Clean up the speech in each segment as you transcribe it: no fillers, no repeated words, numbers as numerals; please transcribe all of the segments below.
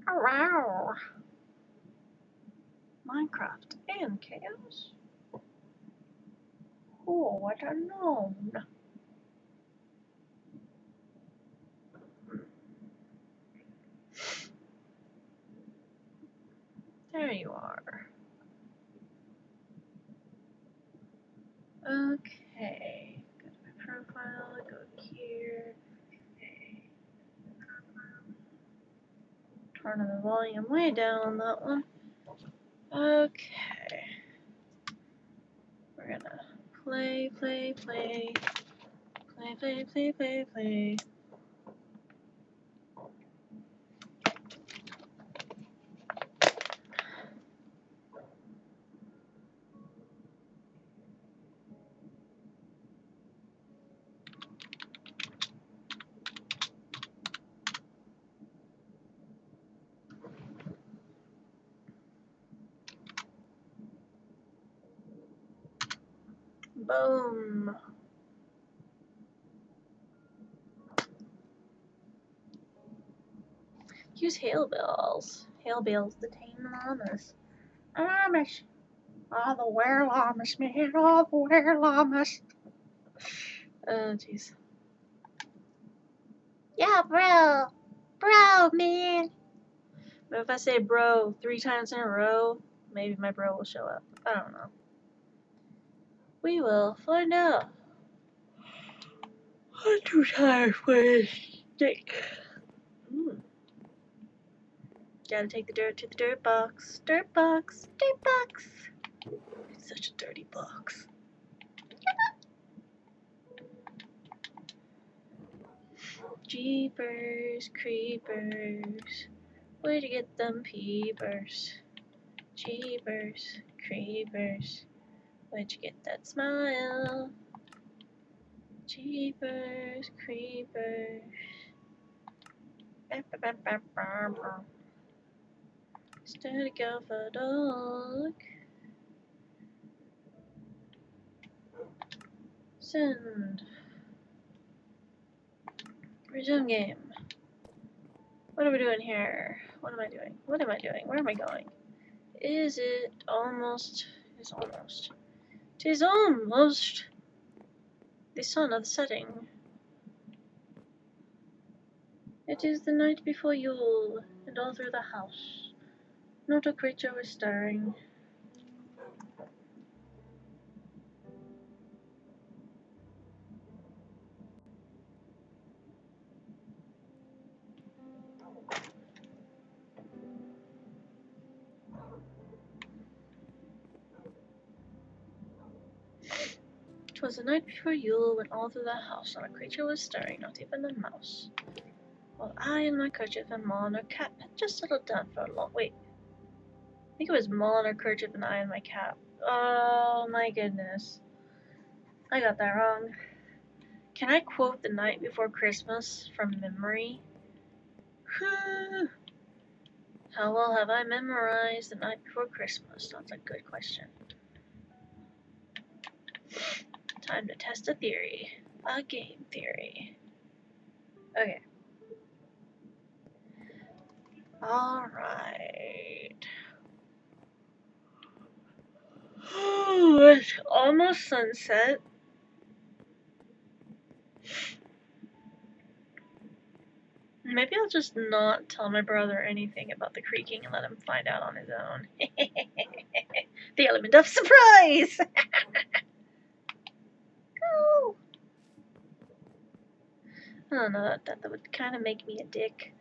Wow. Minecraft and Chaos? Oh, what unknown. There you are. Okay. Go to my profile, go here. Okay. Turn the volume way down on that one. Okay. We're gonna play. Boom. Use hail bells. Hail bells to tame the llamas. Llamas. All the were-llamas, man. All the were-llamas. Oh, jeez. Yeah, bro. Bro, man. But if I say bro 3 times in a row, maybe my bro will show up. I don't know. We will find out. I'm too tired for this stick. Gotta take the dirt to the dirt box. Dirt box. Dirt box. It's such a dirty box. Jeepers creepers. Where'd you get them peepers? Jeepers creepers. Where'd you get that smile? Jeepers creepers. Steady go for dog. Send. Resume game. What are we doing here? What am I doing? What am I doing? Where am I going? Is it almost? It's almost. 'Tis almost the sun of the setting. It is the night before Yule, and all through the house not a creature was stirring. "'Twas the night before Yule, when all through the house not a creature was stirring, not even a mouse. While I and my kerchief and Ma and her cap had just settled down for a long wait. I think it was Ma and her kerchief and I and my cap. Oh my goodness. I got that wrong. Can I quote The Night Before Christmas from memory? How well have I memorized The Night Before Christmas? That's a good question. Time to test a theory. A game theory. Okay. Alright. It's almost sunset. Maybe I'll just not tell my brother anything about the creaking and let him find out on his own. The element of surprise! Go! I don't know, that would kind of make me a dick.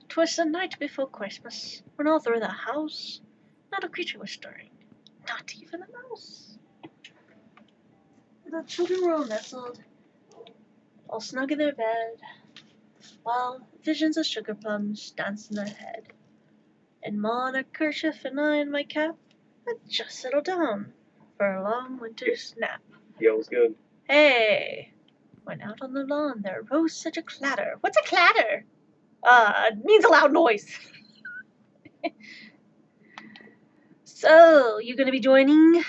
'Twas the night before Christmas, when all through the house not a creature was stirring, not even a mouse. The children were all nestled, all snug in their bed, while visions of sugar plums danced in their head. And Ma in her kerchief and I in my cap had just settled down for a long winter's nap. Yeah, it was good. Hey! When out on the lawn there arose such a clatter. What's a clatter? It means a loud noise. So, you gonna be joining?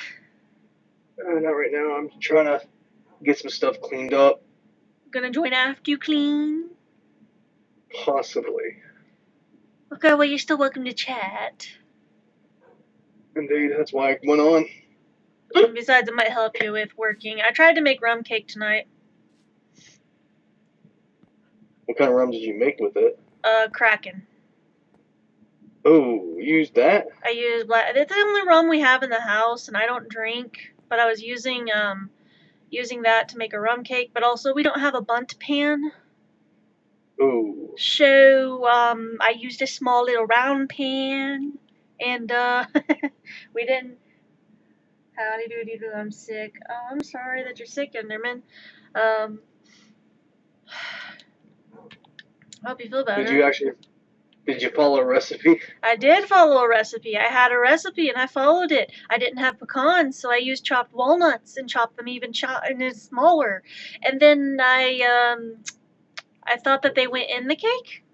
Not right now. I'm trying to get some stuff cleaned up. Gonna join after you clean? Possibly. Okay, well, you're still welcome to chat. Indeed, that's why I went on. And besides, it might help you with working. I tried to make rum cake tonight. What kind of rum did you make with it? Kraken. Oh, you used that? I used black. It's the only rum we have in the house, and I don't drink. But I was using that to make a rum cake. But also, we don't have a bundt pan. Oh. So I used a small little round pan, and we didn't. Howdy doody doo, I'm sick. Oh, I'm sorry that you're sick, Enderman. Hope you feel better. Did you follow a recipe? I did follow a recipe. I had a recipe and I followed it. I didn't have pecans, so I used chopped walnuts and chopped them even smaller. And then I thought that they went in the cake.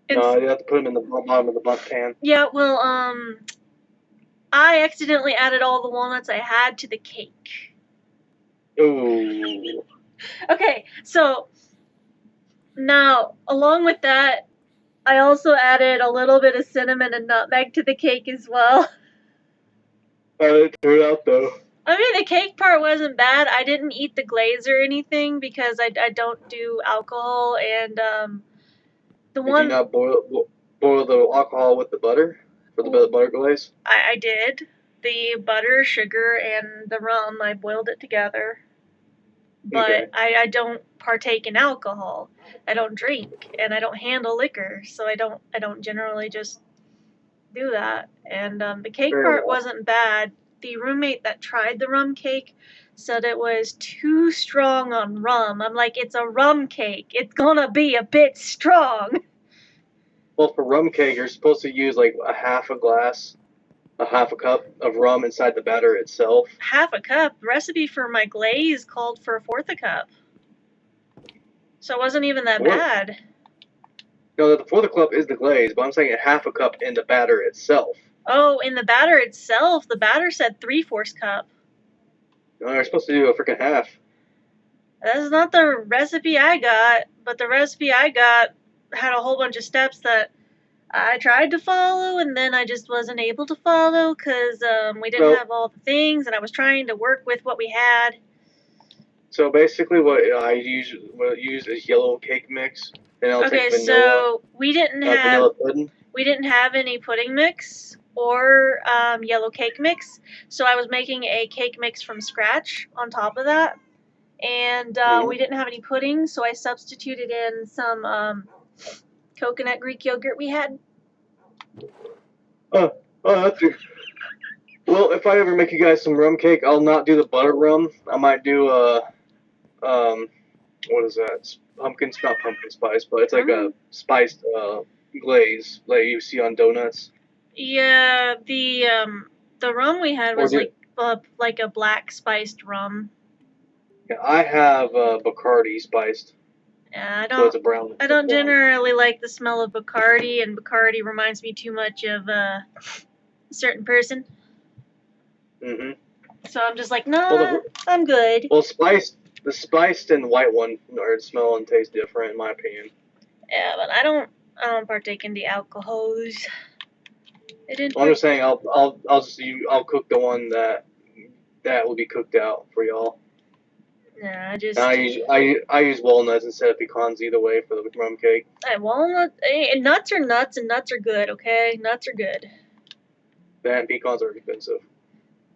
No, you have to put them in the bottom of the bundt pan. Yeah, well, I accidentally added all the walnuts I had to the cake. Ooh. Okay, so now, along with that, I also added a little bit of cinnamon and nutmeg to the cake as well. How did it turn out, though? I mean, the cake part wasn't bad. I didn't eat the glaze or anything because I don't do alcohol, and Did you not boil the alcohol with the butter for the butter glaze? I did. The butter, sugar, and the rum, I boiled it together. But Okay. I don't partake in alcohol. I don't drink, and I don't handle liquor, so I don't generally just do that. And the cake part wasn't bad. The roommate that tried the rum cake said it was too strong on rum. I'm like, it's a rum cake. It's gonna be a bit strong. Well, for rum cake, you're supposed to use like a half a cup of rum inside the batter itself. Half a cup. The recipe for my glaze called for a fourth a cup. So it wasn't even that bad. No, the fourth a cup is the glaze, but I'm saying a half a cup in the batter itself. Oh, in the batter itself, the batter said 3/4 cup. No, you're supposed to do a freaking half. That's not the recipe I got, but the recipe I got had a whole bunch of steps that I tried to follow, and then I just wasn't able to follow because we didn't have all the things, and I was trying to work with what we had. So basically, what I use is yellow cake mix, and I'll take vanilla. So we didn't have vanilla pudding. We didn't have any pudding mix or yellow cake mix, so I was making a cake mix from scratch on top of that. And we didn't have any pudding, so I substituted in some coconut Greek yogurt we had. Oh, that's good. Well, if I ever make you guys some rum cake, I'll not do the butter rum. I might do what is that? Not pumpkin spice, but it's like a spiced glaze like you see on donuts. Yeah, the rum we had was like a black spiced rum. Yeah, I have Bacardi spiced. Yeah, so it's a brown. I don't generally like the smell of Bacardi, and Bacardi reminds me too much of a certain person. Mhm. So I'm just like, no, I'm good. Well, the spiced and white one smell and taste different, in my opinion. Yeah, but I don't partake in the alcohols. I'm just saying, I'll cook the one that will be cooked out for y'all. Yeah, I use walnuts instead of pecans either way for the rum cake. Walnuts and nuts are nuts, and nuts are good. Okay, nuts are good. And pecans are expensive.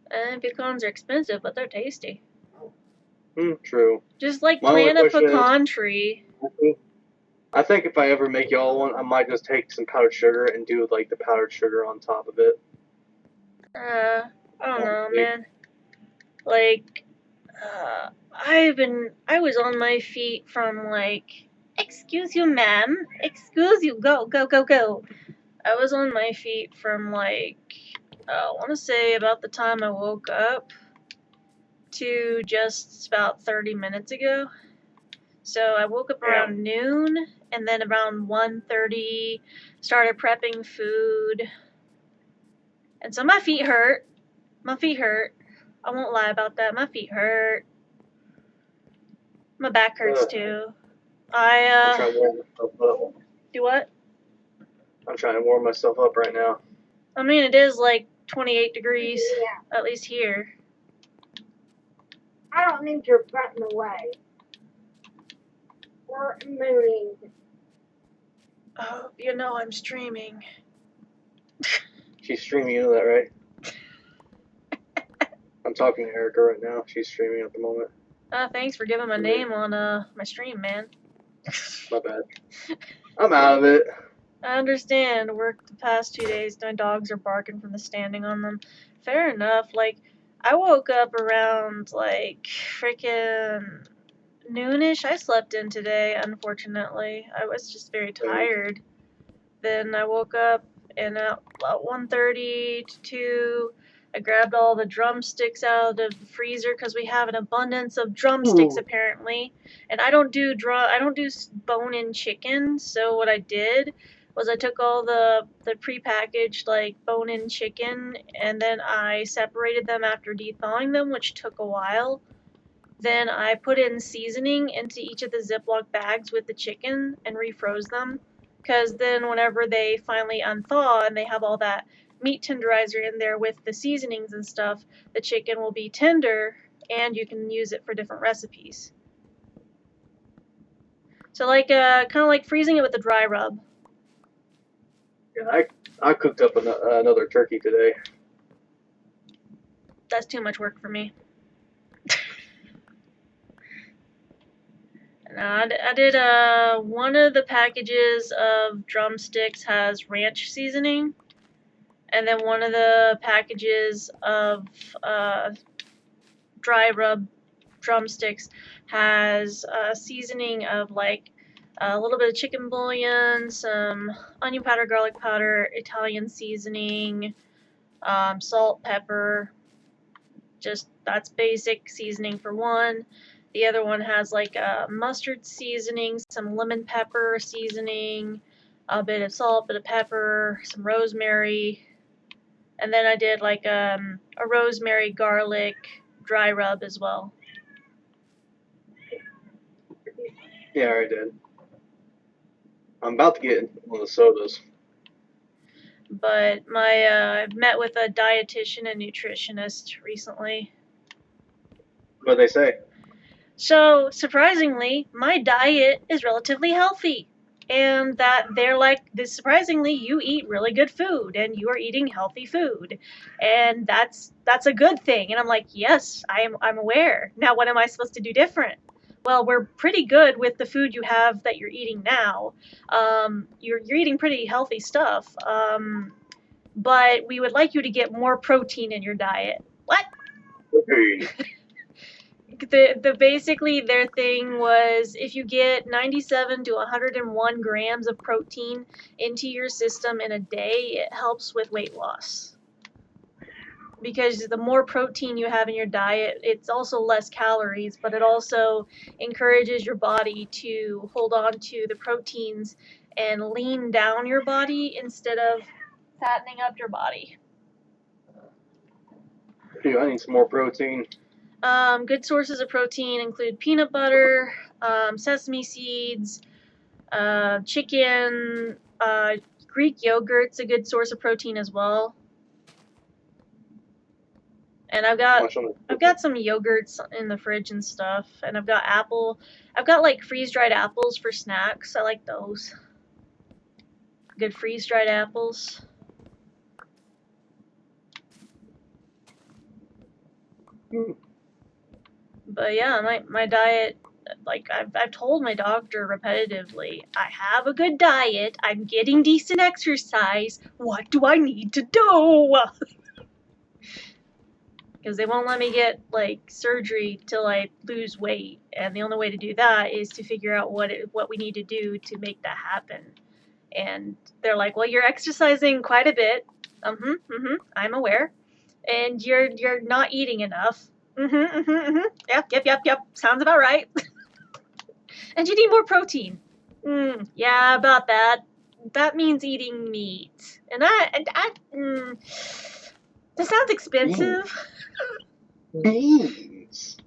And pecans are expensive, but they're tasty. True. Just like plant a pecan tree. I think if I ever make y'all one, I might just take some powdered sugar and do like the powdered sugar on top of it. I don't know, man. Like, I was on my feet from like, excuse you, ma'am. Excuse you, go. I was on my feet from like, I want to say about the time I woke up to just about 30 minutes ago. So I woke up around noon, and then around 1:30 started prepping food. And so my feet hurt. I won't lie about that. My feet hurt. My back hurts Ugh. too. I'm trying to warm myself up. Do what? I'm trying to warm myself up right now. I mean, it is like 28 degrees, Yeah. at least here. I don't need your butt in the way. We're mooning. Oh, you know I'm streaming. She's streaming, you know that, right? I'm talking to Erica right now. She's streaming at the moment. Thanks for giving my name on my stream, man. My bad. I'm out of it. I understand. Worked the past 2 days. My dogs are barking from the standing on them. Fair enough. Like, I woke up around like freaking noonish. I slept in today, unfortunately. I was just very tired. Then I woke up and at 1:30 to 2, I grabbed all the drumsticks out of the freezer because we have an abundance of drumsticks apparently. And I don't do bone-in chicken. So what I did was I took all the prepackaged like bone-in chicken and then I separated them after thawing them, which took a while. Then I put in seasoning into each of the Ziploc bags with the chicken and refroze them. Because then whenever they finally unthaw and they have all that meat tenderizer in there with the seasonings and stuff, the chicken will be tender and you can use it for different recipes. So like kind of like freezing it with a dry rub. Yeah, I cooked up another turkey today. That's too much work for me. I did one of the packages of drumsticks has ranch seasoning, and then one of the packages of dry rub drumsticks has seasoning of like a little bit of chicken bouillon, some onion powder, garlic powder, Italian seasoning, salt, pepper. Just that's basic seasoning for one. The other one has like a mustard seasoning, some lemon pepper seasoning, a bit of salt, bit of pepper, some rosemary, and then I did like a rosemary garlic dry rub as well. Yeah, I did. I'm about to get one of the sodas. But I met with a dietitian and nutritionist recently. What they say? So, surprisingly, my diet is relatively healthy. And that they're like, surprisingly, you eat really good food and you are eating healthy food. And that's a good thing. And I'm like, yes, I'm aware. Now, what am I supposed to do different? Well, we're pretty good with the food you have that you're eating now. You're eating pretty healthy stuff. But we would like you to get more protein in your diet. What? Okay. Basically their thing was if you get 97 to 101 grams of protein into your system in a day, it helps with weight loss. Because the more protein you have in your diet, it's also less calories, but it also encourages your body to hold on to the proteins and lean down your body instead of fattening up your body. Dude, I need some more protein. Good sources of protein include peanut butter, sesame seeds, chicken, Greek yogurt's a good source of protein as well. And I've got some yogurts in the fridge and stuff, and I've got like freeze-dried apples for snacks. I like those. Good freeze-dried apples. But yeah, my diet, like I've told my doctor repetitively, I have a good diet, I'm getting decent exercise, what do I need to do? Because they won't let me get like surgery till I lose weight, and the only way to do that is to figure out what we need to do to make that happen. And they're like, well, you're exercising quite a bit. I'm aware. And you're not eating enough. Yep. Sounds about right. And you need more protein. Yeah, about that. That means eating meat. And that sounds expensive. Beans.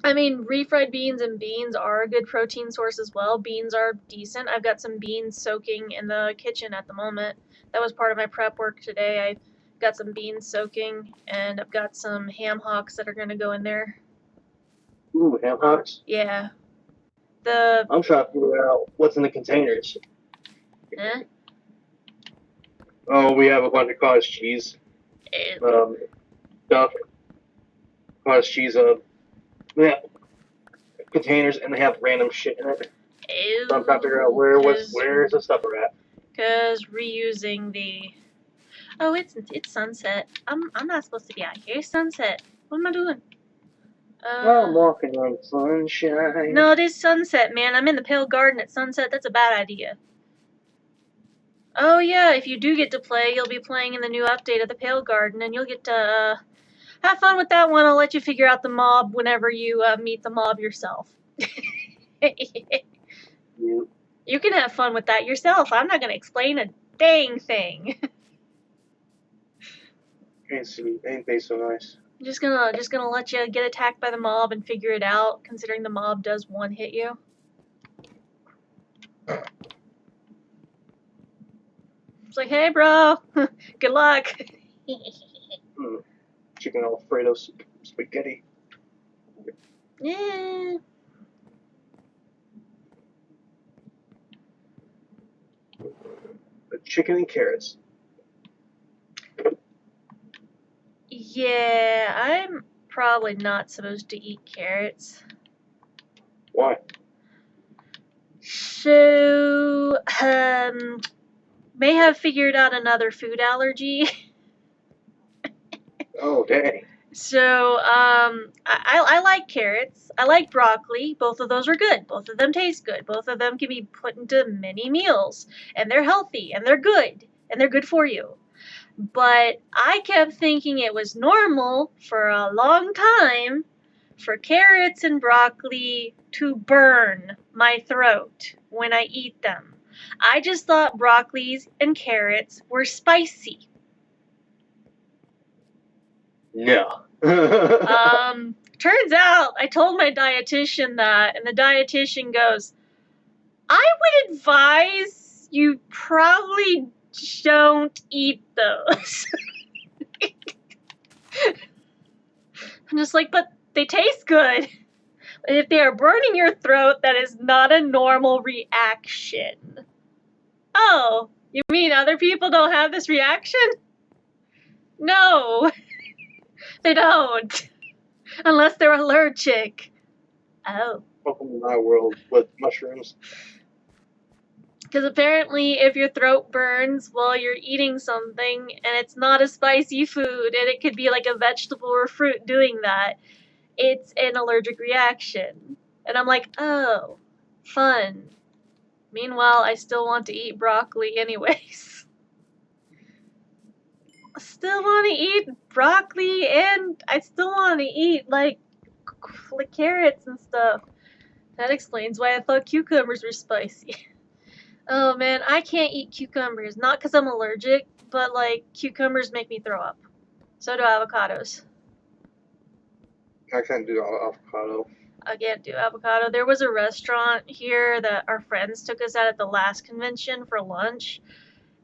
I mean, refried beans and beans are a good protein source as well. Beans are decent. I've got some beans soaking in the kitchen at the moment. That was part of my prep work today. I got some beans soaking, and I've got some ham hocks that are going to go in there. Ooh, ham hocks. Yeah. I'm trying to figure out what's in the containers. Eh? Oh, we have a bunch of cottage cheese stuff. Cottage cheese yeah, containers, and they have random shit in it. So I'm trying to figure out where's the stuffer at. Cause reusing the. Oh, it's sunset. I'm not supposed to be out here. It's sunset. What am I doing? I'm walking on sunshine. No, it is sunset, man. I'm in the Pale Garden at sunset. That's a bad idea. Oh yeah, if you do get to play, you'll be playing in the new update of the Pale Garden, and you'll get to have fun with that one. I'll let you figure out the mob whenever you meet the mob yourself. You can have fun with that yourself. I'm not gonna explain a dang thing. Ain't they so nice? I'm just gonna let you get attacked by the mob and figure it out, considering the mob does one hit you. It's like, hey, bro, good luck. Chicken Alfredo spaghetti. Yeah. The chicken and carrots. Yeah, I'm probably not supposed to eat carrots. Why? So, may have figured out another food allergy. Oh, dang. So, I like carrots. I like broccoli. Both of those are good. Both of them taste good. Both of them can be put into many meals. And they're healthy. And they're good. And they're good for you. But I kept thinking it was normal for a long time for carrots and broccoli to burn my throat when I eat them. I just thought broccolis and carrots were spicy. No. Turns out I told my dietitian that, and the dietitian goes, I would advise you probably don't eat those. I'm just like, but they taste good. If they are burning your throat, that is not a normal reaction. Oh, you mean other people don't have this reaction? No, they don't. Unless they're allergic. Oh. Welcome to my world with mushrooms. Because apparently if your throat burns while you're eating something and it's not a spicy food and it could be like a vegetable or fruit doing that, it's an allergic reaction. And I'm like, oh, fun. Meanwhile, I still want to eat broccoli anyways. I still want to eat broccoli and I still want to eat like carrots and stuff. That explains why I thought cucumbers were spicy. Oh man, I can't eat cucumbers. Not because I'm allergic, but like cucumbers make me throw up. So do avocados. I can't do avocado. I can't do avocado. There was a restaurant here that our friends took us at the last convention for lunch.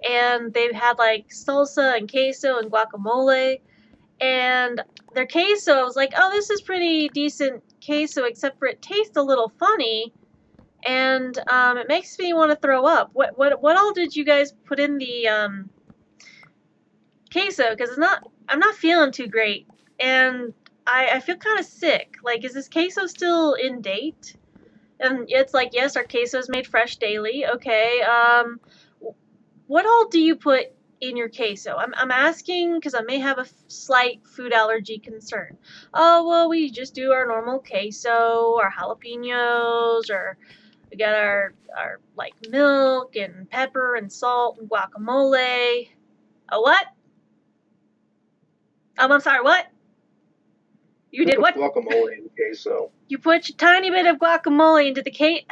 And they had like salsa and queso and guacamole. And their queso, I was like, oh, this is pretty decent queso, except for it tastes a little funny. And it makes me want to throw up. What all did you guys put in the queso? Because I'm not feeling too great, and I feel kind of sick. Like, is this queso still in date? And it's like, yes, our queso is made fresh daily. Okay. What all do you put in your queso? I'm asking because I may have a slight food allergy concern. Oh well, we just do our normal queso, our jalapenos, or we got our like milk and pepper and salt and guacamole. A what? I'm sorry, what? You did what? Guacamole in queso. You put a tiny bit of guacamole into the cake.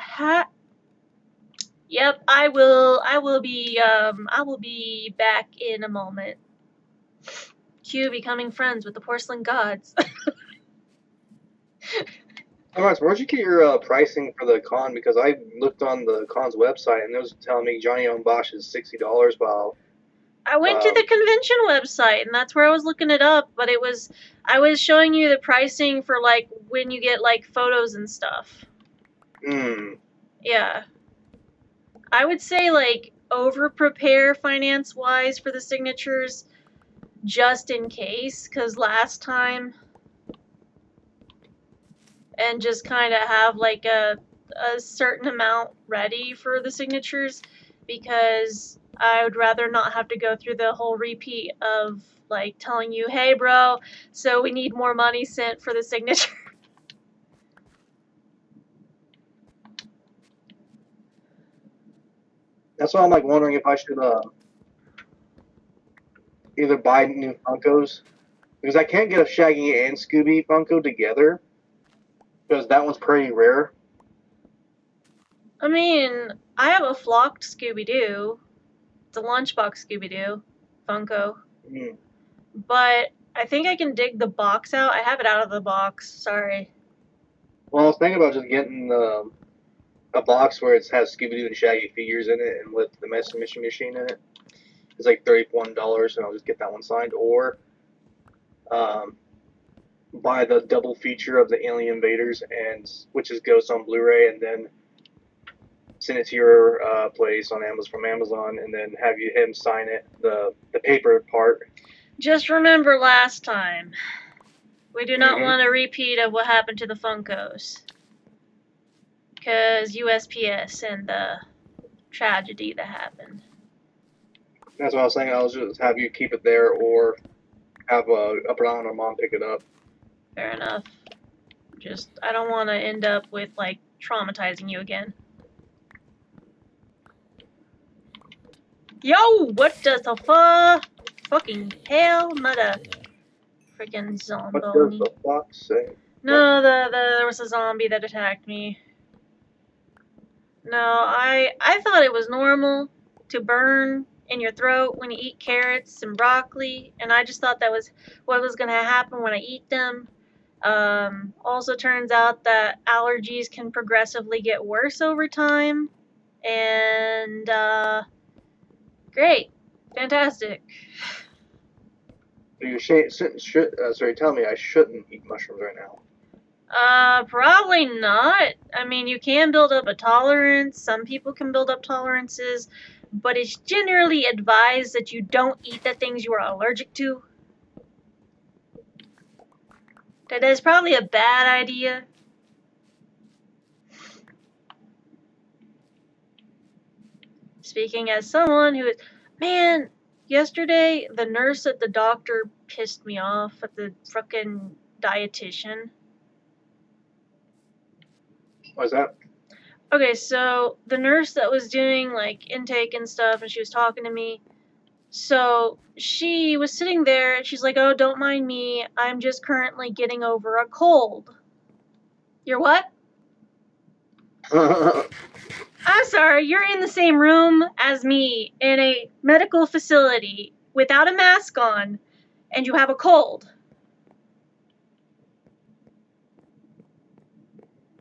Yep, I will be back in a moment. Q becoming friends with the porcelain gods. Alright, so where'd you get your pricing for the con? Because I looked on the con's website and it was telling me Johnny on Bosch is $60 while I went to the convention website and that's where I was looking it up, but I was showing you the pricing for like when you get like photos and stuff. Yeah. I would say like over prepare finance wise for the signatures just in case, because last time, and just kind of have like a certain amount ready for the signatures, because I would rather not have to go through the whole repeat of like telling you, hey bro, so we need more money sent for the signature. That's why I'm like wondering if I should either buy new Funkos, because I can't get a Shaggy and Scooby Funko together, because that one's pretty rare. I mean, I have a flocked Scooby-Doo. It's a lunchbox Scooby-Doo Funko. But I think I can dig the box out. I have it out of the box. Sorry. Well, I was thinking about just getting a box where it has Scooby-Doo and Shaggy figures in it and with the Messing Machine in it. It's like $31, and I'll just get that one signed. Or buy the double feature of the Alien Invaders, and which is Ghost on Blu-ray, and then send it to your place on Amazon from Amazon, and then have him sign it, the paper part. Just remember last time. We do not want a repeat of what happened to the Funkos. Because USPS and the tragedy that happened. That's what I was saying. I'll just have you keep it there, or have a brother or mom pick it up. Fair enough. Just, I don't want to end up with, like, traumatizing you again. Yo, what does the fucking hell, mother freaking zombie? What does the fox say? No, there was a zombie that attacked me. No, I thought it was normal to burn in your throat when you eat carrots and broccoli, and I just thought that was what was going to happen when I eat them. Also turns out that allergies can progressively get worse over time, and great, fantastic. So you're telling me I shouldn't eat mushrooms right now? Probably not. I mean, you can build up a tolerance. Some people can build up tolerances, but it's generally advised that you don't eat the things you are allergic to. That is probably a bad idea. Speaking as someone who is, man, yesterday the nurse at the doctor pissed me off at the frickin' dietitian. What's that? Okay, so the nurse that was doing like intake and stuff, and she was talking to me. So she was sitting there and she's like, oh, don't mind me. I'm just currently getting over a cold. You're what? I'm sorry, you're in the same room as me in a medical facility without a mask on, and you have a cold.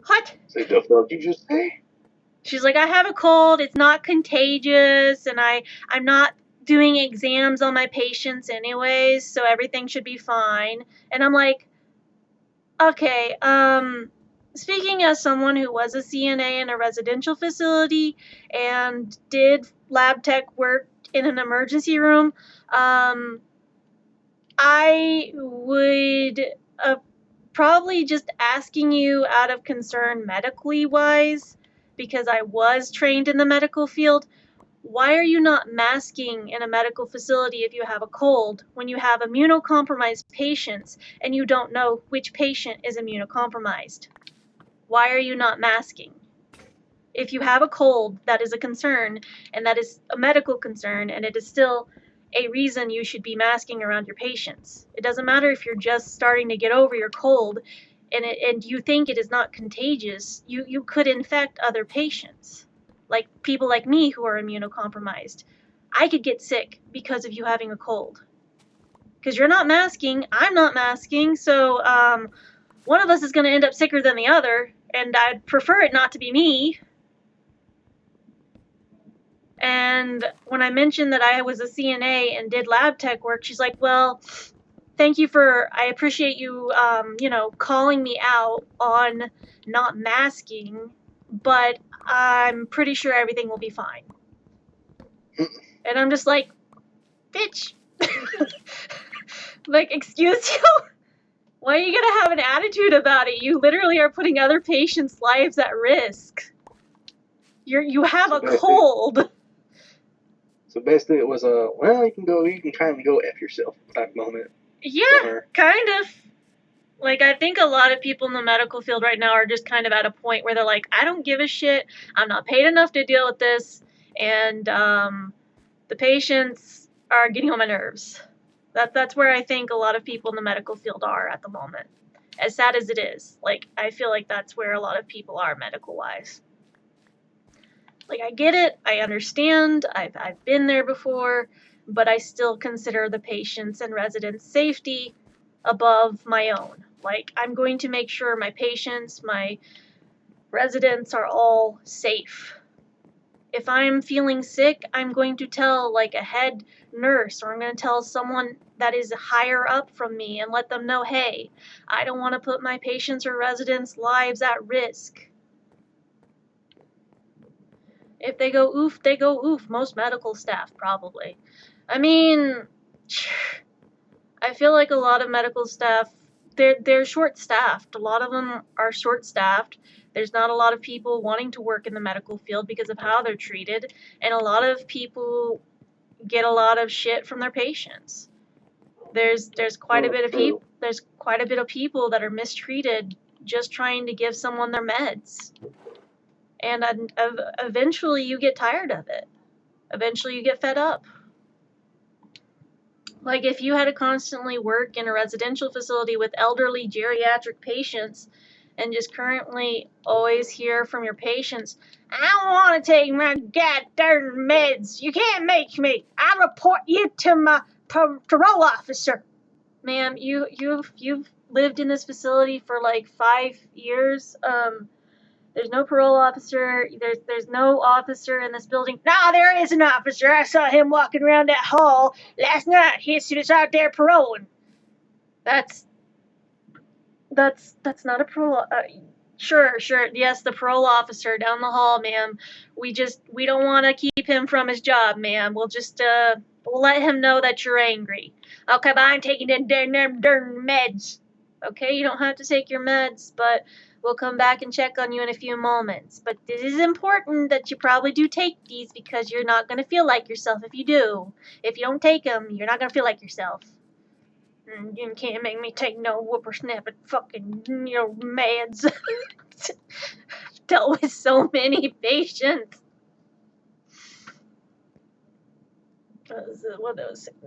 What? Say, the fuck you just say? She's like, I have a cold, it's not contagious, and I'm not doing exams on my patients anyways, so everything should be fine. And I'm like, okay, speaking as someone who was a CNA in a residential facility and did lab tech work in an emergency room, I would probably just asking you out of concern medically wise, because I was trained in the medical field, why are you not masking in a medical facility if you have a cold when you have immunocompromised patients and you don't know which patient is immunocompromised? Why are you not masking? If you have a cold, that is a concern, and that is a medical concern, and it is still a reason you should be masking around your patients. It doesn't matter if you're just starting to get over your cold and you think it is not contagious. You could infect other patients, like people like me who are immunocompromised. I could get sick because of you having a cold. Because you're not masking, I'm not masking, so one of us is going to end up sicker than the other, and I'd prefer it not to be me. And when I mentioned that I was a CNA and did lab tech work, she's like, well, I appreciate you, calling me out on not masking, but I'm pretty sure everything will be fine. And I'm just like, bitch. Like, excuse you? Why are you gonna have an attitude about it? You literally are putting other patients' lives at risk. You have a cold. So basically, it was a you can kind of go F yourself type moment. Yeah, kind of. Like, I think a lot of people in the medical field right now are just kind of at a point where they're like, I don't give a shit. I'm not paid enough to deal with this, and the patients are getting on my nerves. That's where I think a lot of people in the medical field are at the moment. As sad as it is, like, I feel like that's where a lot of people are medical-wise. Like, I get it, I understand, I've been there before, but I still consider the patients' and residents' safety above my own. Like, I'm going to make sure my patients, my residents are all safe. If I'm feeling sick, I'm going to tell, like, a head nurse, or I'm going to tell someone that is higher up from me and let them know, hey, I don't want to put my patients' or residents' lives at risk. If they go oof, they go oof. Most medical staff, probably. I mean, I feel like a lot of medical staff, they're short-staffed. A lot of them are short-staffed. There's not a lot of people wanting to work in the medical field because of how they're treated, and a lot of people get a lot of shit from their patients. There's quite a bit of people. There's quite a bit of people that are mistreated just trying to give someone their meds, and eventually you get tired of it. Eventually you get fed up. Like, if you had to constantly work in a residential facility with elderly geriatric patients and just currently always hear from your patients, I don't want to take my goddamn meds. You can't make me. I report you to my parole officer. Ma'am, you've lived in this facility for like 5 years. There's no parole officer. There's no officer in this building. Nah, there is an officer. I saw him walking around that hall last night. He was out there paroling. That's not a parole. Sure. Yes, the parole officer down the hall, ma'am. We don't want to keep him from his job, ma'am. We'll just we'll let him know that you're angry. Okay, but I'm taking them darn meds. Okay, you don't have to take your meds, but we'll come back and check on you in a few moments. But this is important that you probably do take these because you're not going to feel like yourself if you do. If you don't take them, you're not going to feel like yourself. You can't make me take no whippersnapping fucking, meds. Dealt with so many patients.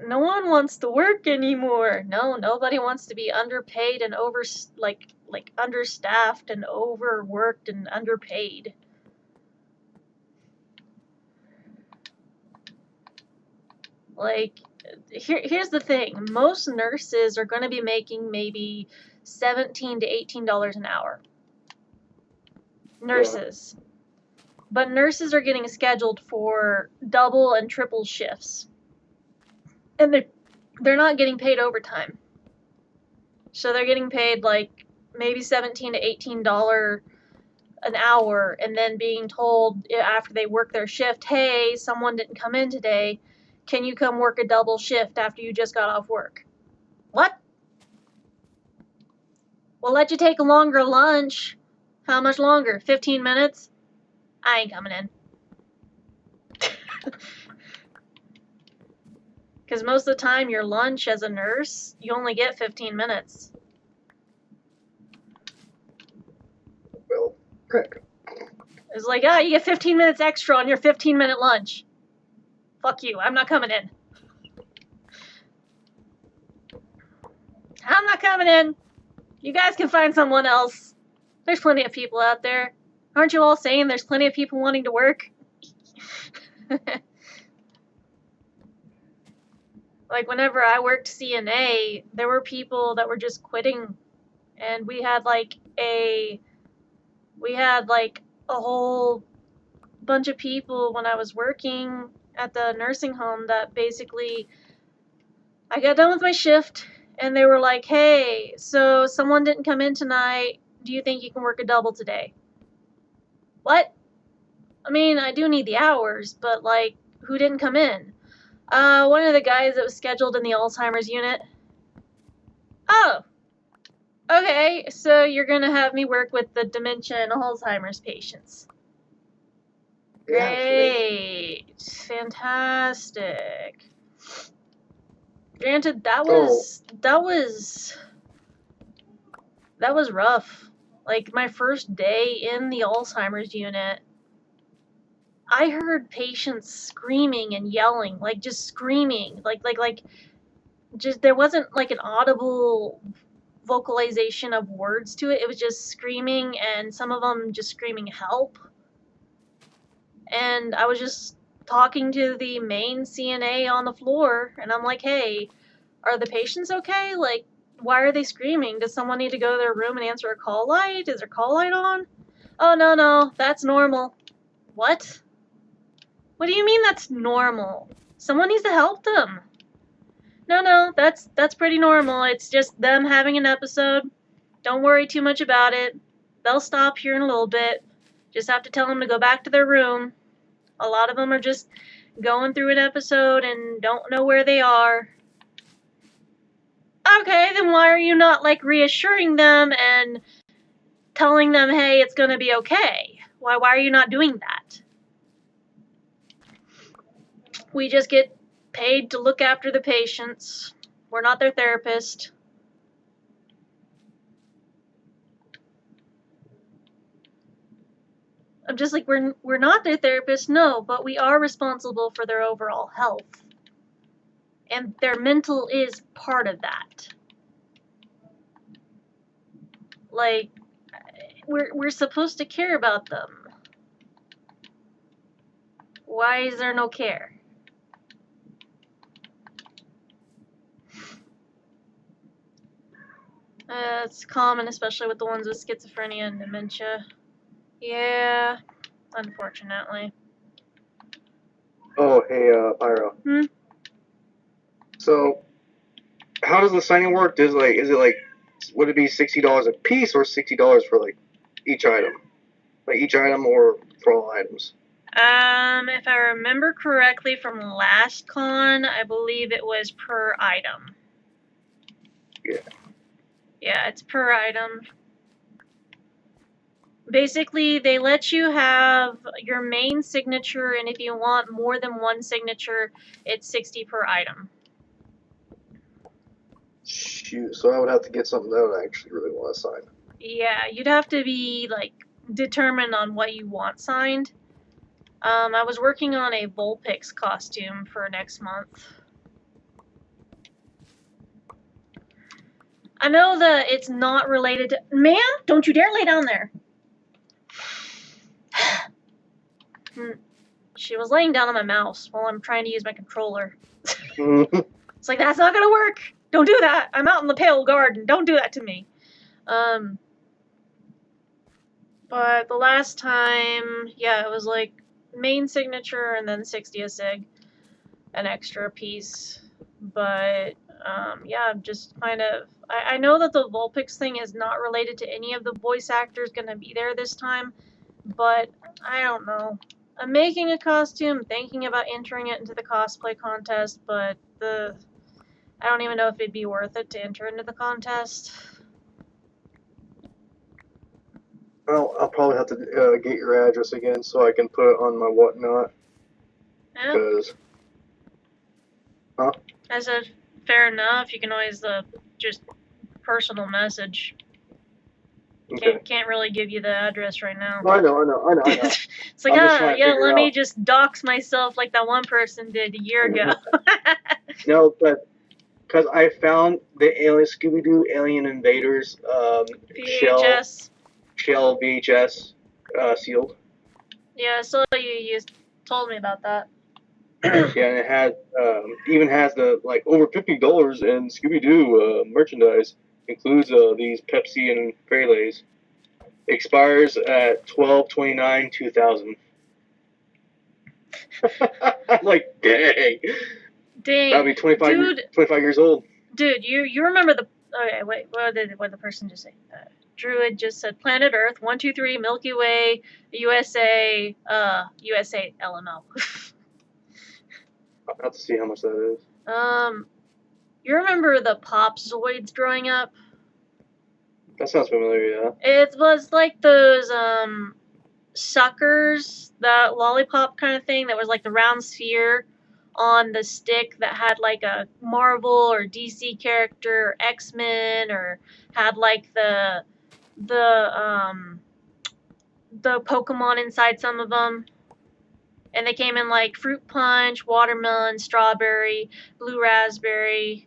No one wants to work anymore. No, nobody wants to be underpaid and understaffed and overworked and underpaid. Like, here's the thing. Most nurses are going to be making maybe $17 to $18 an hour. Nurses. Yeah. But nurses are getting scheduled for double and triple shifts. And they're not getting paid overtime. So they're getting paid like maybe $17 to $18 an hour, and then being told after they work their shift, hey, someone didn't come in today. Can you come work a double shift after you just got off work? What? We'll let you take a longer lunch. How much longer? 15 minutes? I ain't coming in. Because most of the time, your lunch as a nurse, you only get 15 minutes. Well, correct. It's like, you get 15 minutes extra on your 15-minute lunch. Fuck you, I'm not coming in. I'm not coming in. You guys can find someone else. There's plenty of people out there. Aren't you all saying there's plenty of people wanting to work? Like, whenever I worked CNA, there were people that were just quitting and we had like a whole bunch of people when I was working at the nursing home that basically I got done with my shift and they were like, "Hey, so someone didn't come in tonight. Do you think you can work a double today?" What? I mean, I do need the hours, but like, who didn't come in? One of the guys that was scheduled in the Alzheimer's unit. Oh, okay, so you're gonna have me work with the dementia and Alzheimer's patients. Yeah, Great. Fantastic. Granted, that was rough. Like my first day in the Alzheimer's unit, I heard patients screaming and yelling, like just screaming, like just there wasn't like an audible vocalization of words to it. It was just screaming, and some of them just screaming help. And I was just talking to the main CNA on the floor, and I'm like, "Hey, are the patients okay? Like, why are they screaming? Does someone need to go to their room and answer a call light? Is their call light on?" "Oh, no, that's normal." What? What do you mean that's normal? Someone needs to help them. No, that's pretty normal. It's just them having an episode. Don't worry too much about it. They'll stop here in a little bit. Just have to tell them to go back to their room. A lot of them are just going through an episode and don't know where they are. Okay, then why are you not like reassuring them and telling them, "Hey, it's gonna be okay"? Why are you not doing that? We just get paid to look after the patients. We're not their therapist. I'm just like, we're not their therapist, no, but we are responsible for their overall health. And their mental is part of that. Like, we're supposed to care about them. Why is there no care? It's common, especially with the ones with schizophrenia and dementia. Yeah, unfortunately. Oh, hey, Pyro. Hmm? So, how does the signing work? Is it like, would it be $60 a piece or $60 for like each item? Like each item or for all items? If I remember correctly from last con, I believe it was per item. Yeah. Yeah, it's per item. Basically, they let you have your main signature, and if you want more than one signature, it's 60 per item. Shoot, so I would have to get something that I actually really want to sign. Yeah, you'd have to be like determined on what you want signed. I was working on a Vulpix costume for next month. I know that it's not related to... Ma'am, don't you dare lay down there. She was laying down on my mouse while I'm trying to use my controller. It's like, that's not gonna work. Don't do that. I'm out in the pale garden. Don't do that to me. But the last time, yeah, it was like main signature and then 60 a sig, an extra piece. But yeah, just kind of, I know that the Vulpix thing is not related to any of the voice actors gonna be there this time, but I don't know. I'm making a costume, thinking about entering it into the cosplay contest, but I don't even know if it'd be worth it to enter into the contest. Well, I'll probably have to get your address again so I can put it on my whatnot. Yeah. Because, I said, fair enough. You can always just personal message. okay. Can't really give you the address right now. I know. It's like, I'm just trying to yeah, figure let out. me just dox myself like that one person did a year ago. No, but because I found the Alien Scooby-Doo Alien Invaders VHS. shell VHS sealed. Yeah, so you told me about that. Yeah, and it had even has the like over $50 in Scooby-Doo merchandise. includes these Pepsi and Frailes. Expires at 12/29/2000. I'm like, dang. Dang. That'll be 25 years old. Dude, you remember the... Okay, wait, what did the person just say? Druid just said Planet Earth, 1, 2, 3, Milky Way, USA, USA LML. I'll have to see how much that is. You remember the Pop Zoids growing up? That sounds familiar, yeah. It was like those, suckers, that lollipop kind of thing that was like the round sphere on the stick that had like a Marvel or DC character or X-Men, or had like the Pokemon inside some of them. And they came in like fruit punch, watermelon, strawberry, blue raspberry.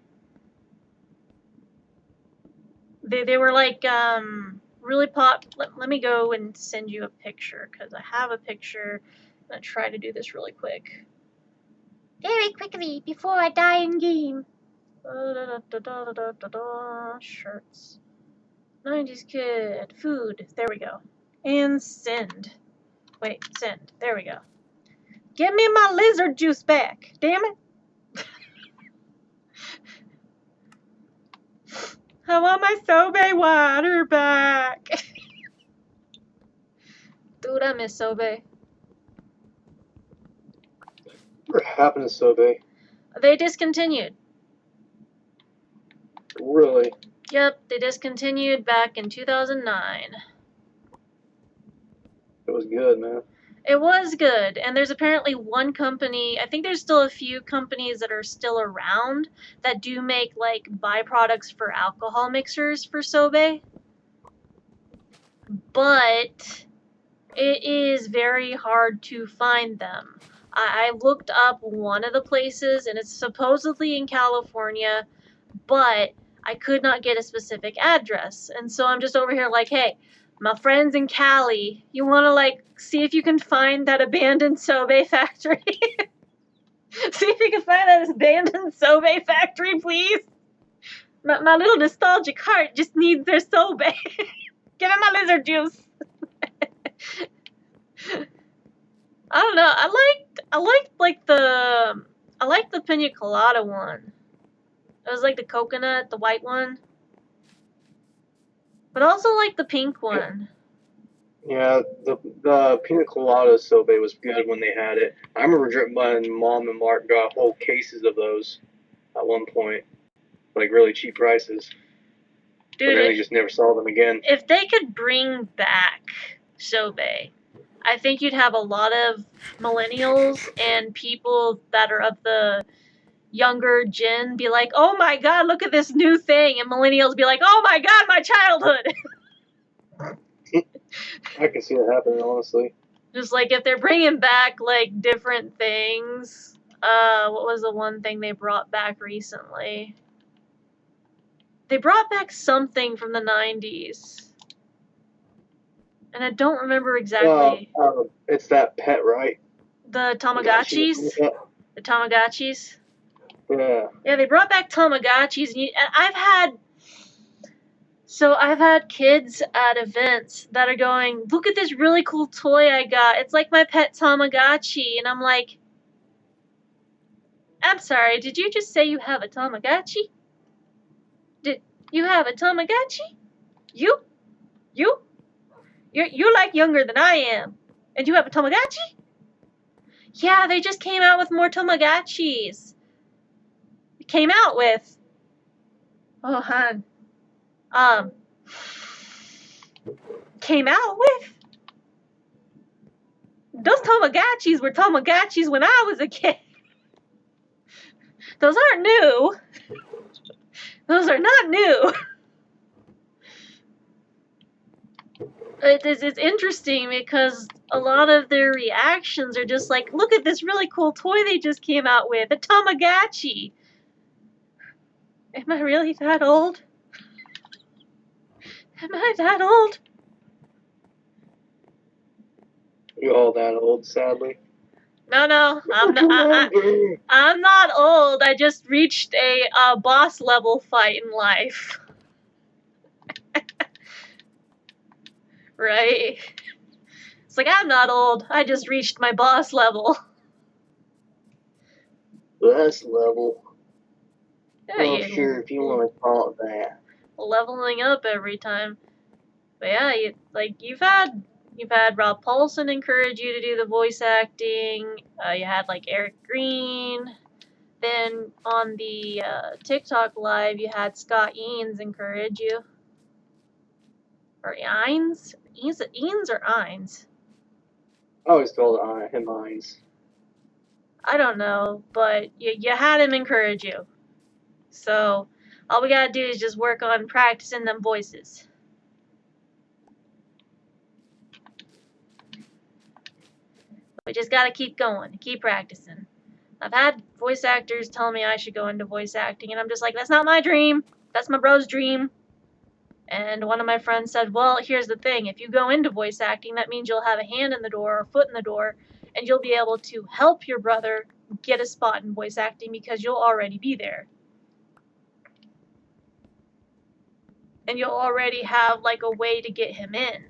They were like really pop. Let me go and send you a picture, because I have a picture. I'm gonna try to do this really quick. Very quickly before I die in game. Shirts. 90s kid. Food. There we go. And send. Wait, send. There we go. Give me my lizard juice back. Damn it. I want my Sobe water back. Dude, I miss Sobe. What happened to Sobe? They discontinued. Really? Yep, they discontinued back in 2009. It was good, man. It was good, and there's apparently one company, I think there's still a few companies that are still around that do make like byproducts for alcohol mixers for Sobe. But it is very hard to find them. I looked up one of the places, and it's supposedly in California, but I could not get a specific address. And so I'm just over here like, hey, my friends in Cali, you want to like see if you can find that abandoned Sobe factory? See if you can find that abandoned Sobe factory, please. My little nostalgic heart just needs their Sobe. Give me my lizard juice. I don't know. I liked the pina colada one. It was like the coconut, the white one. But also like the pink one. Yeah, the pina colada Sobe was good when they had it. I remember when Mom and Mark got whole cases of those at one point, like really cheap prices. Dude, but then they just never saw them again. If they could bring back Sobe, I think you'd have a lot of millennials and people that are of the younger gen be like, oh my god, look at this new thing. And millennials be like, oh my god, my childhood. I can see it happening, honestly. Just like if they're bringing back like different things. What was the one thing they brought back recently? They brought back something from the 90s. And I don't remember exactly. It's that pet, right? The Tamagotchis? The Tamagotchis? Yeah. Yeah, they brought back Tamagotchis. And I've had kids at events that are going, look at this really cool toy I got. It's like my pet Tamagotchi. And I'm like, I'm sorry, did you just say you have a Tamagotchi? Did you have a Tamagotchi? You're like younger than I am. And you have a Tamagotchi? Yeah, they just came out with more Tamagotchis. Came out with... Oh, hon. Came out with... Those Tamagotchis were Tamagotchis when I was a kid. Those aren't new. Those are not new. It's interesting because a lot of their reactions are just like, look at this really cool toy they just came out with, a Tamagotchi. Am I really that old? Am I that old? You're all that old, sadly. No, I'm not old. I just reached a boss level fight in life. Right? It's like, I'm not old. I just reached my boss level. Boss level. Yeah, Well, you sure, if you want to call it that. leveling up every time. But yeah, you've had Rob Paulson encourage you to do the voice acting. You had like Eric Green. Then on the TikTok live, you had Scott Eanes encourage you. Or Eanes? Eanes or Eanes? I always called him Hines. I don't know, but you had him encourage you. So all we gotta do is just work on practicing them voices. We just gotta keep going, keep practicing. I've had voice actors tell me I should go into voice acting, and I'm just like, that's not my dream. That's my bro's dream. And one of my friends said, well, here's the thing. If you go into voice acting, that means you'll have a hand in the door or foot in the door, and you'll be able to help your brother get a spot in voice acting because you'll already be there. And you'll already have, like, a way to get him in.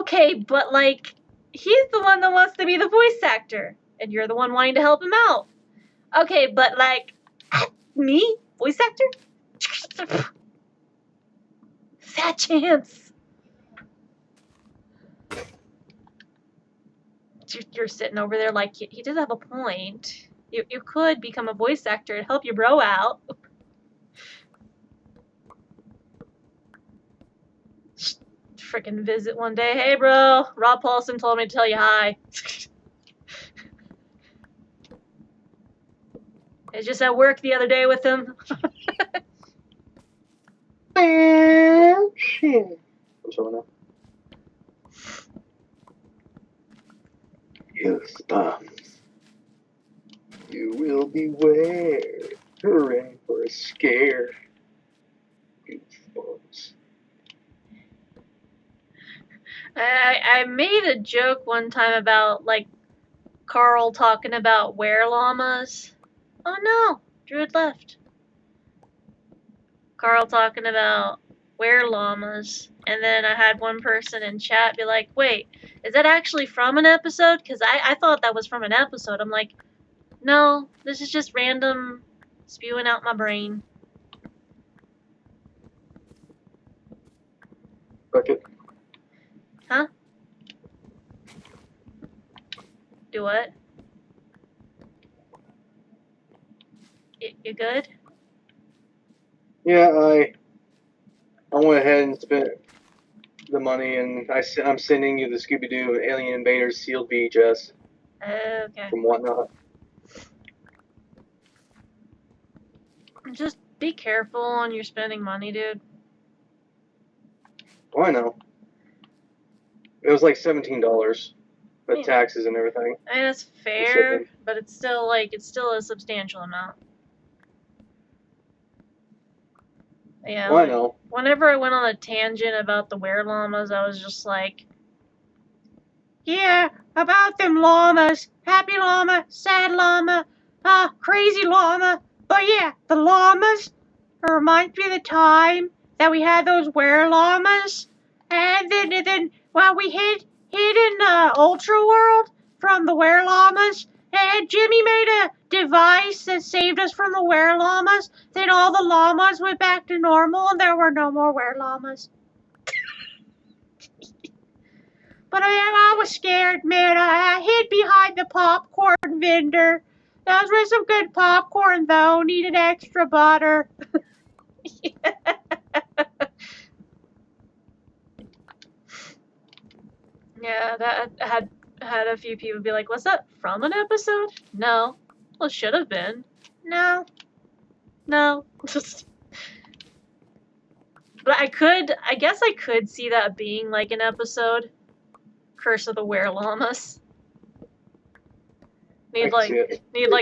Okay, but, like, he's the one that wants to be the voice actor, and you're the one wanting to help him out. Okay, but, like, me? Voice actor? Fat chance. You're sitting over there like, he does have a point. You could become a voice actor and help your bro out. Freaking visit one day. Hey, bro. Rob Paulson told me to tell you hi. I was just at work the other day with him. Shit. I'm sorry now. You spums. You will beware. You're in for a scare. You spums. I made a joke one time about, like, Carl talking about were-llamas. Oh no, Druid left. Carl talking about were-llamas, and then I had one person in chat be like, wait, is that actually from an episode? Because I thought that was from an episode. I'm like, no, this is just random spewing out my brain. Fuck it. Huh? Do what? You good? Yeah, I went ahead and spent the money, and I'm sending you the Scooby-Doo Alien Invaders sealed VHS Okay. from Whatnot. Just be careful when you're spending money, dude. Oh, I know. It was like $17 with Yeah. taxes and everything. I mean, it's fair, shipping. but it's still a substantial amount. Yeah. Well, I know. Whenever I went on a tangent about the were-llamas, I was just like, yeah, about them llamas. Happy llama, sad llama, crazy llama. But yeah, the llamas, it reminds me of the time that we had those were-llamas. And then while we hid in Ultra World from the were-llamas, and Jimmy made a device that saved us from the were-llamas, then all the llamas went back to normal and there were no more were-llamas. But I was scared, man. I hid behind the popcorn vendor. Those were some good popcorn, though. Needed extra butter. Yeah, that had a few people be like, was that from an episode? No. Well, it should have been. No. But I guess I could see that being like an episode. Curse of the Were-Llamas. Need like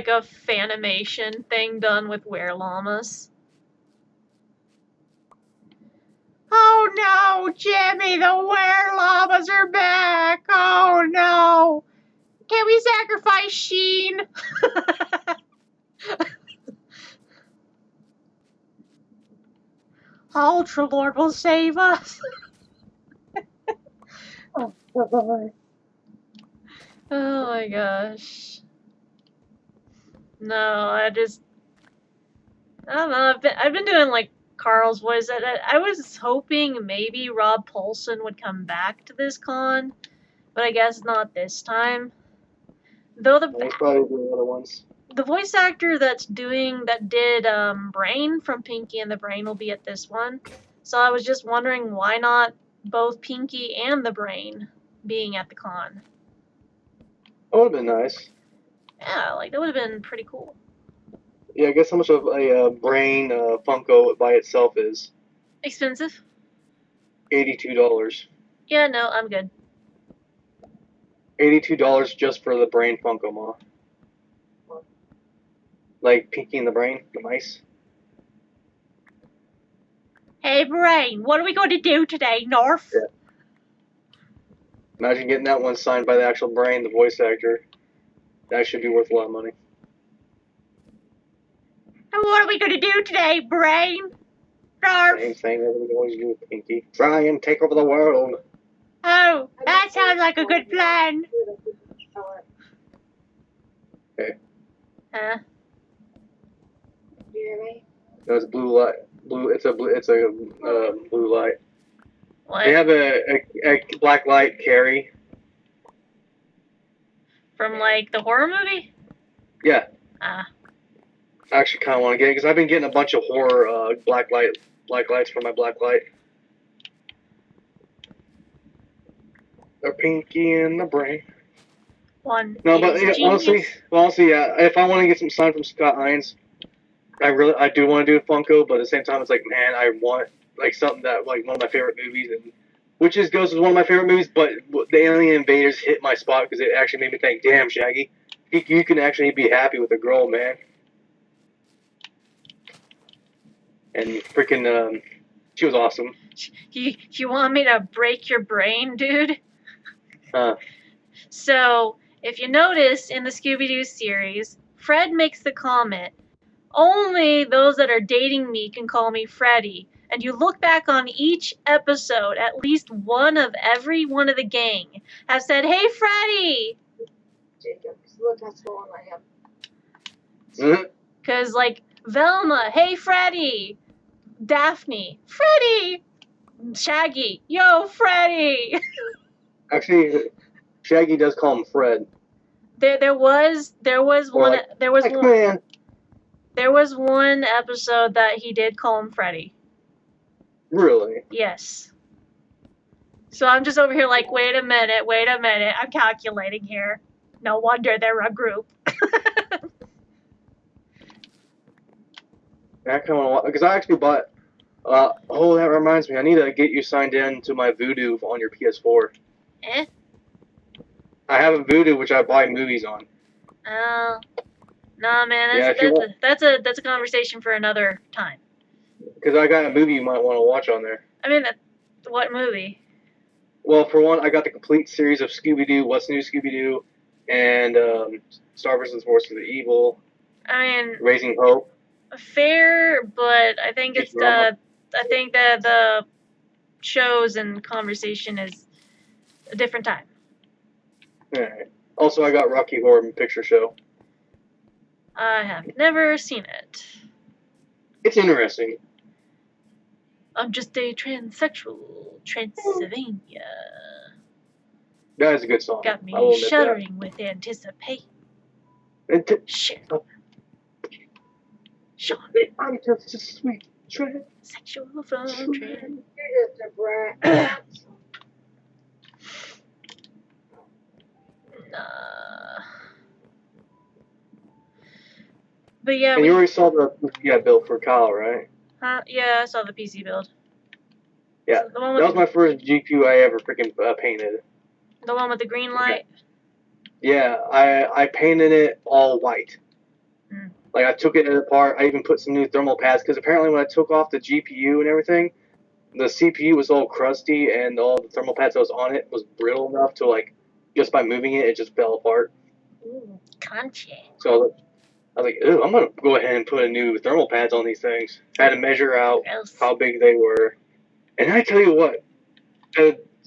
a Fanimation thing done with Were-Llamas. Oh no, Jimmy, the Were-Llamas are back! Oh no! Can we sacrifice Sheen? Ultra Lord will save us. Oh my gosh. No, I don't know. I've been doing like Carl's voice. I was hoping maybe Rob Paulsen would come back to this con, but I guess not this time. Though He's probably doing other ones. the voice actor that did Brain from Pinky and the Brain will be at this one. So I was just wondering why not both Pinky and the Brain being at the con. That would have been nice. Yeah, like that would have been pretty cool. Yeah, I guess how much of a brain Funko by itself is Expensive? $82. Yeah, no, I'm good. $82 just for the brain Funko Ma. Like Pinky and the Brain, the mice. Hey, Brain, what are we going to do today, North? Yeah. Imagine getting that one signed by the actual Brain, the voice actor. That should be worth a lot of money. And what are we going to do today, Brain? North? Same thing that we always do with Pinky. Try and take over the world. Oh, that sounds like a good plan. Huh? Do you hear me? No, it's blue light. It's a blue light. What? They have a black light carry. From like the horror movie? Yeah, Ah. I actually kind of want to get it because I've been getting a bunch of horror black lights for my black light. The Pinky and the Brain. One. No, but is yeah, genius. honestly, yeah. If I want to get some sign from Scott Hines, I do want to do a Funko, but at the same time, it's like, man, I want like something that like one of my favorite movies, and Ghost is one of my favorite movies. But the Alien Invaders hit my spot because it actually made me think, damn, Shaggy, you can actually be happy with a girl, man. And freaking, she was awesome. You want me to break your brain, dude? Uh, So, if you notice in the Scooby-Doo series, Fred makes the comment, only those that are dating me can call me Freddy. And you look back on each episode, at least one of every one of the gang have said, "Hey, Freddy!" Jacob, look how swollen I am. Because, like, Velma, "Hey, Freddy!" Daphne, "Freddy!" Shaggy, "Yo, Freddy!" actually, Shaggy does call him Fred. There was one like, there was Like, one man. there was one episode that he did call him Freddy. Really? Yes. So I'm just over here like, wait a minute, I'm calculating here. No wonder they're a group. I kind of want because I actually bought. Oh, that reminds me. I need to get you signed in to my Vudu on your PS4. Eh? I have a Vudu which I buy movies on. Oh. Nah, man, Yeah, if you want- that's a conversation for another time. Because I got a movie you might want to watch on there. I mean, what movie? Well, for one, I got the complete series of Scooby-Doo, What's New Scooby-Doo, and Star vs. Forces of Evil, I mean, Raising Hope. fair, but I think it's Drama. I think that the shows and conversation is a different time. Alright. Also, I got Rocky Horror Picture Show. I have never seen it. It's interesting. I'm just a transsexual. Transylvania. That is a good song. Got me I will admit that. shuddering with anticipation. Shit. Sean. I'm just a sweet trend. Sexual from trans. You're just a brat. Nah. But yeah, And you already saw the bill for Kyle, right? huh? Yeah, I saw the PC build. Yeah. So the one That with was my first GQ I ever freaking painted. the one with the green light. Yeah, I painted it all white. Mm. Like I took it apart. I even put some new thermal pads because apparently when I took off the GPU and everything, the CPU was all crusty and all the thermal pads that was on it was brittle enough to like just by moving it, it just fell apart. Ooh, concha. So I was like, ew, I'm gonna go ahead and put a new thermal pads on these things. I had to measure out Gross. how big they were, and I tell you what,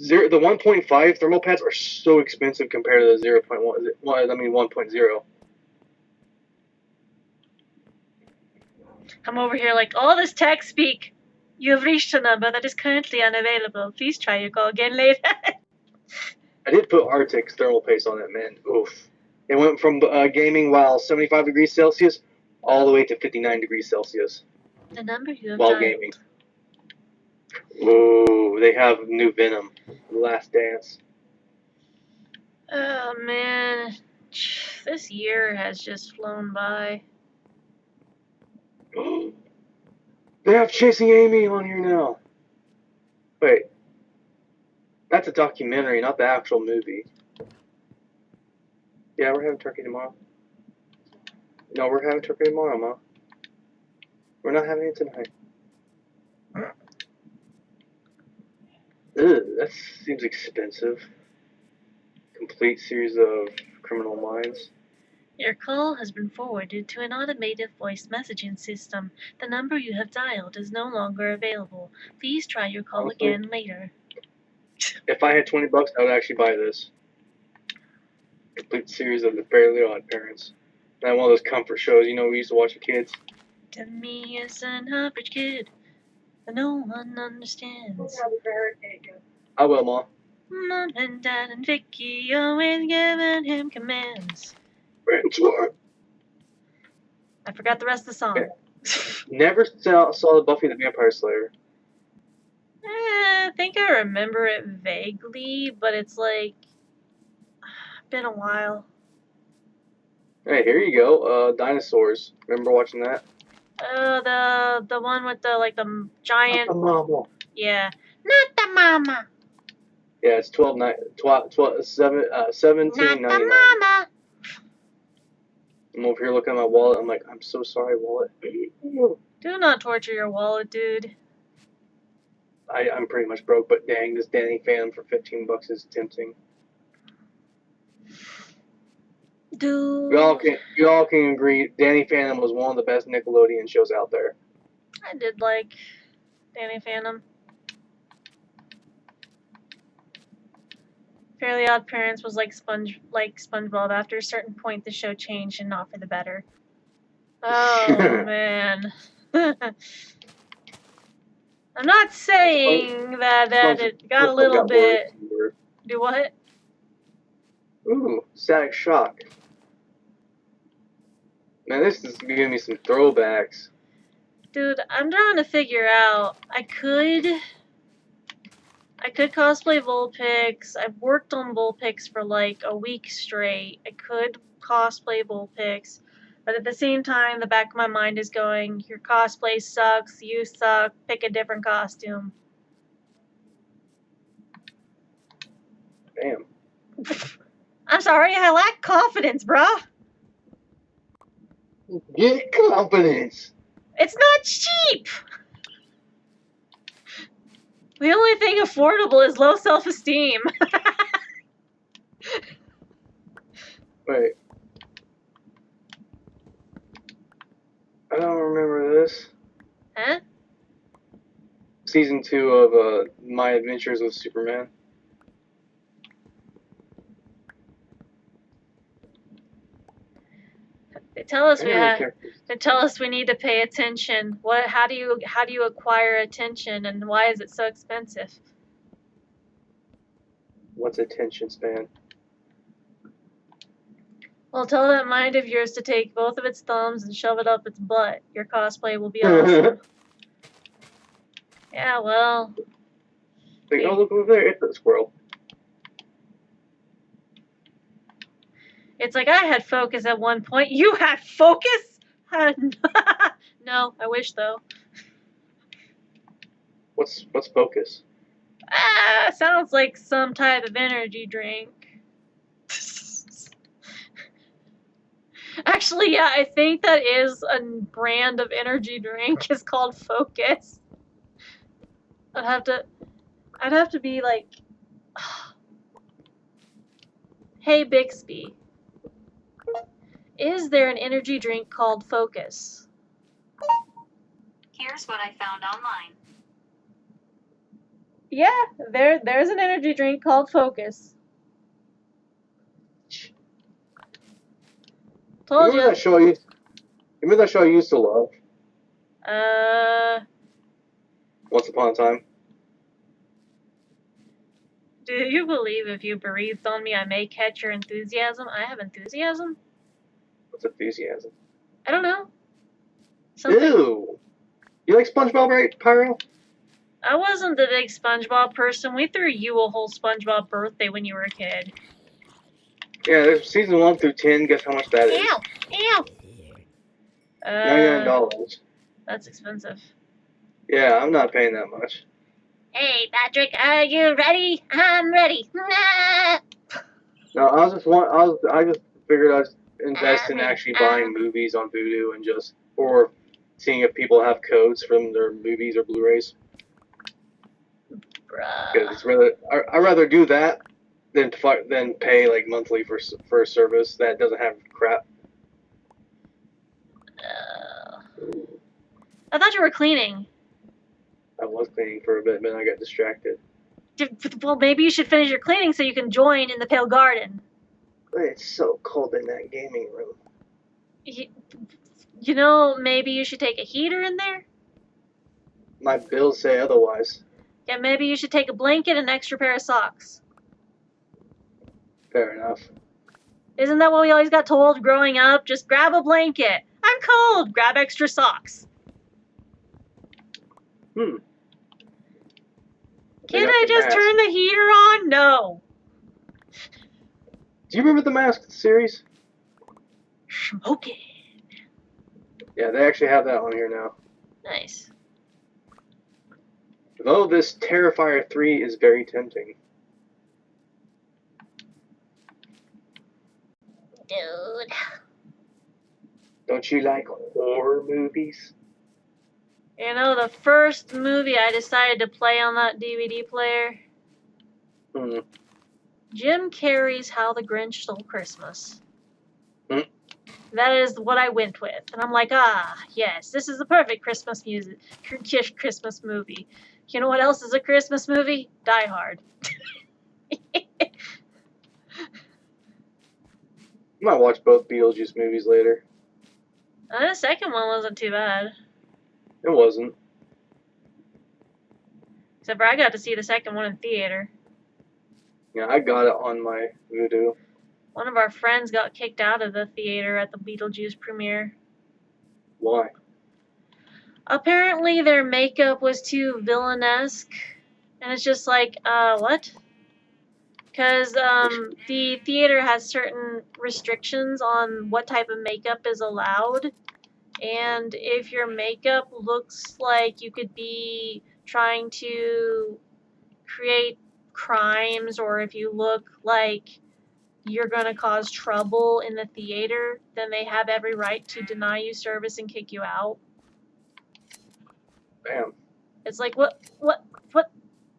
The 1.5 thermal pads are so expensive compared to the 0.1. I mean 1.0. I'm over here like, all this tech speak. You have reached a number that is currently unavailable. Please try your call again later. I did put Arctic's thermal paste on it, man. Oof. It went from gaming while 75 degrees Celsius all the way to 59 degrees Celsius The number you have while dialed. gaming. Ooh, they have new Venom, Last Dance. Oh man, this year has just flown by. They have Chasing Amy on here now. Wait, that's a documentary, not the actual movie. Yeah, we're having turkey tomorrow. No, we're having turkey tomorrow, Ma. We're not having it tonight. Ugh, that seems expensive. Complete series of Criminal Minds. Your call has been forwarded to an automated voice messaging system. The number you have dialed is no longer available. Please try your call Honestly, again later. if I had $20, I would actually buy this. Complete series of the Fairly Odd Parents. Not one of those comfort shows, you know, we used to watch as kids. To me as an average kid, that no one We'll understands. have a barricade. I will, Ma. Mom and Dad and Vicky always giving him commands. Mentor. I forgot the rest of the song. Never saw the Buffy the Vampire Slayer. I think I remember it vaguely, but it's like been a while. Hey, here you go. Dinosaurs. Remember watching that? The one with the giant. Not the mama. Yeah, not the mama. Yeah, it's $17.99. Not the mama. I'm over here looking at my wallet. I'm like, I'm so sorry, wallet. Do not torture your wallet, dude. I'm pretty much broke, but dang, this Danny Phantom for $15 is tempting. Dude. You all can agree, Danny Phantom was one of the best Nickelodeon shows out there. I did like Danny Phantom. Fairly Odd Parents was like SpongeBob. After a certain point, the show changed and not for the better. Oh man. I'm not saying that it got a little bit. Do what? Ooh, Static Shock. Man, this is giving me some throwbacks. Dude, I'm trying to figure out. I could cosplay Vulpix. I've worked on Vulpix for like a week straight. I could cosplay Vulpix. But at the same time, the back of my mind is going, your cosplay sucks, you suck, pick a different costume. Damn. I'm sorry, I lack confidence, bruh. Get confidence. It's not cheap. The only thing affordable is low self-esteem. Wait. I don't remember this. Huh? Season 2 of My Adventures with Superman. They tell us Characters. they tell us we need to pay attention. How do you acquire attention, and why is it so expensive? What's attention span? Well, tell that mind of yours to take both of its thumbs and shove it up its butt. Your cosplay will be awesome. Yeah, well. Like, oh, look over there, it's a squirrel. It's like I had focus at one point. You had focus? No, I wish though. What's focus? Sounds like some type of energy drink. Actually, yeah, I think that is a brand of energy drink. It's called Focus. I'd have to be like, hey Bixby, is there an energy drink called Focus? Here's what I found online. Yeah, there's an energy drink called Focus. Told Remember you. that show I used to love? Once Upon a Time. Do you believe if you breathed on me, I may catch your enthusiasm? I have enthusiasm? What's enthusiasm? I don't know. Something. Ew. You like SpongeBob, right, Pyro? I wasn't the big SpongeBob person. We threw you a whole SpongeBob birthday when you were a kid. Yeah, there's season 1 through 10. Guess how much that is? Ow! Ow! $99. That's expensive. Yeah, I'm not paying that much. Hey, Patrick, are you ready? I'm ready. No, I just figured I'd invest in actually buying movies on Vudu and or seeing if people have codes from their movies or Blu-rays. Because it's Bruh. I'd rather do that than pay like monthly for a service that doesn't have crap. I thought you were cleaning. I was cleaning for a bit, but I got distracted. Well, maybe you should finish your cleaning so you can join in the Pale Garden. It's so cold in that gaming room. You know, maybe you should take a heater in there? My bills say otherwise. Yeah, maybe you should take a blanket and an extra pair of socks. Fair enough. Isn't that what we always got told growing up? Just grab a blanket. I'm cold. Grab extra socks. Can't I just turn the heater on? No. Do you remember the Mask series? Smoking. Yeah, they actually have that on here now. Nice. Though this Terrifier 3 is very tempting. Dude. Don't you like horror movies? You know, the first movie I decided to play on that DVD player? Jim Carrey's How the Grinch Stole Christmas. That is what I went with. And I'm like, yes, this is the perfect Christmas Christmas movie. You know what else is a Christmas movie? Die Hard. I might watch both Beetlejuice movies later. The second one wasn't too bad. It wasn't. Except for I got to see the second one in theater. Yeah, I got it on my Vudu. One of our friends got kicked out of the theater at the Beetlejuice premiere. Why? Apparently their makeup was too villainesque. And it's just like, what? Because the theater has certain restrictions on what type of makeup is allowed. And if your makeup looks like you could be trying to create crimes, or if you look like you're going to cause trouble in the theater, then they have every right to deny you service and kick you out. Damn. It's like, what?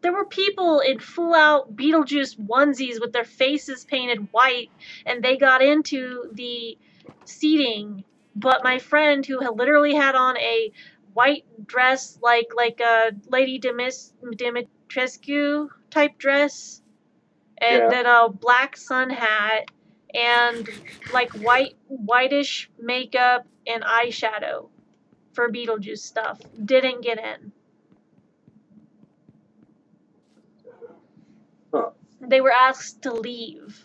There were people in full-out Beetlejuice onesies with their faces painted white, and they got into the seating. But my friend, who had literally had on a white dress, like a Lady Dimitrescu type dress, and then a black sun hat, and like whitish makeup and eyeshadow for Beetlejuice stuff, didn't get in. Huh. They were asked to leave.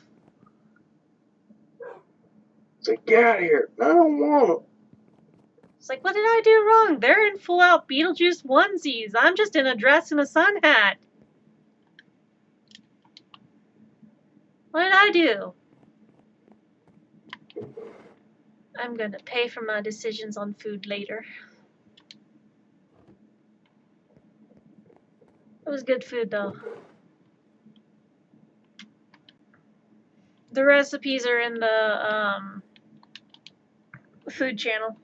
It's like, get out of here. I don't want them. It's like, what did I do wrong? They're in full-out Beetlejuice onesies. I'm just in a dress and a sun hat. What did I do? I'm gonna pay for my decisions on food later. It was good food, though. The recipes are in the food channel.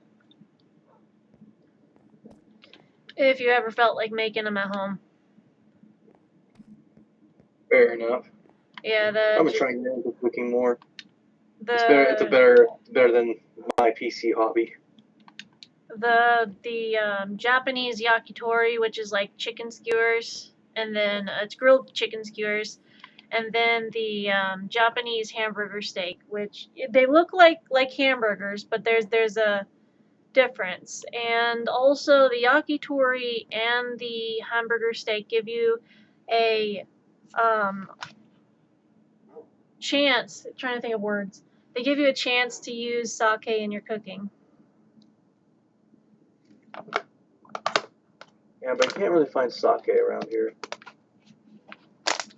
If you ever felt like making them at home. Fair enough. Yeah, I'm gonna try to get into cooking more. It's better than my PC hobby. The Japanese yakitori, which is like chicken skewers. and then it's grilled chicken skewers, and then the Japanese hamburger steak, which they look like hamburgers, but there's a difference. And also the yakitori and the hamburger steak give you a chance. I'm trying to think of words. They give you a chance to use sake in your cooking. Yeah, but you can't really find sake around here.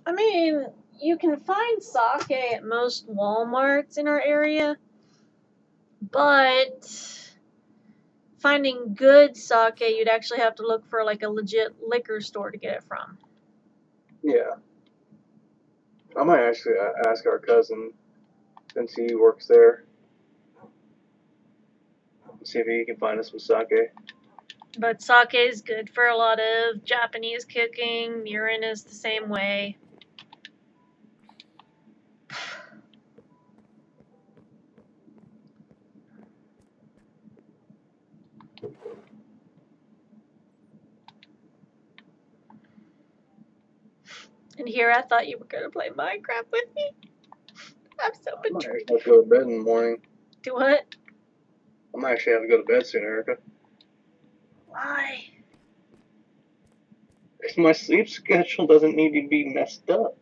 I mean, you can find sake at most Walmarts in our area, but finding good sake, you'd actually have to look for like a legit liquor store to get it from. Yeah. I might actually ask our cousin, since he works there, see if he can find us some sake. But sake is good for a lot of Japanese cooking. Mirin is the same way. And here I thought you were going to play Minecraft with me. I'm so I might betrayed. actually have to go to bed in the morning. Do what? I might actually have to go to bed soon, Erica. Why? Because my sleep schedule doesn't need to be messed up.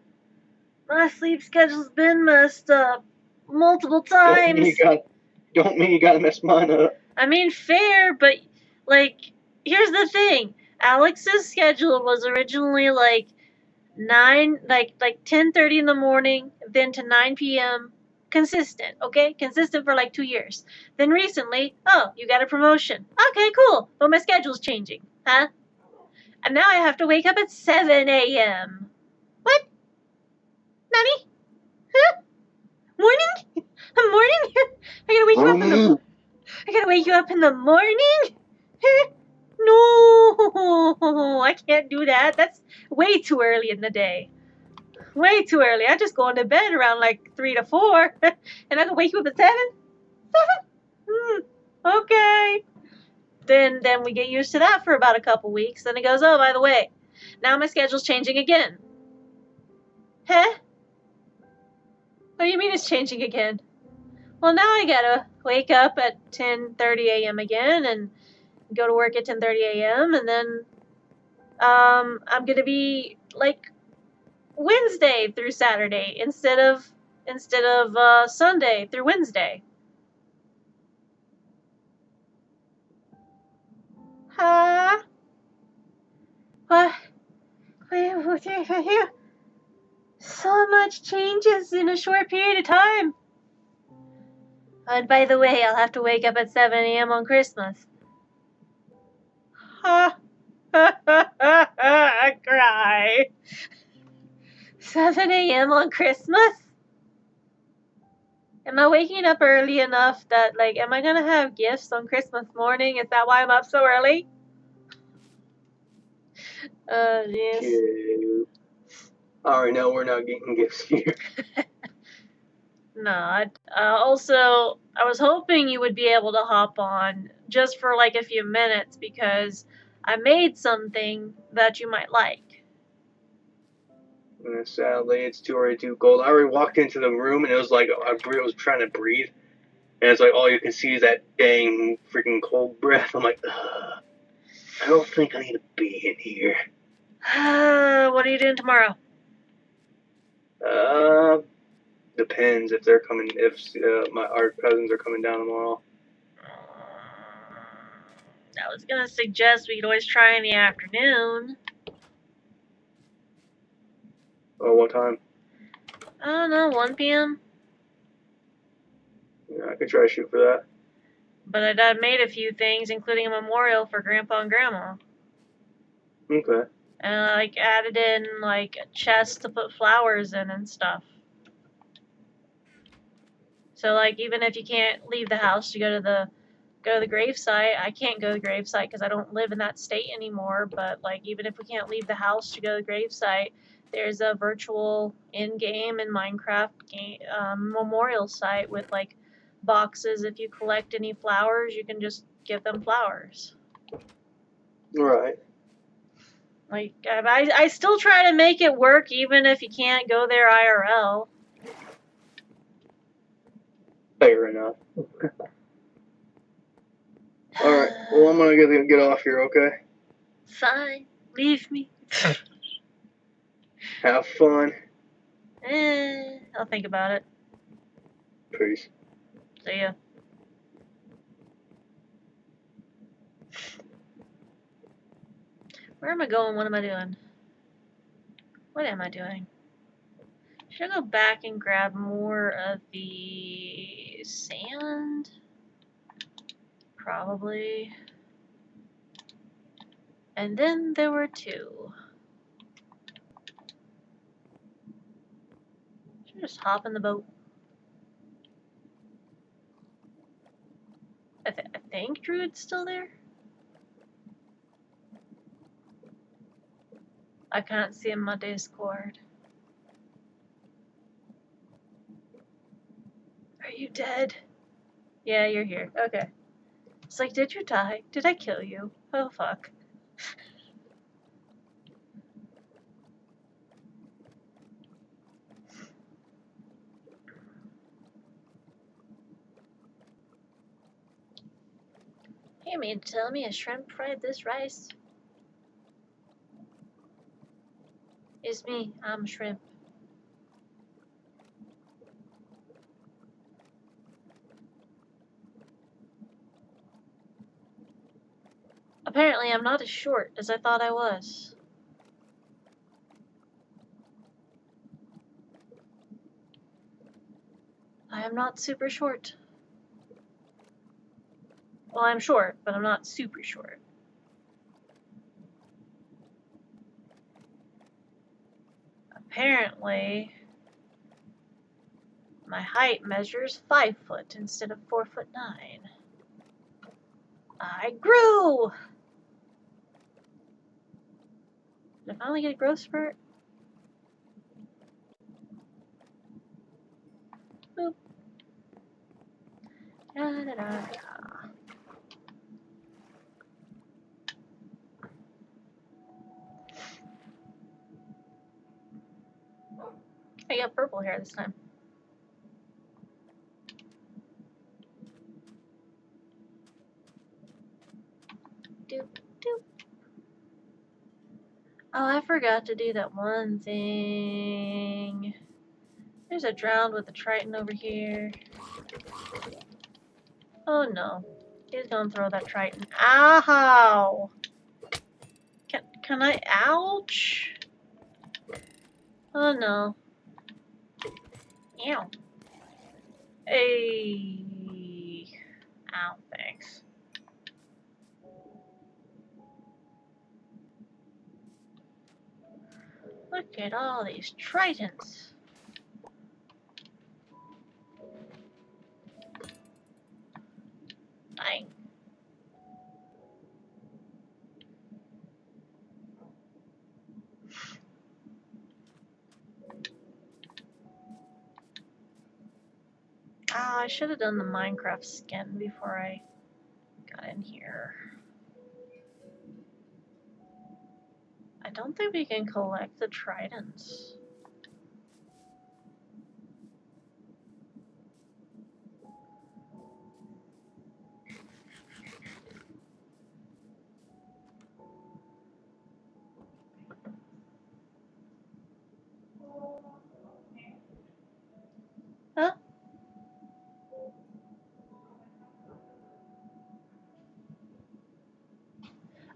My sleep schedule's been messed up multiple times. Don't mean you gotta mess mine up. I mean, fair, but, like, here's the thing. Alex's schedule was originally, like, 10:30 in the morning, then to 9 p.m. Consistent, okay? Consistent for, like, 2 years. Then recently, oh, you got a promotion. Okay, cool. But my schedule's changing, huh? And now I have to wake up at 7 a.m. What? Nani? Huh? Morning? A morning? I gotta wake you up in the... I gotta wake you up in the morning? No, I can't do that. That's way too early in the day. Way too early. I just go into bed around like 3 to 4, and I can wake you up at 7? Okay. Then we get used to that for about a couple weeks. Then it goes, oh, by the way, now my schedule's changing again. Huh? What do you mean it's changing again? Well, now I gotta wake up at 10:30 a.m. again and go to work at 10:30 a.m. and then I'm gonna be like Wednesday through Saturday instead of Sunday through Wednesday. Huh? What? So much changes in a short period of time. And by the way, I'll have to wake up at 7 a.m. on Christmas. Ha! I cry. 7 a.m. on Christmas? Am I waking up early enough that, like, am I gonna have gifts on Christmas morning? Is that why I'm up so early? Yes. I already know we're not getting gifts here. No, also, I was hoping you would be able to hop on just for like a few minutes because I made something that you might like. Sadly, it's already too cold. I already walked into the room and it was like I was trying to breathe, and it's like all you can see is that dang freaking cold breath. I'm like, ugh, I don't think I need to be in here. What are you doing tomorrow? Depends if they're coming. If our cousins are coming down tomorrow. I was gonna suggest we could always try in the afternoon. Oh, what time? I don't know, 1 p.m. Yeah, I could try to shoot for that. But I made a few things, including a memorial for Grandpa and Grandma. Okay. And I like added in like a chest to put flowers in and stuff. So like even if you can't leave the house to go to the gravesite, I can't go to the gravesite because I don't live in that state anymore. But like even if we can't leave the house to go to the gravesite, there's a virtual in-game in Minecraft game memorial site with like boxes. If you collect any flowers, you can just give them flowers. Right. Like, I still try to make it work even if you can't go there IRL. Fair enough. Alright, well, I'm gonna get off here, okay? Fine. Leave me. Have fun. I'll think about it. Peace. See ya. Where am I going? What am I doing? What am I doing? Should I go back and grab more of the sand? Probably. And then there were two. Should I just hop in the boat? I think Druid's still there? I can't see him on my Discord. Are you dead? Yeah, you're here. Okay. It's like, did you die? Did I kill you? Oh, fuck. You mean to tell me a shrimp fried this rice? It's me. I'm a shrimp. Apparently, I'm not as short as I thought I was. I am not super short. Well, I'm short, but I'm not super short. Apparently, my height measures 5 foot instead of 4'9". I grew! Did I finally get a growth spurt? Boop. Da da da da. I got purple hair this time. Doop, doop. Oh, I forgot to do that one thing. There's a drowned with a Triton over here. Oh no. He's gonna throw that Triton. Ow! Can I? Ouch! Oh no. Ow. Hey. Ow, thanks. Look at all these Tritons. Dang. Ah, I should have done the Minecraft skin before I got in here. I don't think we can collect the tridents. Huh?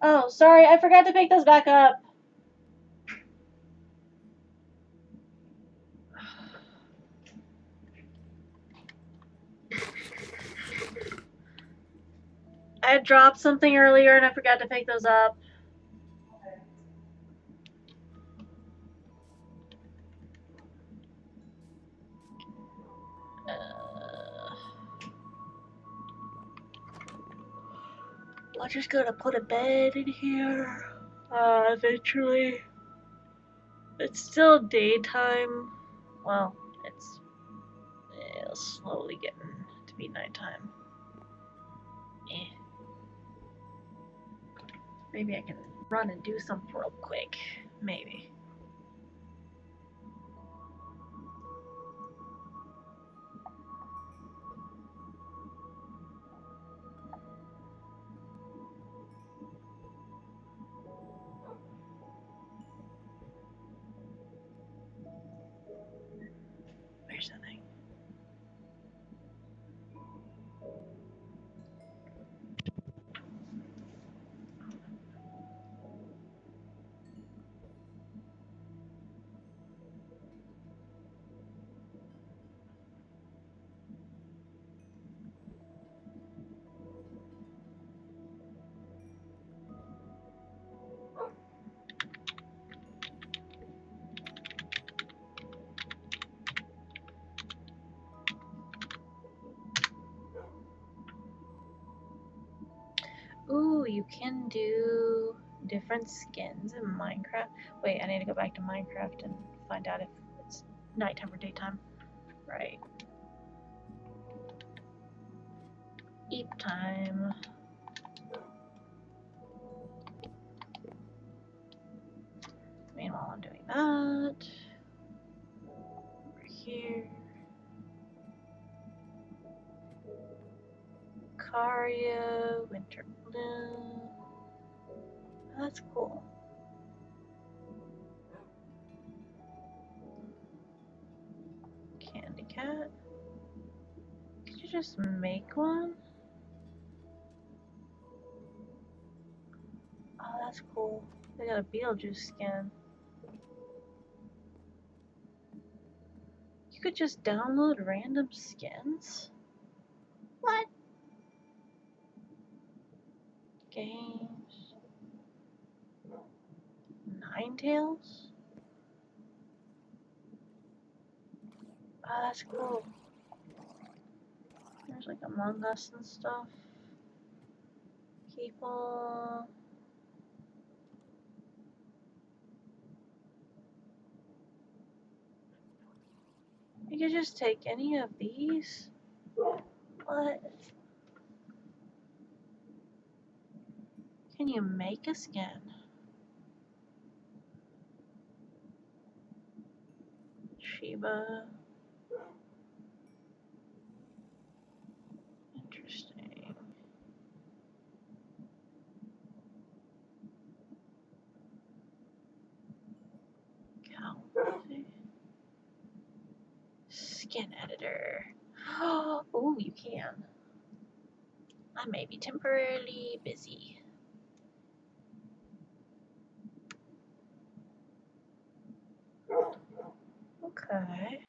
Oh, sorry, I forgot to pick those back up. I dropped something earlier and I forgot to pick those up. I'm just gonna put a bed in here. Eventually. It's still daytime. Well, it's slowly getting to be nighttime. Eh. Maybe I can run and do something real quick. Maybe. Where's the thing? Ooh, you can do different skins in Minecraft. Wait, I need to go back to Minecraft and find out if it's nighttime or daytime. Right. Eat time. Meanwhile, I'm doing that. Over here. Caria, Winter Bloom. That's cool. Candy Cat. Could you just make one? Oh, that's cool. They got a Beetlejuice skin. You could just download random skins? What? Games. Ninetales? Oh, that's cool. There's like Among Us and stuff. People. You could just take any of these? What? Can you make a skin? Shiba. Interesting. Cow. Skin editor. Oh, you can. I may be temporarily busy. Okay.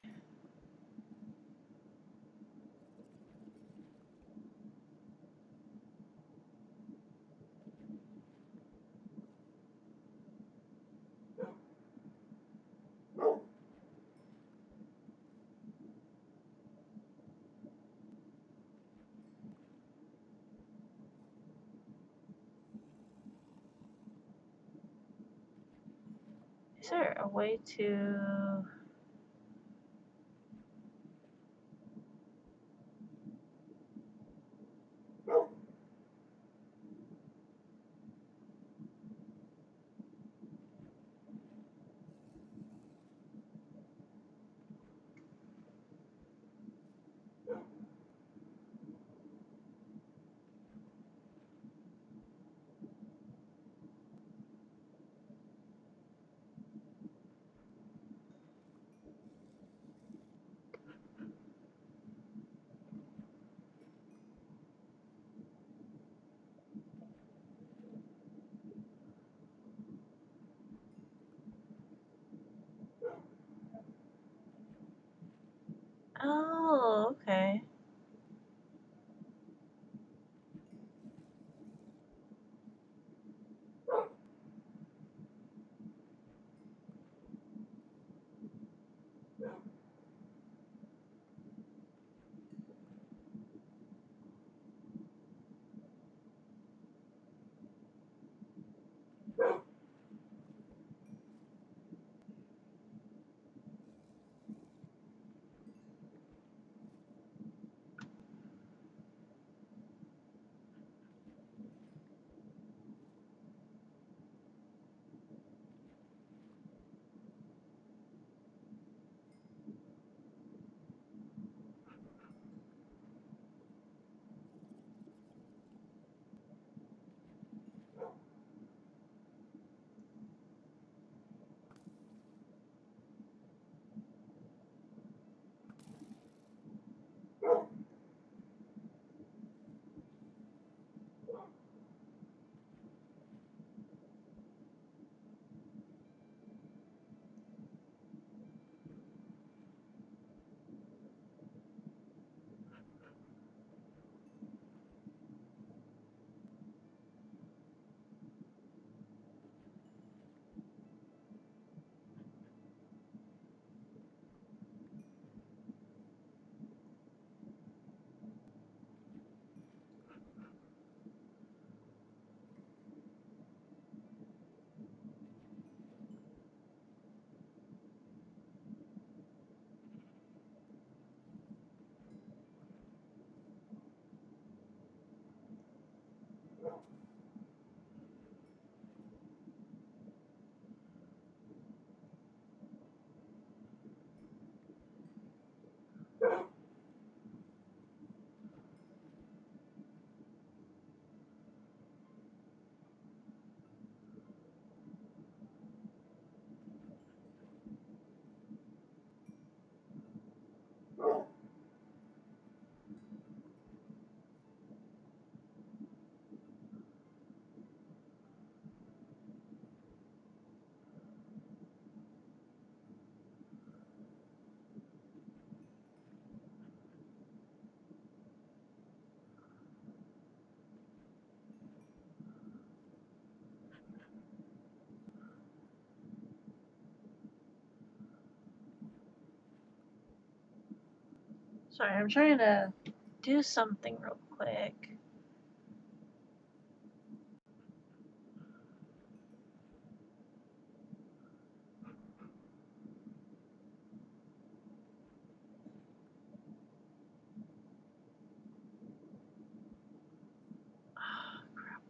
Is there a way to... Oh, okay. Sorry, I'm trying to do something real quick. Oh, crap.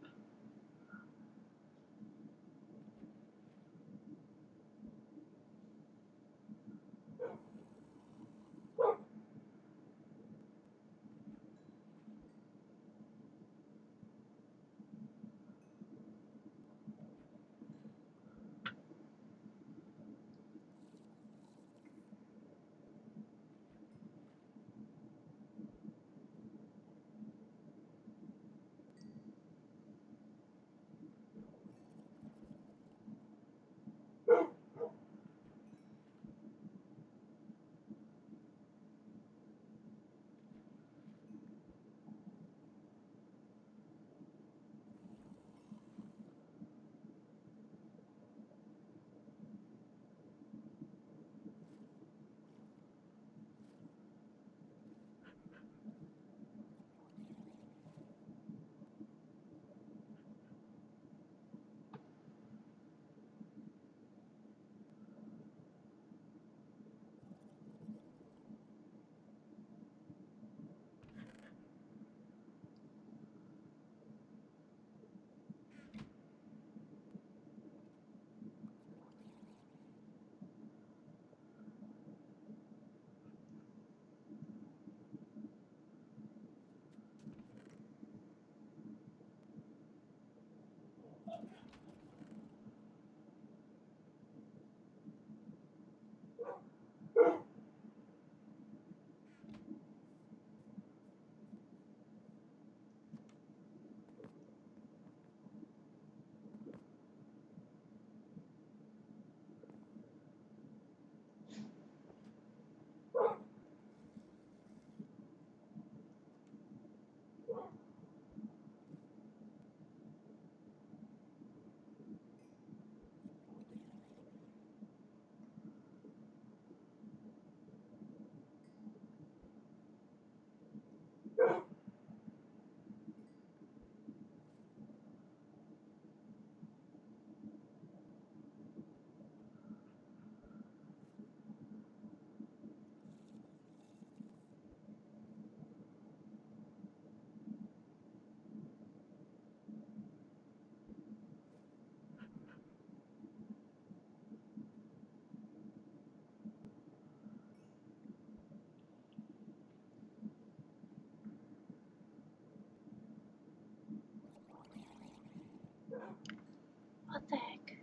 What the heck?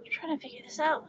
I'm trying to figure this out.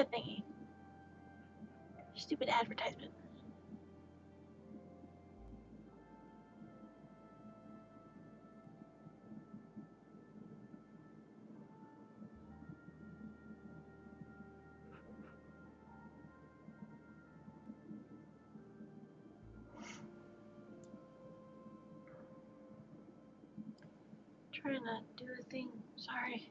ad thingy. Stupid advertisement. Trying to do a thing. Sorry.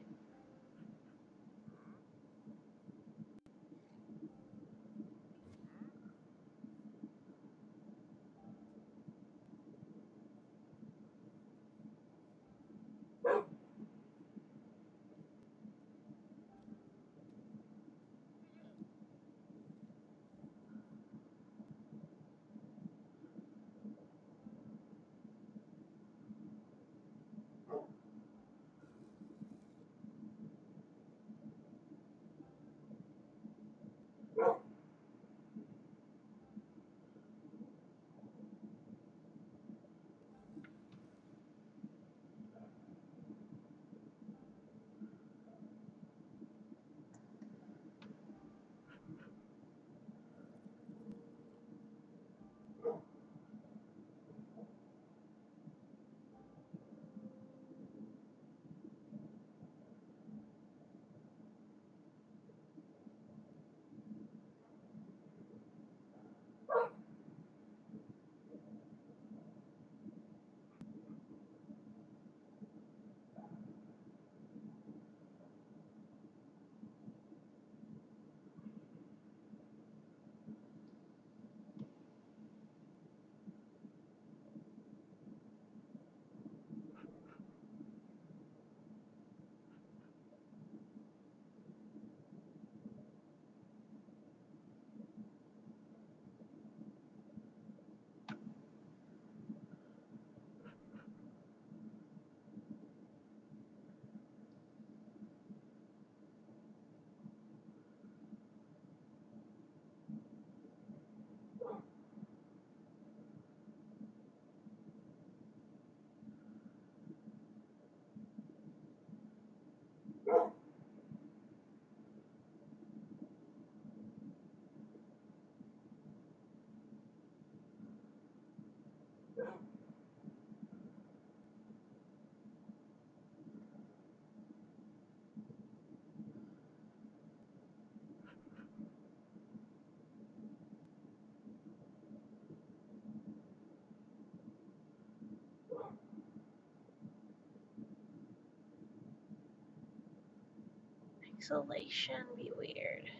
Pixelation be weird.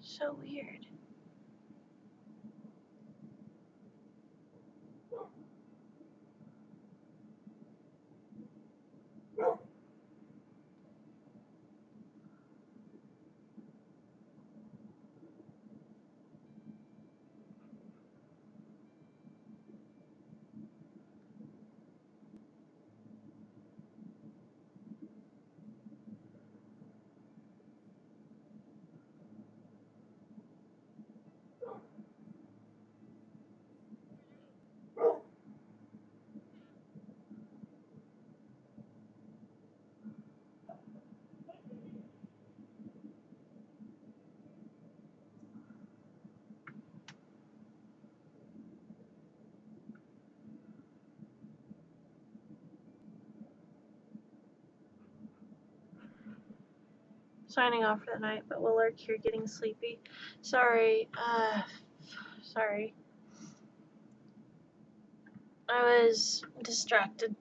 So weird. signing off for the night, but we'll lurk here getting sleepy. Sorry, sorry. I was distracted.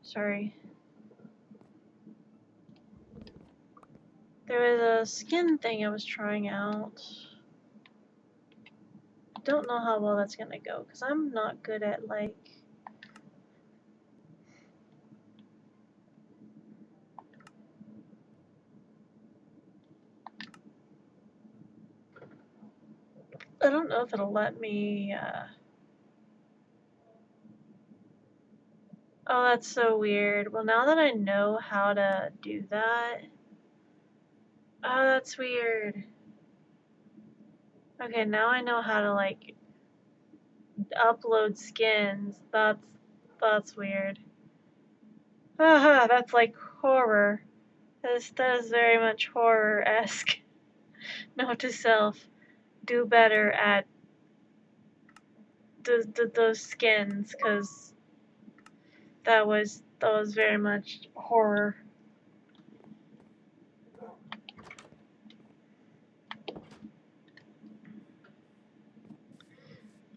Sorry. There was a skin thing I was trying out. Don't know how well that's gonna go, because I'm not good at, like... I don't know if it'll let me, Oh, that's so weird. Well, now that I know how to do that... Oh, that's weird. Okay, now I know how to, like, upload skins. That's weird. Haha, that's like horror. That is very much horror-esque. Note to self, do better at those skins, because that was very much horror.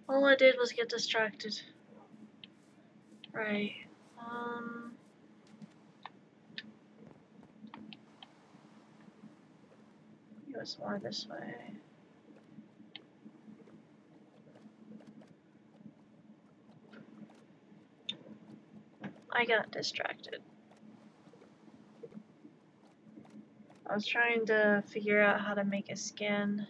All I did was get distracted. Right. It was more this way. I got distracted. I was trying to figure out how to make a skin.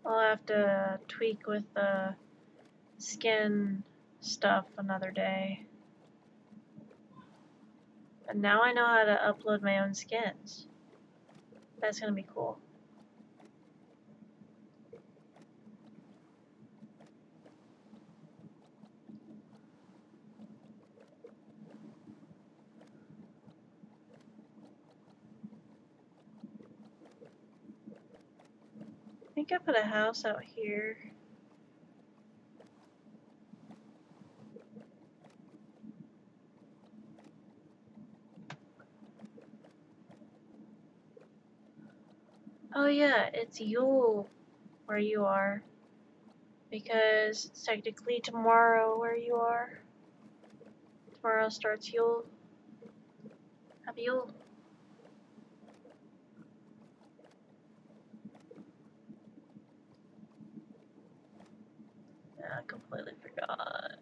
I'll have to tweak with the skin stuff another day. And now I know how to upload my own skins. That's gonna be cool. I think I put a house out here. Oh yeah, it's Yule where you are. Because it's technically tomorrow where you are. Tomorrow starts Yule. Happy Yule. Yeah, I completely forgot.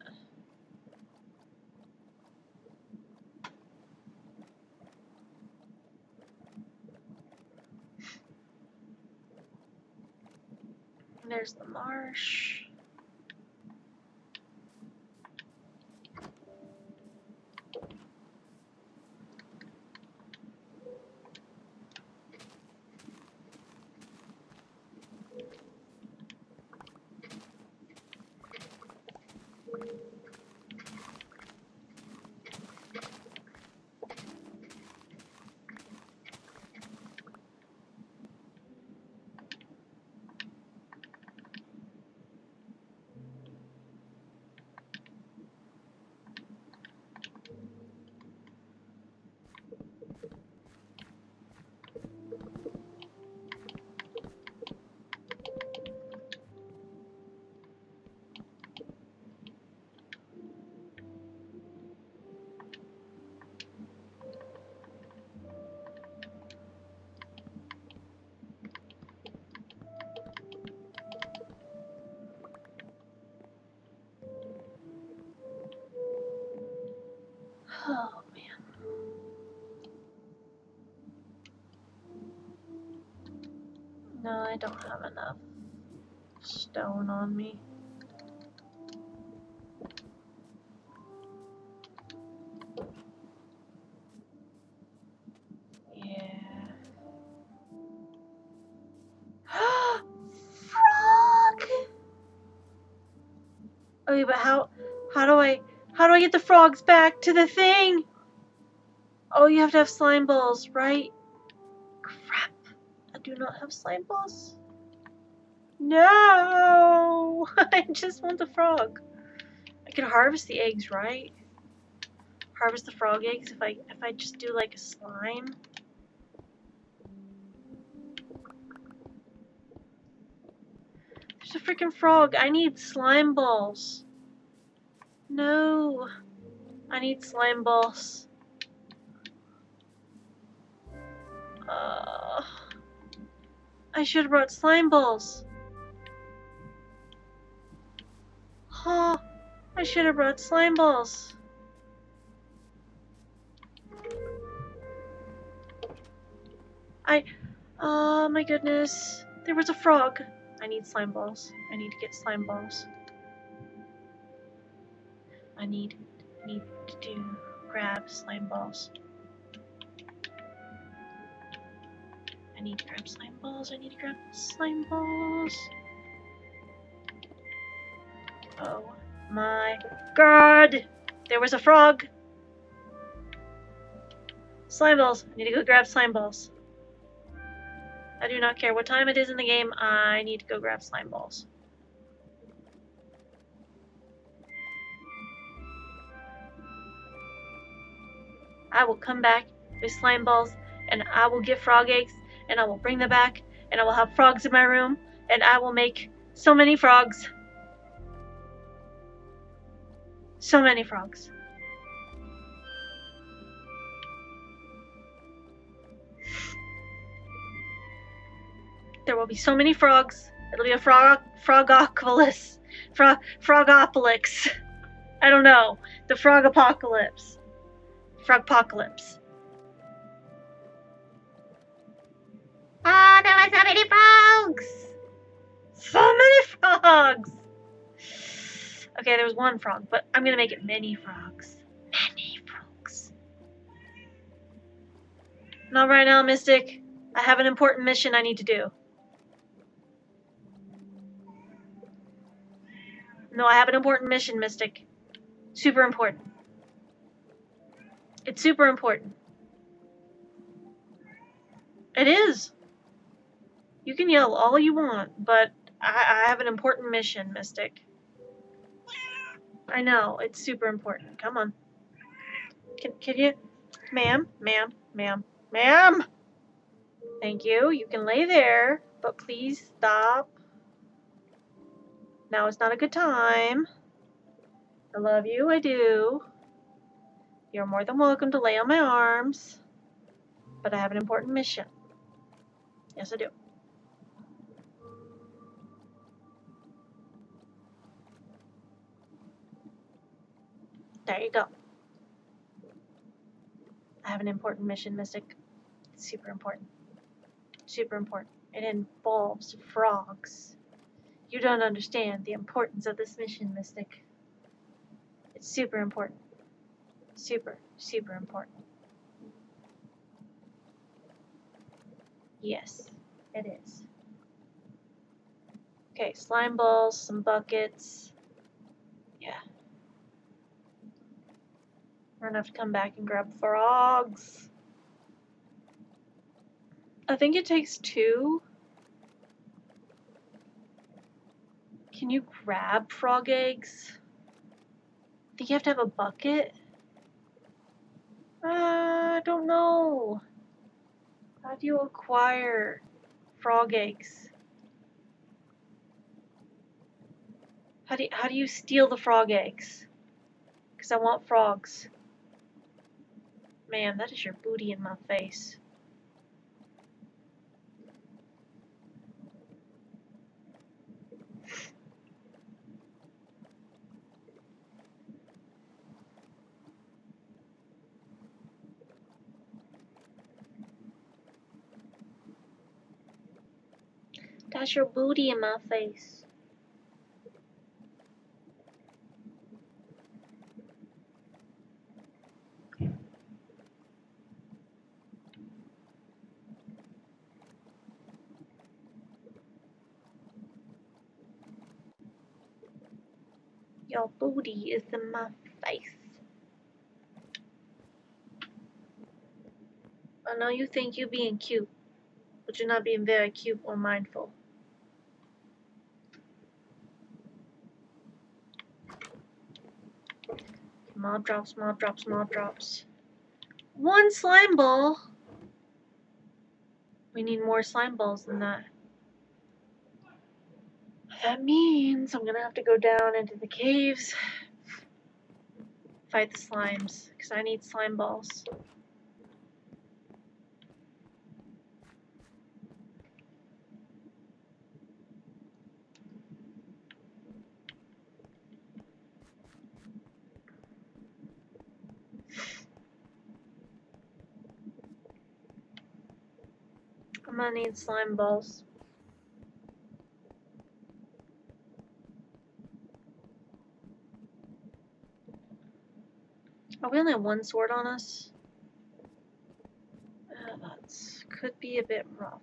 And there's the marsh. No, I don't have enough stone on me. Yeah. Frog! Okay, but how do I get the frogs back to the thing? Oh, you have to have slime balls, right? Crap. I do not have slime balls. No! I just want the frog. I can harvest the eggs, right? Harvest the frog eggs if I just do like a slime. There's a freaking frog. I need slime balls. No. I need slime balls. I should have brought slime balls. Huh. I should have brought slime balls. Oh my goodness. There was a frog. I need slime balls. I need to get slime balls. I need to grab slime balls. I need to grab slime balls. I need to grab slime balls. Oh my god! There was a frog! Slime balls. I need to go grab slime balls. I do not care what time it is in the game. I need to go grab slime balls. I will come back with slime balls, and I will get frog eggs, and I will bring them back, and I will have frogs in my room, and I will make so many frogs. So many frogs. There will be so many frogs. It'll be a frogopolis. Frogopolis. I don't know. The frog apocalypse. Frogpocalypse. Oh, there were so many frogs! So many frogs! Okay, there was one frog, but I'm gonna make it many frogs. Many frogs. Not right now, Mystic. I have an important mission I need to do. No, I have an important mission, Mystic. Super important. It's super important. It is. You can yell all you want, but I have an important mission, Mystic. I know, it's super important. Come on. Can you? Ma'am? Thank you. You can lay there, but please stop. Now is not a good time. I love you, I do. You're more than welcome to lay on my arms, but I have an important mission. Yes, I do. There you go. I have an important mission, Mystic. It's super important. Super important. It involves frogs. You don't understand the importance of this mission, Mystic. It's super important. Super, super important. Yes, it is. Okay, slime balls, some buckets. Yeah. We're gonna have to come back and grab frogs. I think it takes 2. Can you grab frog eggs? I think you have to have a bucket. I don't know. How do you acquire frog eggs? How do you steal the frog eggs? Because I want frogs. Man, that is your booty in my face. That's your booty in my face. Your booty is in my face. I know you think you're being cute, but you're not being very cute or mindful. Mob drops, mob drops, mob drops. One slime ball? We need more slime balls than that. That means I'm gonna have to go down into the caves, fight the slimes, because I need slime balls. I'm gonna need slime balls. Oh, we only have one sword on us? That could be a bit rough.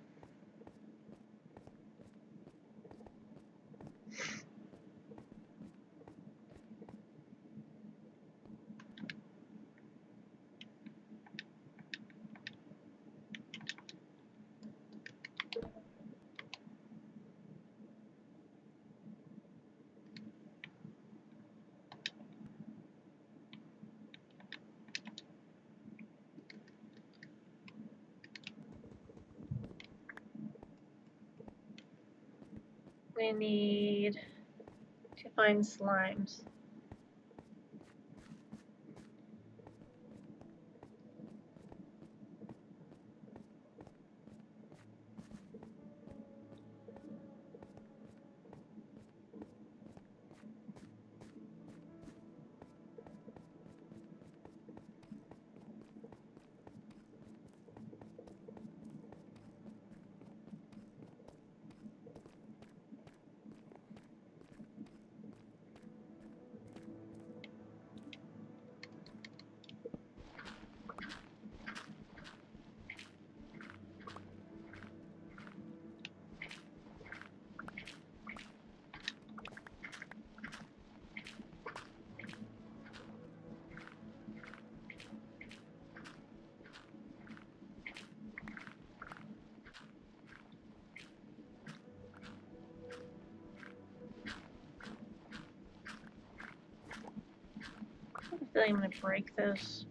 We need to find slimes. I feel like I'm gonna break this.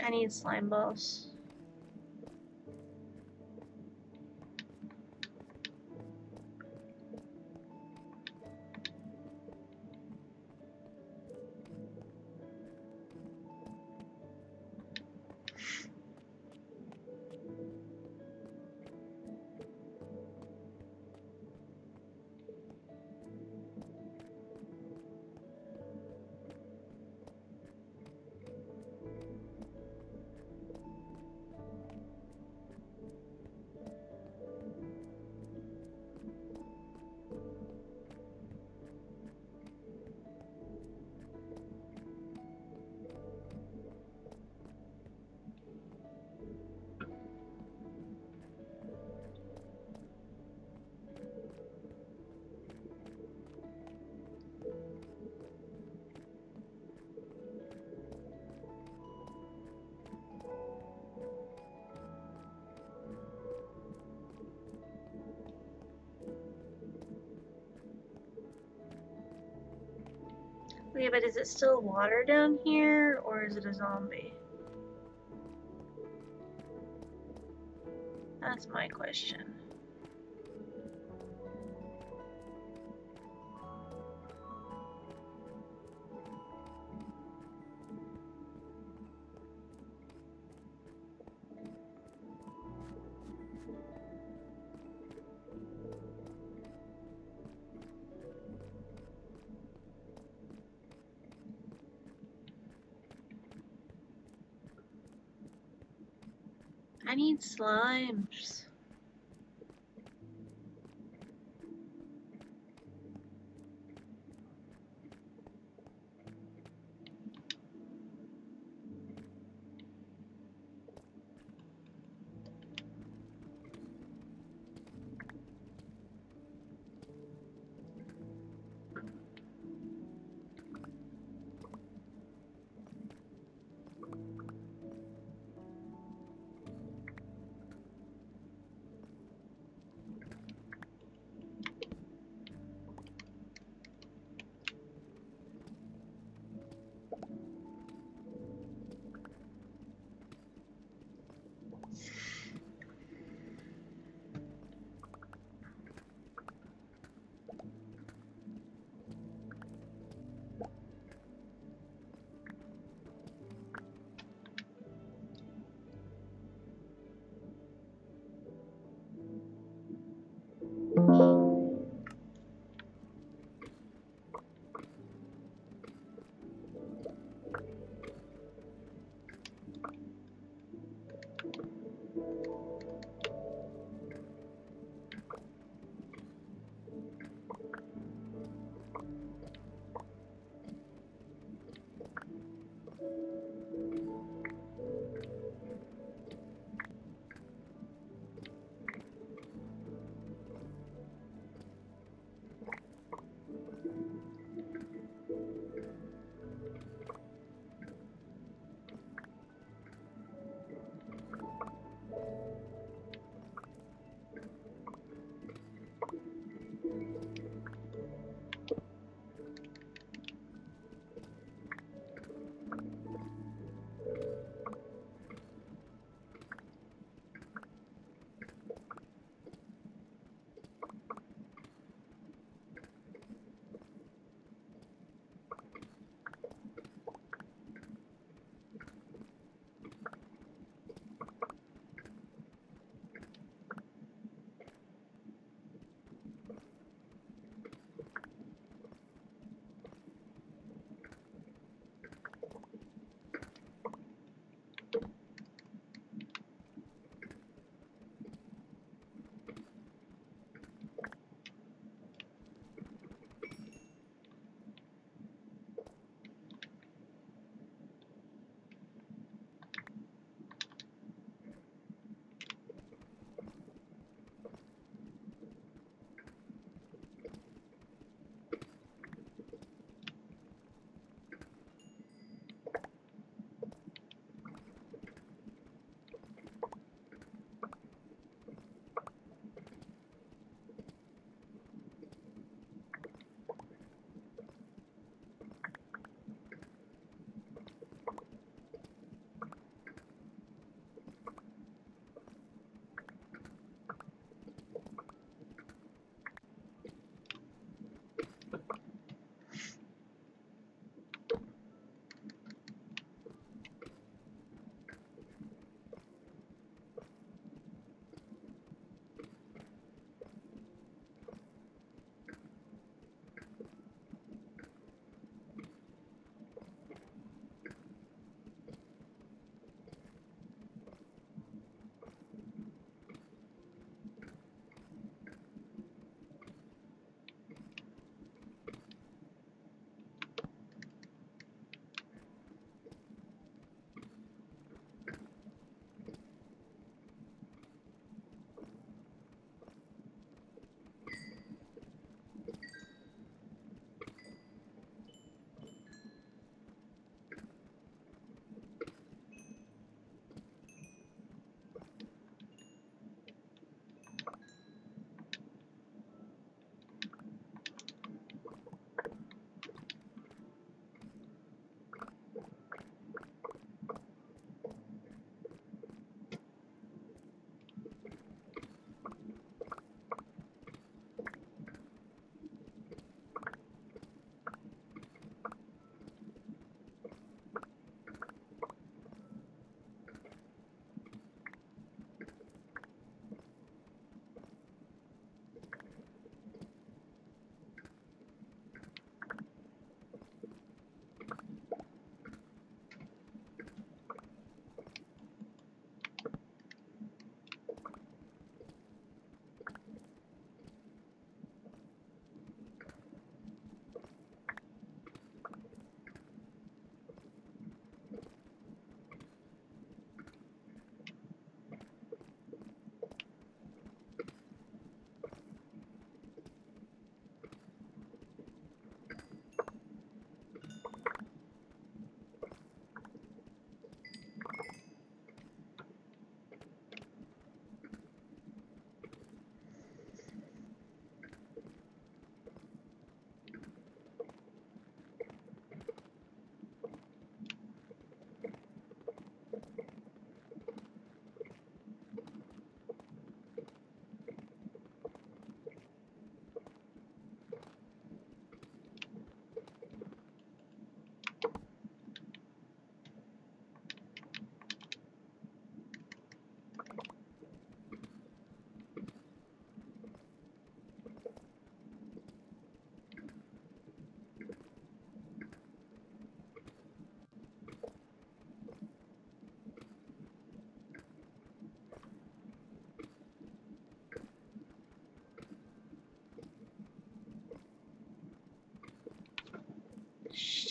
I need slime balls. Okay, but is it still water down here, or is it a zombie? That's my question. I need slimes.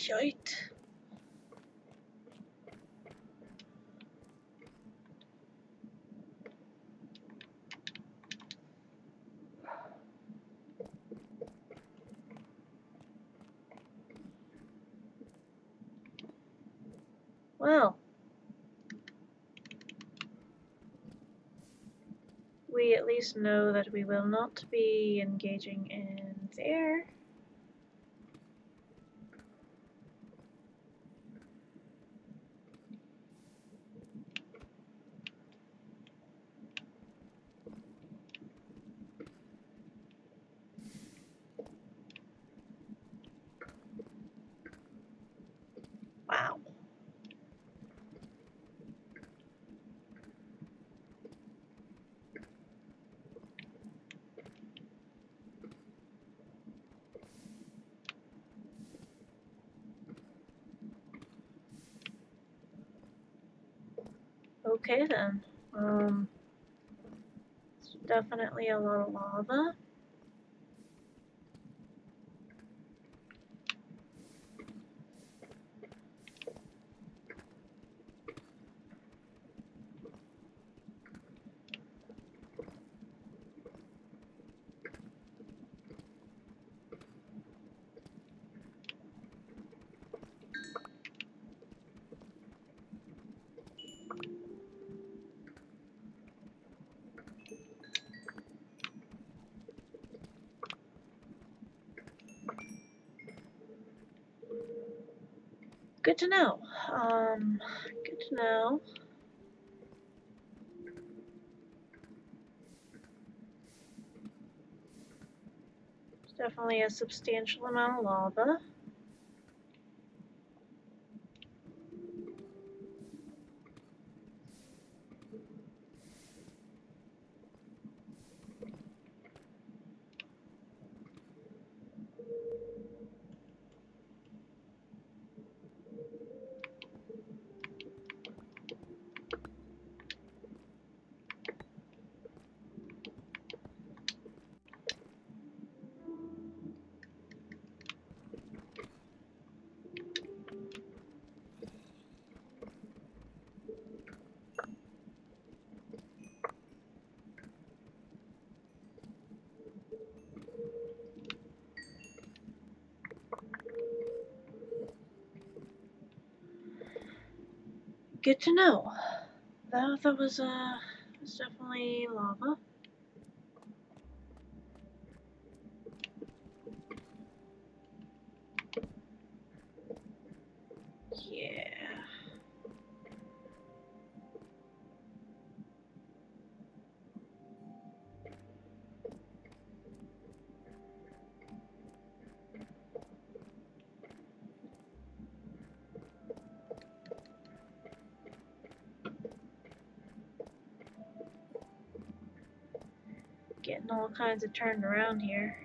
Shite. Well, we at least know that we will not be engaging in there. Wow. Okay then. It's definitely a lot of lava. Good to know. Good to know. It's definitely a substantial amount of lava. Good to know. That was definitely lava. Yeah. Getting all kinds of turned around here.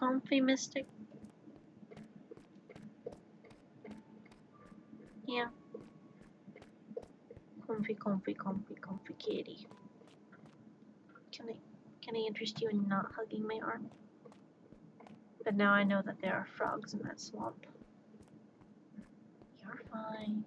comfy, Mystic? Yeah. Comfy, comfy, comfy, comfy kitty. Can I interest you in not hugging my arm? But now I know that there are frogs in that swamp. You're fine.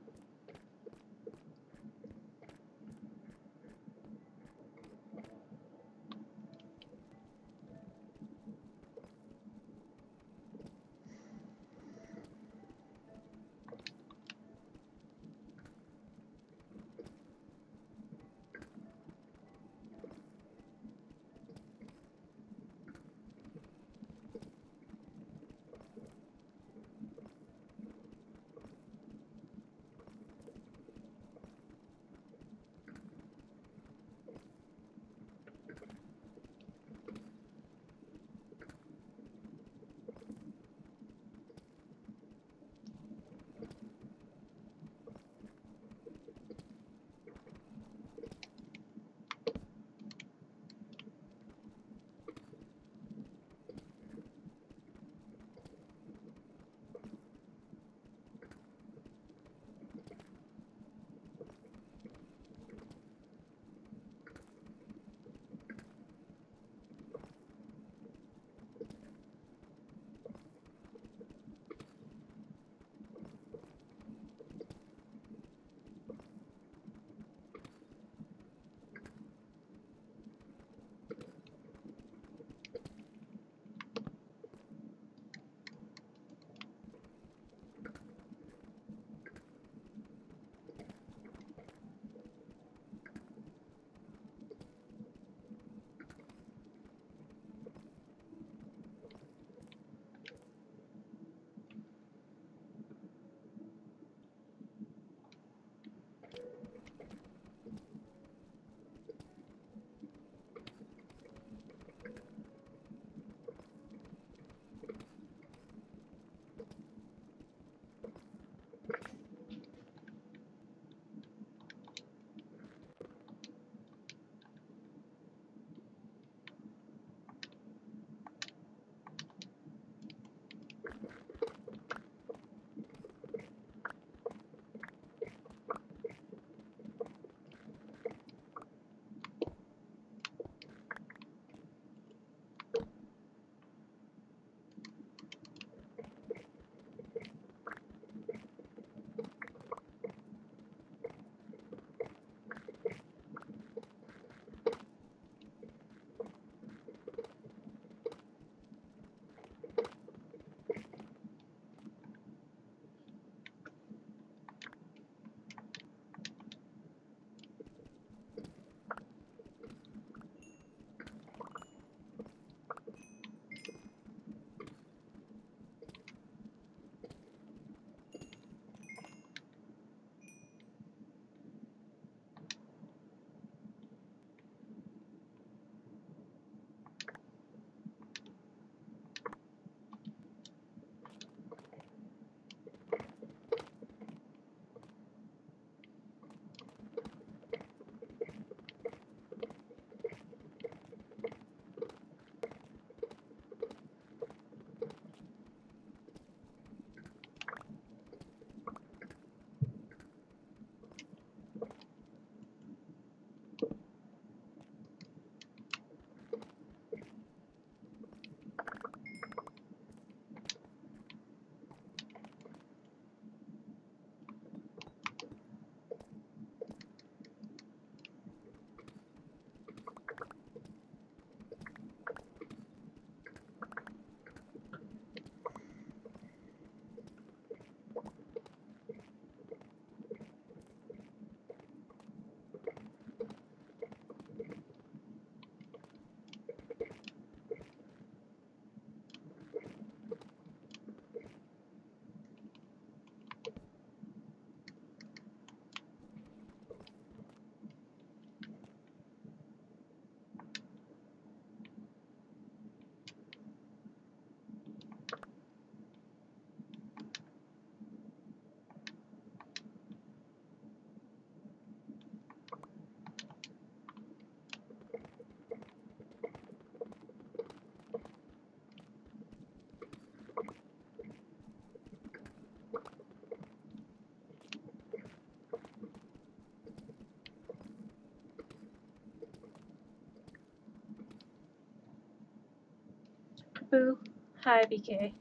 Boo. Hi, BK.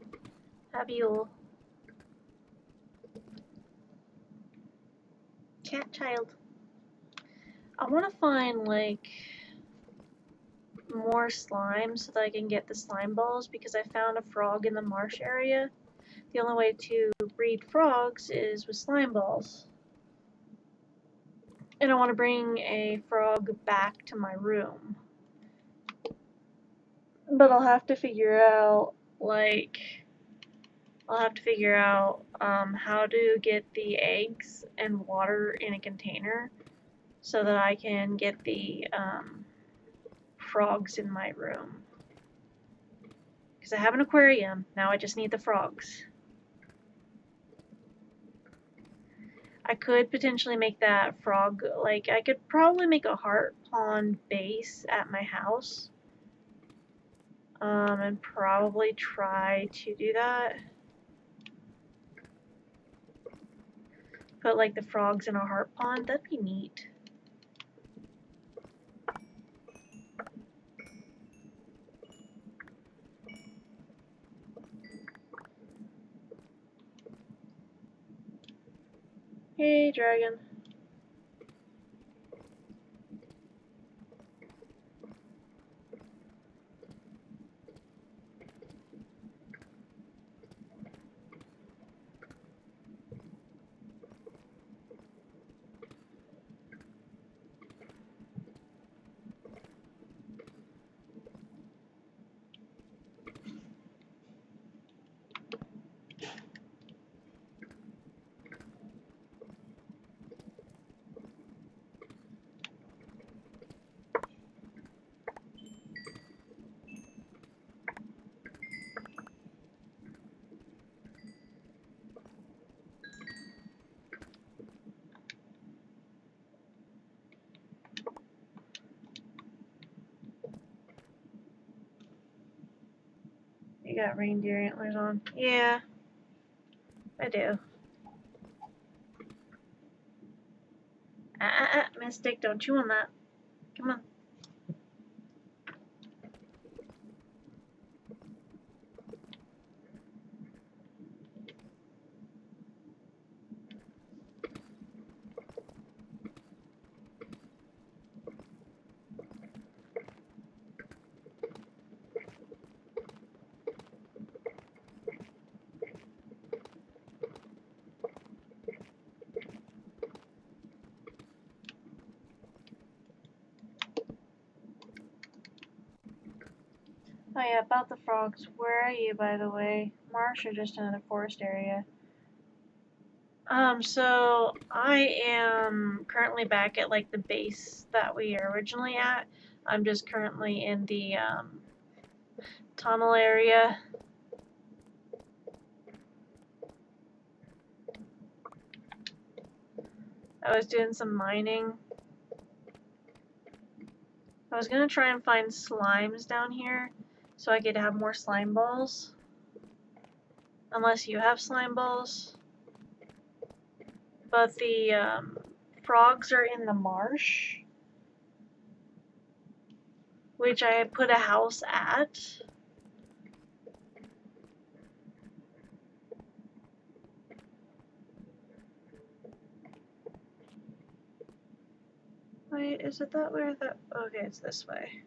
Happy Yule. Cat child. I want to find, like, more slime so that I can get the slime balls because I found a frog in the marsh area. The only way to breed frogs is with slime balls. And I want to bring a frog back to my room. But I'll have to figure out, like, how to get the eggs and water in a container so that I can get the frogs in my room. Because I have an aquarium, now I just need the frogs. I could potentially make that frog, like, I could probably make a heart pond base at my house. And probably try to do that. Put, like, the frogs in a heart pond, that'd be neat. Hey, dragon. You got reindeer antlers on? Yeah, I do. Mystic, don't chew on that. Come on. Oh yeah, about the frogs. Where are you, by the way? Marsh or just another forest area? So I am currently back at, like, the base that we are originally at. I'm just currently in the, tunnel area. I was doing some mining. I was gonna try and find slimes down here so I could have more slime balls. Unless you have slime balls. But the frogs are in the marsh, which I put a house at. Wait, is it that way or that? Okay, it's this way.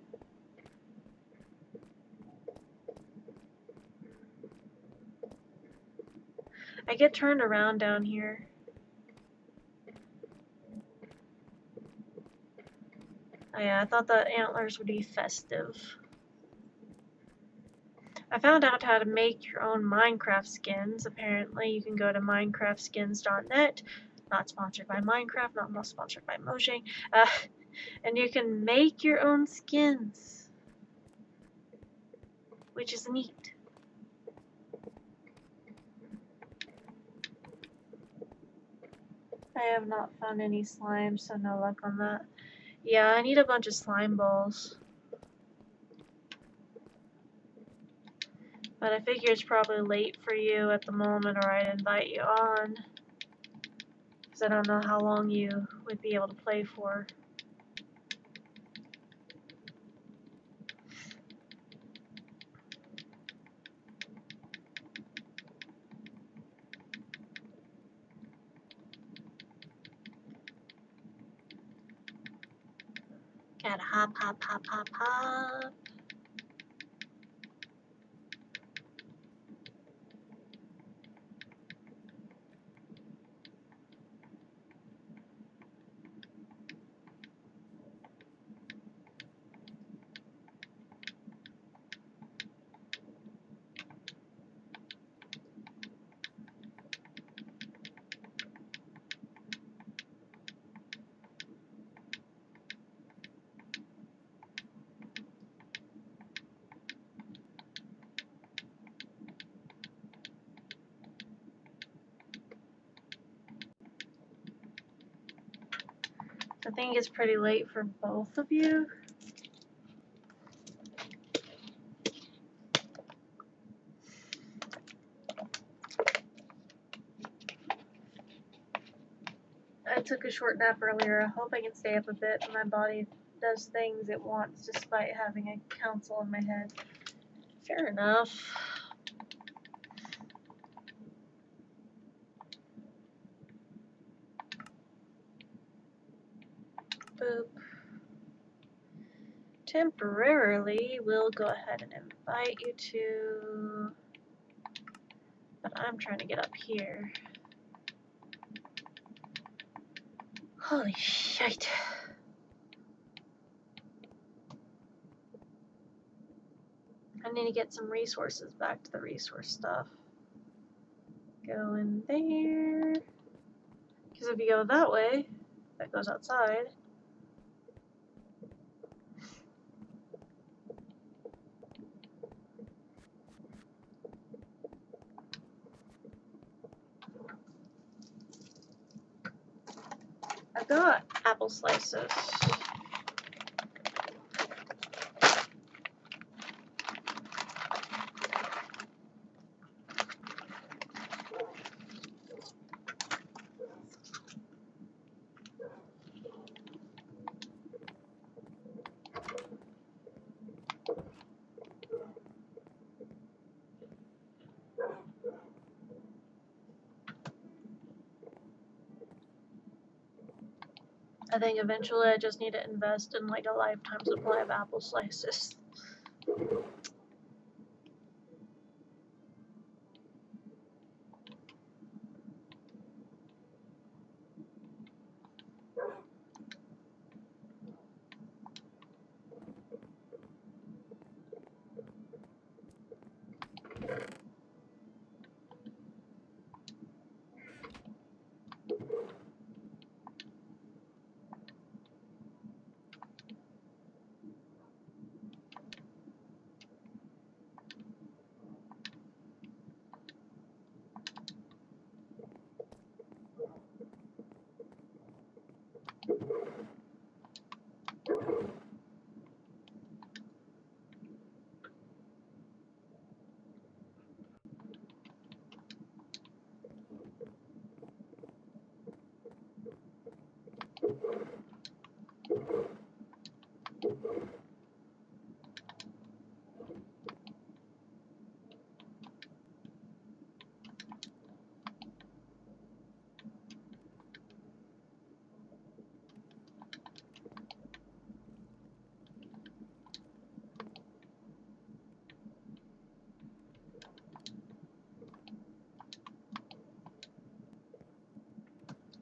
I get turned around down here. Oh yeah, I thought that antlers would be festive. I found out how to make your own Minecraft skins. Apparently, you can go to minecraftskins.net. Not sponsored by Minecraft, not sponsored by Mojang. And you can make your own skins, which is neat. I have not found any slime, so no luck on that. Yeah, I need a bunch of slime balls. But I figure it's probably late for you at the moment, or I'd invite you on. Because I don't know how long you would be able to play for. Gotta hop, hop, hop, hop, hop. I think it's pretty late for both of you. I took a short nap earlier. I hope I can stay up a bit, but my body does things it wants despite having a counsel in my head. Fair enough. Boop. Temporarily, we'll go ahead and invite you to... But I'm trying to get up here. Holy shit. I need to get some resources back to the resource stuff. Go in there. Because if you go that way, that goes outside. I got apple slices. I think eventually I just need to invest in like a lifetime supply of apple slices.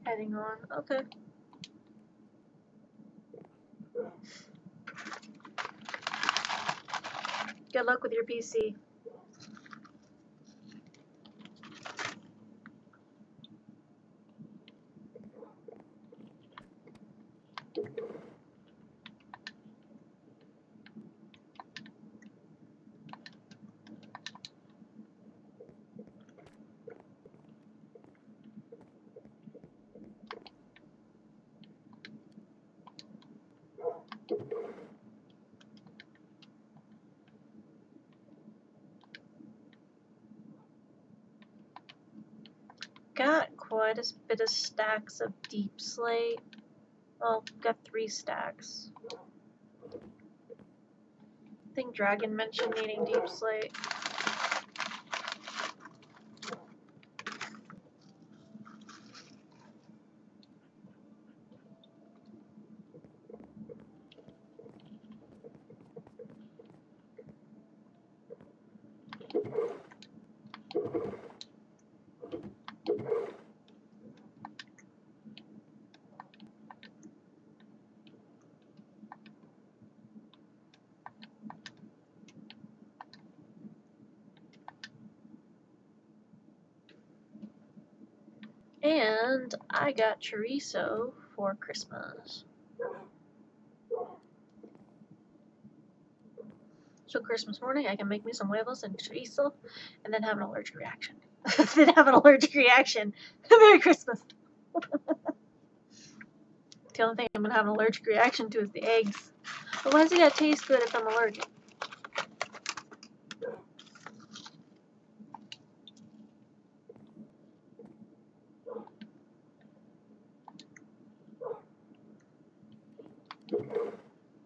Heading on. Okay. Good luck with your PC. Got quite a bit of stacks of deep slate. Well, got 3 stacks. I think Dragon mentioned needing deep slate. And I got chorizo for Christmas. So Christmas morning, I can make me some huevos and chorizo, and then have an allergic reaction. Merry Christmas. The only thing I'm gonna have an allergic reaction to is the eggs. But why does it gotta taste good if I'm allergic?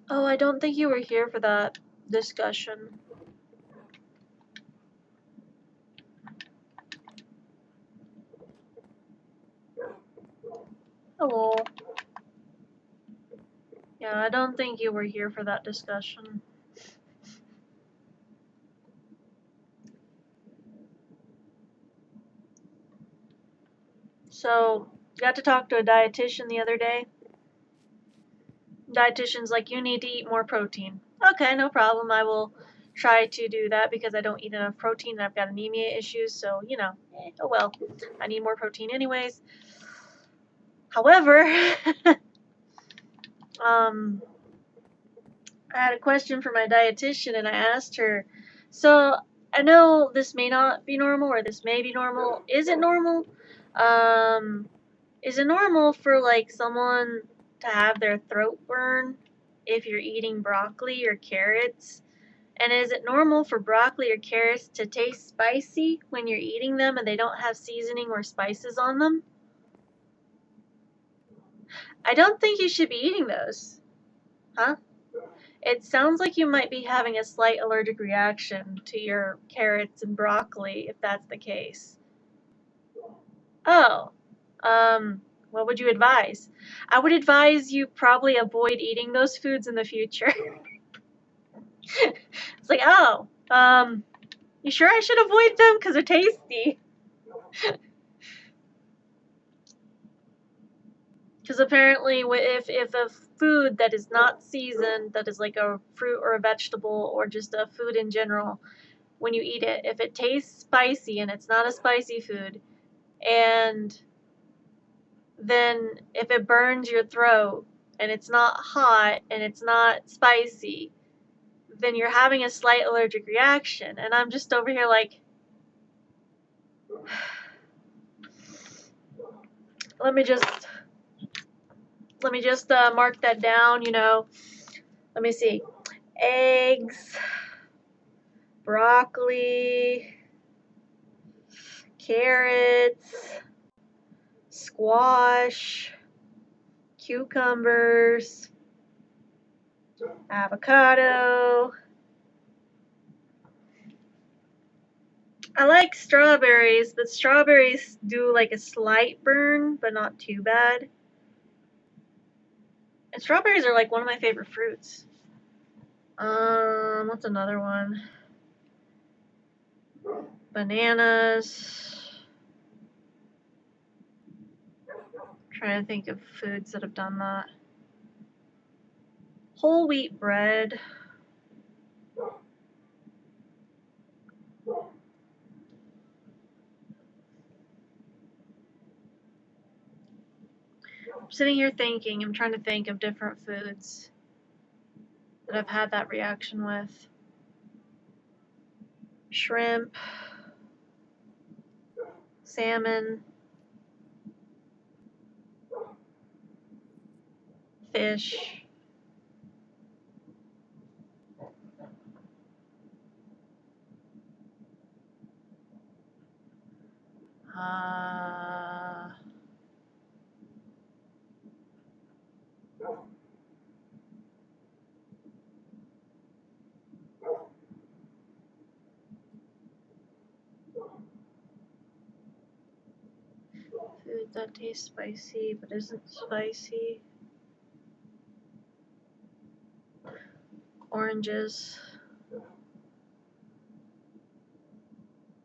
Oh, I don't think you were here for that discussion. Hello. Yeah, I don't think you were here for that discussion. So, got to talk to a dietitian the other day. Dietitian's like, you need to eat more protein. Okay, no problem. I will try to do that because I don't eat enough protein and I've got anemia issues. So, oh well, I need more protein anyways. However, I had a question for my dietitian and I asked her, so I know this may not be normal or this may be normal. Is it normal? Is it normal for like someone to have their throat burn if you're eating broccoli or carrots? And is it normal for broccoli or carrots to taste spicy when you're eating them and they don't have seasoning or spices on them? I don't think you should be eating those. Huh? It sounds like you might be having a slight allergic reaction to your carrots and broccoli if that's the case. Oh, what would you advise? I would advise you probably avoid eating those foods in the future. It's like, oh, you sure I should avoid them because they're tasty? Because apparently, if a food that is not seasoned, that is like a fruit or a vegetable or just a food in general, when you eat it, if it tastes spicy and it's not a spicy food, and then if it burns your throat and it's not hot and it's not spicy, then you're having a slight allergic reaction. And I'm just over here like, let me just mark that down, Let me see. Eggs, broccoli, carrots, squash, cucumbers, avocado. I like strawberries, but strawberries do like a slight burn, but not too bad. And strawberries are like one of my favorite fruits. What's another one? Bananas. Trying to think of foods that have done that. Whole wheat bread. I'm sitting here thinking, I'm trying to think of different foods that I've had that reaction with. Shrimp, salmon, fish. Food that tastes spicy but isn't spicy. Oranges.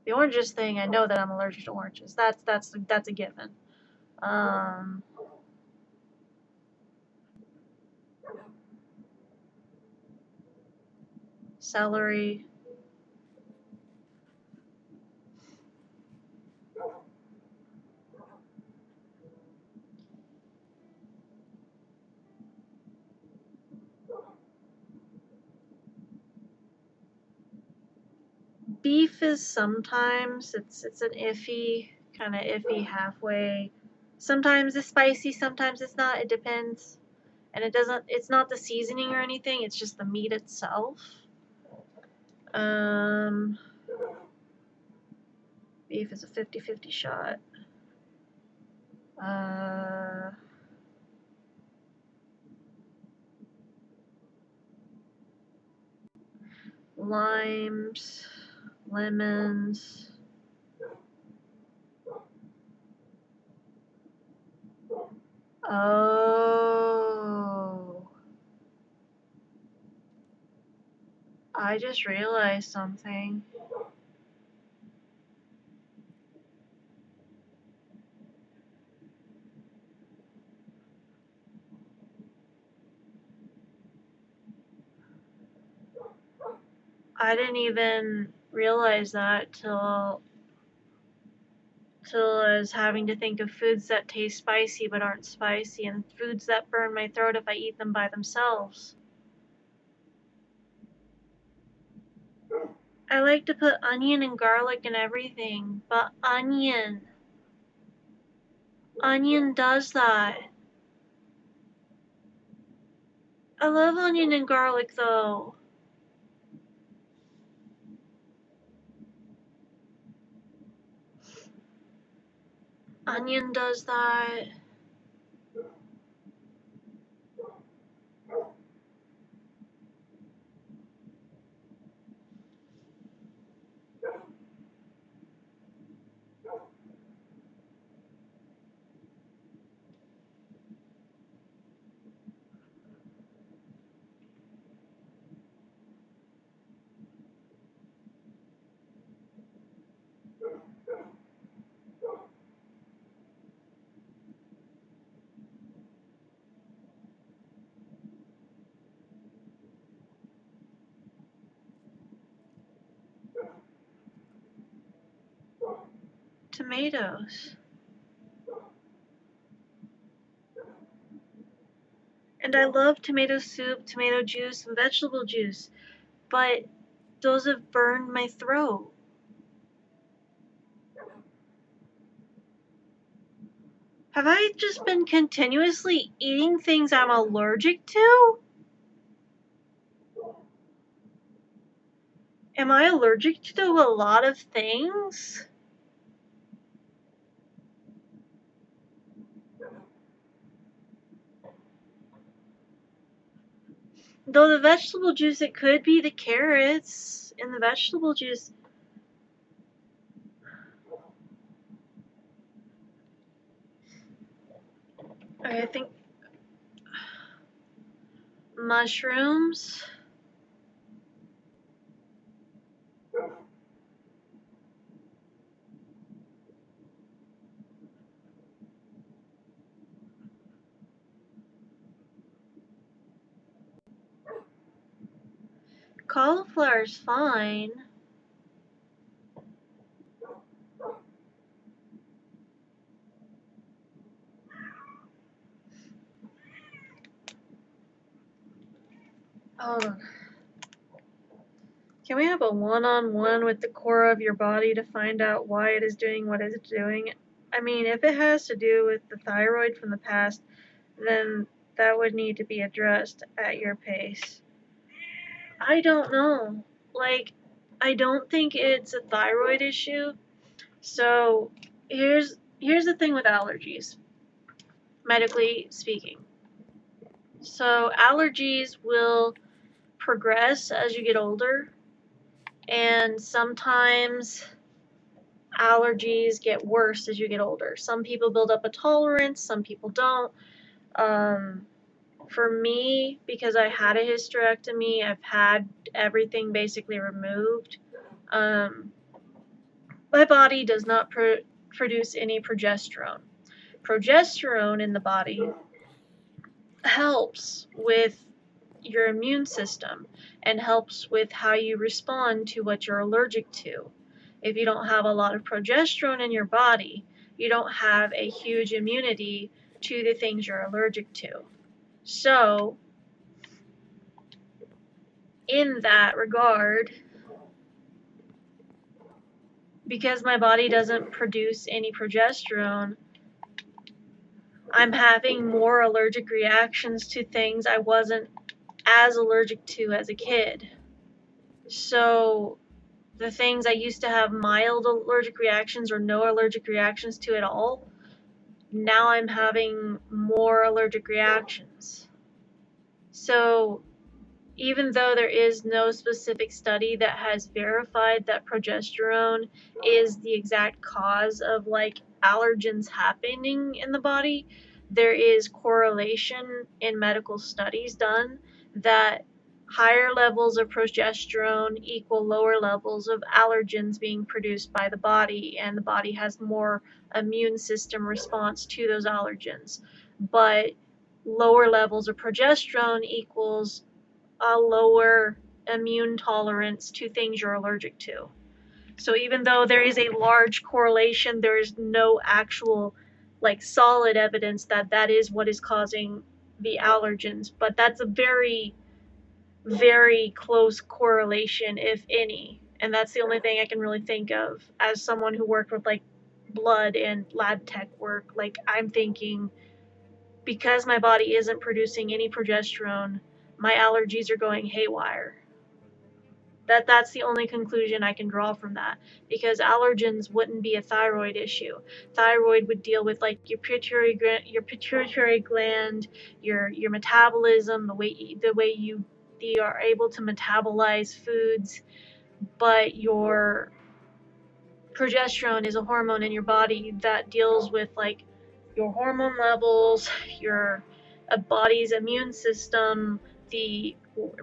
The oranges thing, I know that I'm allergic to oranges. That's a given. Celery. beef is sometimes, it's an iffy, kind of iffy halfway. Sometimes it's spicy, sometimes it's not, it depends. And it's not the seasoning or anything, it's just the meat itself. Beef is a 50-50 shot. Limes, lemons. Oh. I just realized something. I didn't even realize that till I was having to think of foods that taste spicy but aren't spicy, and foods that burn my throat if I eat them by themselves. I like to put onion and garlic in everything, but onion does that. I love onion and garlic though. Onion does that. Tomatoes. And I love tomato soup, tomato juice, and vegetable juice, but those have burned my throat. Have I just been continuously eating things I'm allergic to? Am I allergic to a lot of things? Though the vegetable juice, it could be the carrots in the vegetable juice. I think mushrooms. Cauliflower's fine. Hold on. Can we have a one-on-one with the core of your body to find out why it is doing what it's doing? I mean, if it has to do with the thyroid from the past, then that would need to be addressed at your pace. I don't know. Like, I don't think it's a thyroid issue. So, here's the thing with allergies, medically speaking. So, allergies will progress as you get older, and sometimes allergies get worse as you get older. Some people build up a tolerance, some people don't. For me, because I had a hysterectomy, I've had everything basically removed. My body does not produce any progesterone. Progesterone in the body helps with your immune system and helps with how you respond to what you're allergic to. If you don't have a lot of progesterone in your body, you don't have a huge immunity to the things you're allergic to. So, in that regard, because my body doesn't produce any progesterone, I'm having more allergic reactions to things I wasn't as allergic to as a kid. So the things I used to have mild allergic reactions or no allergic reactions to at all, now I'm having more allergic reactions. So even though there is no specific study that has verified that progesterone is the exact cause of like allergens happening in the body, there is correlation in medical studies done that higher levels of progesterone equal lower levels of allergens being produced by the body, and the body has more immune system response to those allergens. But lower levels of progesterone equals a lower immune tolerance to things you're allergic to. So even though there is a large correlation, there is no actual like solid evidence that that is what is causing the allergens, but that's a very, very close correlation, if any. And that's the only thing I can really think of as someone who worked with like blood and lab tech work. Like I'm thinking, because my body isn't producing any progesterone, my allergies are going haywire. That's the only conclusion I can draw from that, because allergens wouldn't be a thyroid issue. Thyroid would deal with like your pituitary gland, your metabolism, the way you are able to metabolize foods, but your progesterone is a hormone in your body that deals with like your hormone levels, your body's immune system, the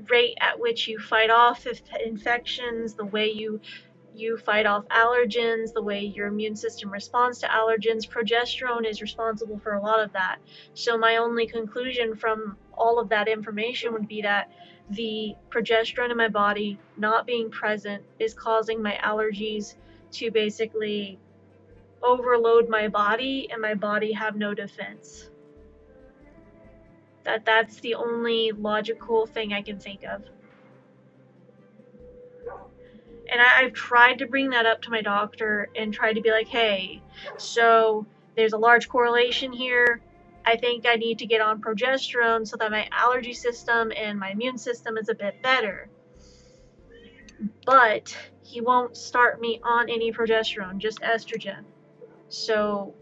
rate at which you fight off infections, the way you fight off allergens, the way your immune system responds to allergens. Progesterone is responsible for a lot of that. So my only conclusion from all of that information would be that the progesterone in my body not being present is causing my allergies to basically overload my body, and my body have no defense. That's the only logical thing I can think of. And I've tried to bring that up to my doctor and tried to be like, hey, so there's a large correlation here. I think I need to get on progesterone so that my allergy system and my immune system is a bit better. But he won't start me on any progesterone, just estrogen. So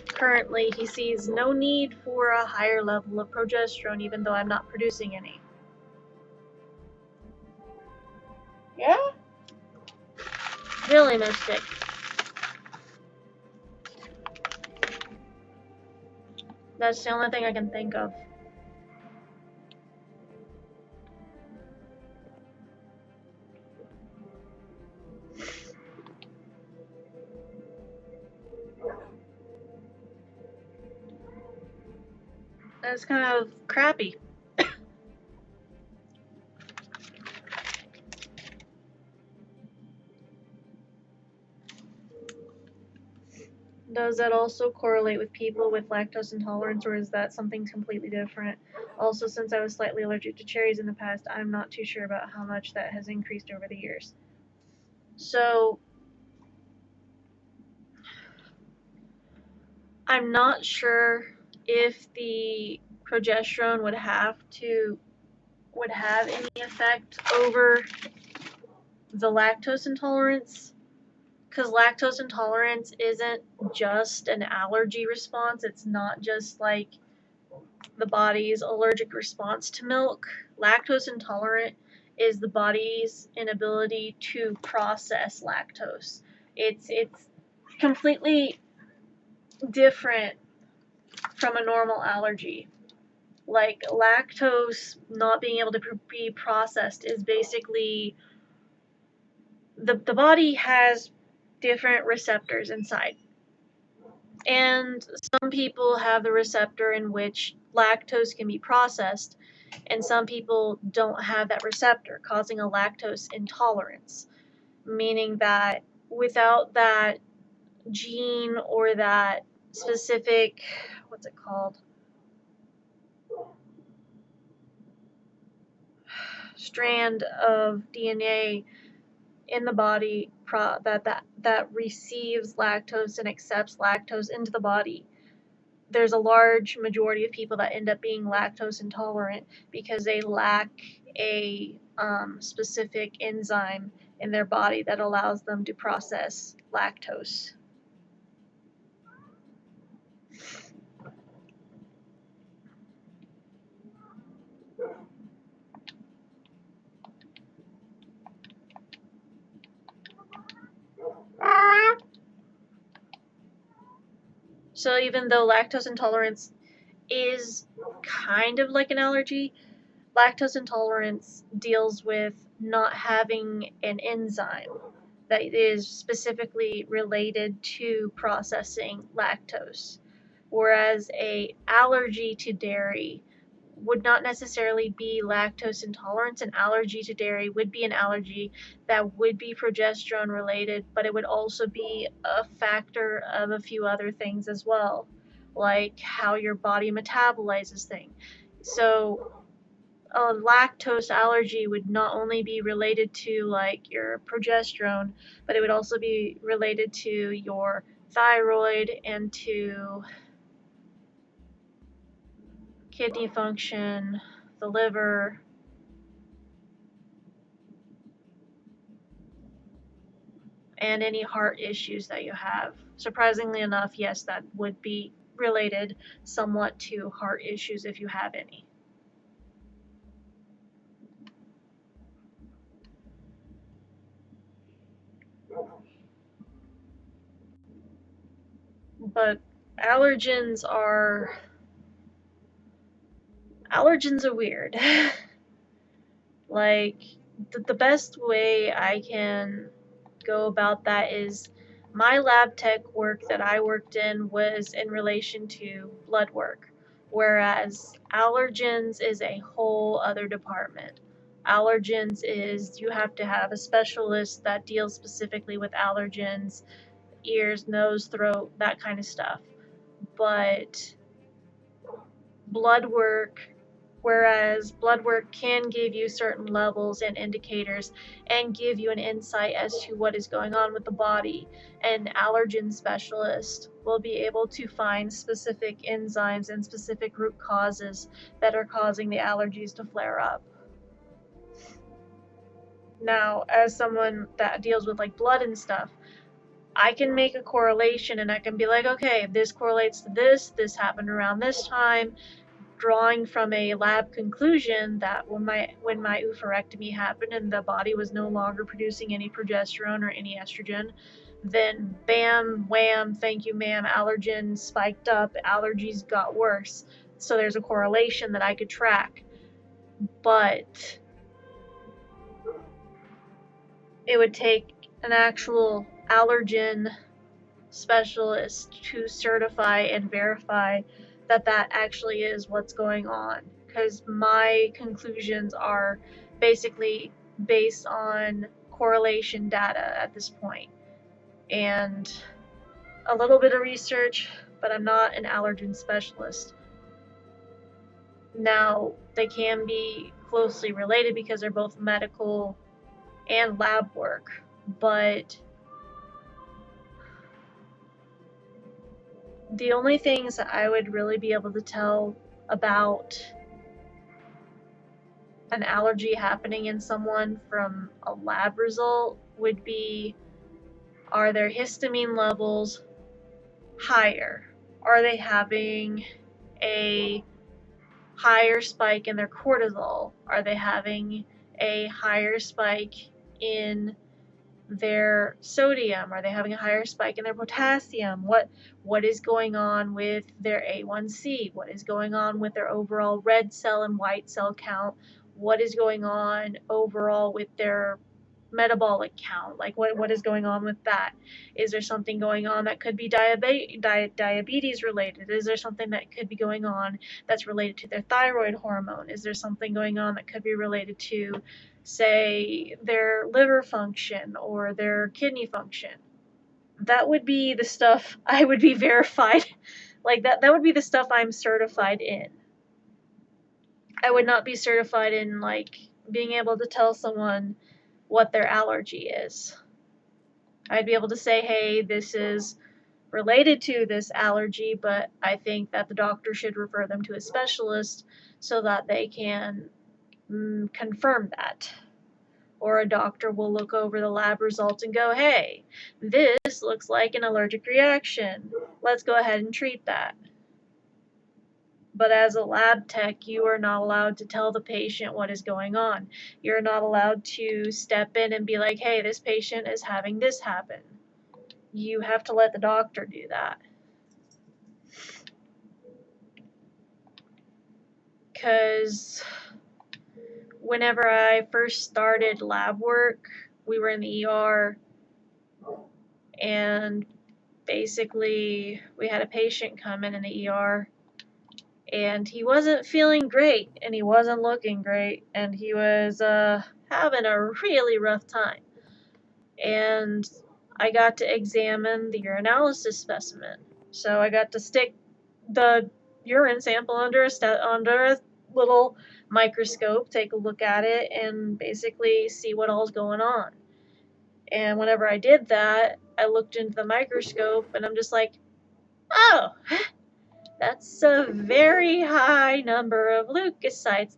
currently he sees no need for a higher level of progesterone, even though I'm not producing any. Yeah? Really, Mystic. That's the only thing I can think of. That's kind of crappy. Does that also correlate with people with lactose intolerance, or is that something completely different? Also, since I was slightly allergic to cherries in the past, I'm not too sure about how much that has increased over the years. So, I'm not sure if the progesterone would have any effect over the lactose intolerance, because lactose intolerance isn't just an allergy response. It's not just like the body's allergic response to milk. Lactose intolerant is the body's inability to process lactose. It's completely different from a normal allergy. Like lactose not being able to be processed is basically the body has different receptors inside. And some people have the receptor in which lactose can be processed, and some people don't have that receptor, causing a lactose intolerance, meaning that without that gene or that specific, what's it called? strand of DNA in the body that receives lactose and accepts lactose into the body. There's a large majority of people that end up being lactose intolerant because they lack a specific enzyme in their body that allows them to process lactose. So even though lactose intolerance is kind of like an allergy, lactose intolerance deals with not having an enzyme that is specifically related to processing lactose, whereas a allergy to dairy would not necessarily be lactose intolerance. An allergy to dairy would be an allergy that would be progesterone related, but it would also be a factor of a few other things as well, like how your body metabolizes things. So a lactose allergy would not only be related to like your progesterone, but it would also be related to your thyroid and to kidney function, the liver, and any heart issues that you have. Surprisingly enough, yes, that would be related somewhat to heart issues if you have any. But allergens are weird. Like, the best way I can go about that is my lab tech work that I worked in was in relation to blood work, whereas allergens is a whole other department. Allergens is you have to have a specialist that deals specifically with allergens, ears, nose, throat, that kind of stuff. But blood work, whereas blood work can give you certain levels and indicators and give you an insight as to what is going on with the body, an allergen specialist will be able to find specific enzymes and specific root causes that are causing the allergies to flare up. Now, as someone that deals with like blood and stuff, I can make a correlation and I can be like, okay, this correlates to this happened around this time, drawing from a lab conclusion that when my oophorectomy happened and the body was no longer producing any progesterone or any estrogen, then bam, wham, thank you ma'am, allergens spiked up, allergies got worse. So there's a correlation that I could track. But it would take an actual allergen specialist to certify and verify that that actually is what's going on, because my conclusions are basically based on correlation data at this point and a little bit of research, but I'm not an allergen specialist. Now, they can be closely related because they're both medical and lab work, but the only things that I would really be able to tell about an allergy happening in someone from a lab result would be, are their histamine levels higher? Are they having a higher spike in their cortisol? Are they having a higher spike in their sodium? Are they having a higher spike in their potassium? What is going on with their A1C? What is going on with their overall red cell and white cell count? What is going on overall with their metabolic count? Like what is going on with that? Is there something going on that could be diabetes related? Is there something that could be going on that's related to their thyroid hormone? Is there something going on that could be related to, say, their liver function or their kidney function? That would be the stuff I would be verified. Like that would be the stuff I'm certified in. I would not be certified in like being able to tell someone what their allergy is. I'd be able to say, hey, this is related to this allergy, but I think that the doctor should refer them to a specialist so that they can confirm that. Or a doctor will look over the lab results and go, hey, this looks like an allergic reaction. Let's go ahead and treat that. But as a lab tech, you are not allowed to tell the patient what is going on. You're not allowed to step in and be like, hey, this patient is having this happen. You have to let the doctor do that. Because whenever I first started lab work, we were in the ER, and basically we had a patient come in the ER, and he wasn't feeling great, and he wasn't looking great, and he was having a really rough time. And I got to examine the urinalysis specimen. So I got to stick the urine sample under a little microscope, take a look at it, and basically see what all's going on. And whenever I did that, I looked into the microscope, and I'm just like, oh, that's a very high number of leukocytes.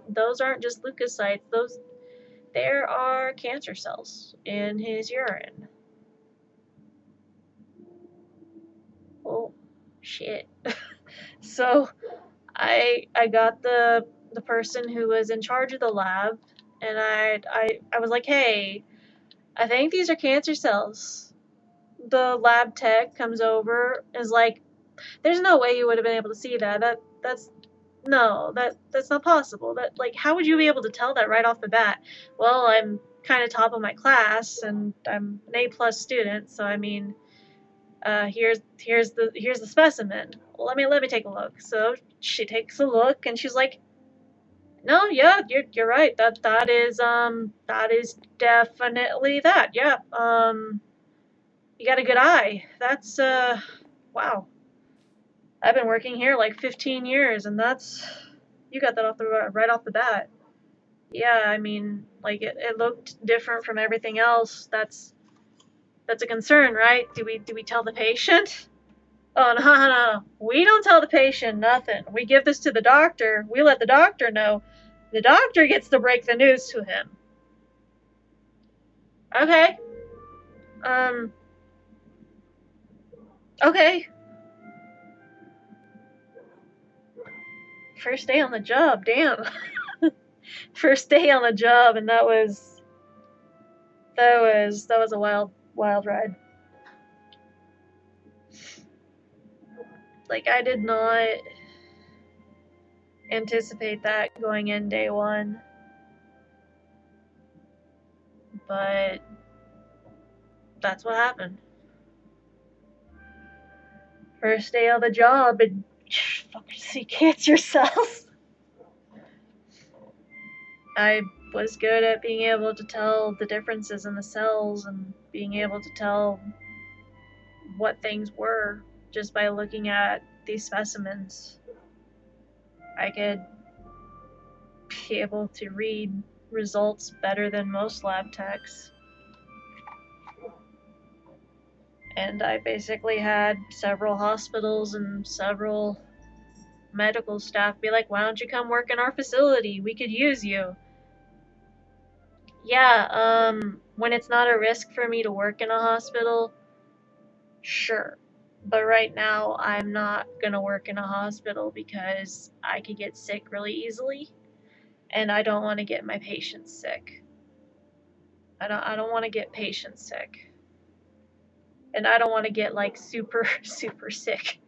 Those aren't just leukocytes. There are cancer cells in his urine. Oh, shit. So I got the person who was in charge of the lab, and I was like, hey, I think these are cancer cells. The lab tech comes over and is like, there's no way you would have been able to see that. That's not possible. How would you be able to tell that right off the bat? Well, I'm kind of top of my class, and I'm an A+ student, so I mean, here's the specimen. Let me take a look. So she takes a look, and she's like, no, yeah, you're right. That is definitely that. Yeah. You got a good eye. That's wow. I've been working here like 15 years, and you got that right off the bat. Yeah, I mean, like it looked different from everything else. That's a concern, right? Do we tell the patient? Oh, no. We don't tell the patient nothing. We give this to the doctor. We let the doctor know. The doctor gets to break the news to him. Okay. Okay. First day on the job, damn. First day on the job, and that was a wild ride. Like, I did not anticipate that going in day one. But that's what happened. First day on the job, and fucking see cancer cells. I was good at being able to tell the differences in the cells and being able to tell what things were just by looking at these specimens. I could be able to read results better than most lab techs. And I basically had several hospitals and several medical staff be like, why don't you come work in our facility? We could use you. Yeah, when it's not a risk for me to work in a hospital, sure. But right now, I'm not gonna work in a hospital because I could get sick really easily, and I don't want to get my patients sick. I don't want to get patients sick. And I don't want to get like super sick.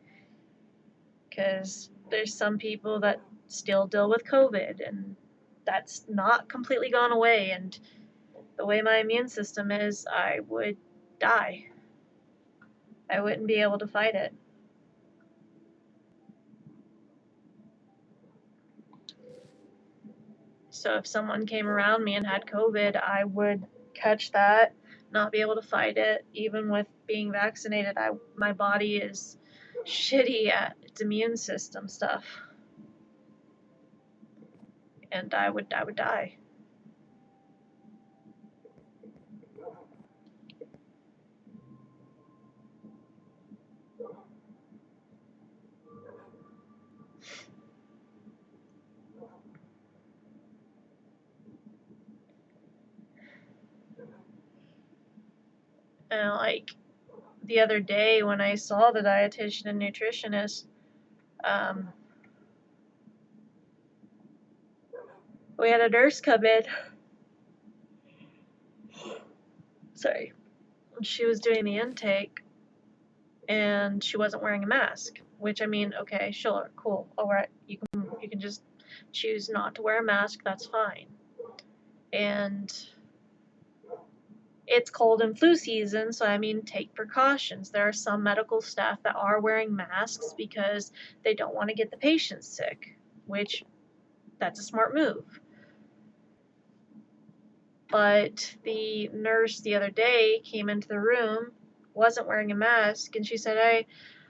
Because there's some people that still deal with COVID, and that's not completely gone away, and the way my immune system is, I would die. I wouldn't be able to fight it. So if someone came around me and had COVID, I would catch that, not be able to fight it. Even with being vaccinated, my body is shitty at its immune system stuff. And I would die. And like the other day when I saw the dietitian and nutritionist, we had a nurse come in. Sorry. She was doing the intake and she wasn't wearing a mask, which I mean, okay, sure, cool. All right, you can just choose not to wear a mask, that's fine. And it's cold and flu season, so I mean, take precautions. There are some medical staff that are wearing masks because they don't want to get the patients sick, which that's a smart move. But the nurse the other day came into the room, wasn't wearing a mask, and she said, "Hey,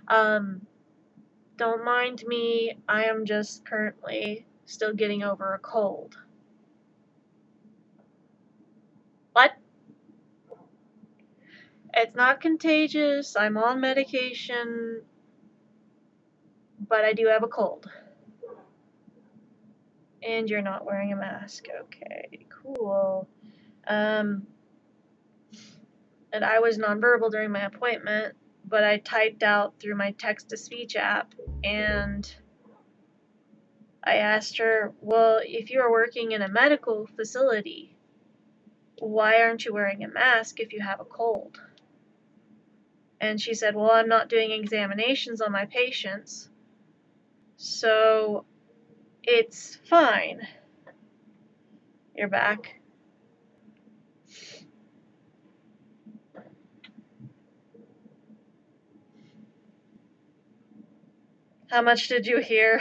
don't mind me, I am just currently still getting over a cold." What? It's not contagious, I'm on medication, but I do have a cold. And you're not wearing a mask. Okay, cool. And I was nonverbal during my appointment, but I typed out through my text-to-speech app, and I asked her, well, if you are working in a medical facility, why aren't you wearing a mask if you have a cold? And she said, well, I'm not doing examinations on my patients, so it's fine. You're back. How much did you hear?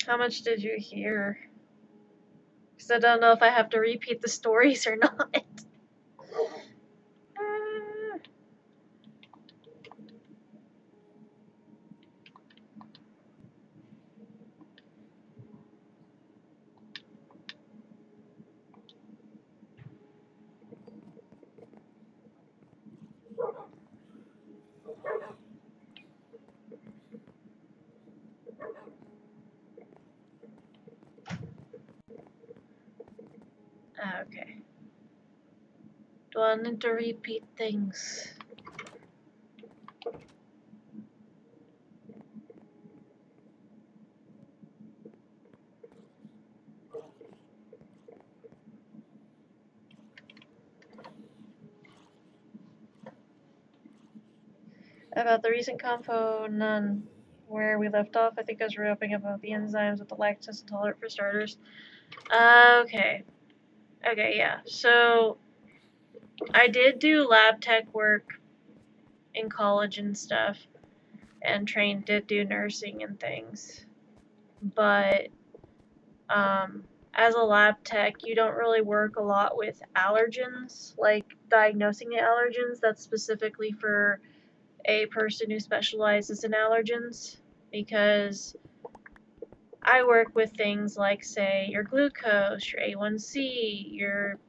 How much did you hear? Because I don't know if I have to repeat the stories or not. Okay. Do I need to repeat things? About the recent confo, none. Where we left off, I think I was reopening about the enzymes with the lactose intolerant for starters. Okay. Okay, yeah. So, I did do lab tech work in college and stuff, and did do nursing and things. But, as a lab tech, you don't really work a lot with allergens, like diagnosing the allergens. That's specifically for a person who specializes in allergens, because I work with things like, say, your glucose, your A1C, your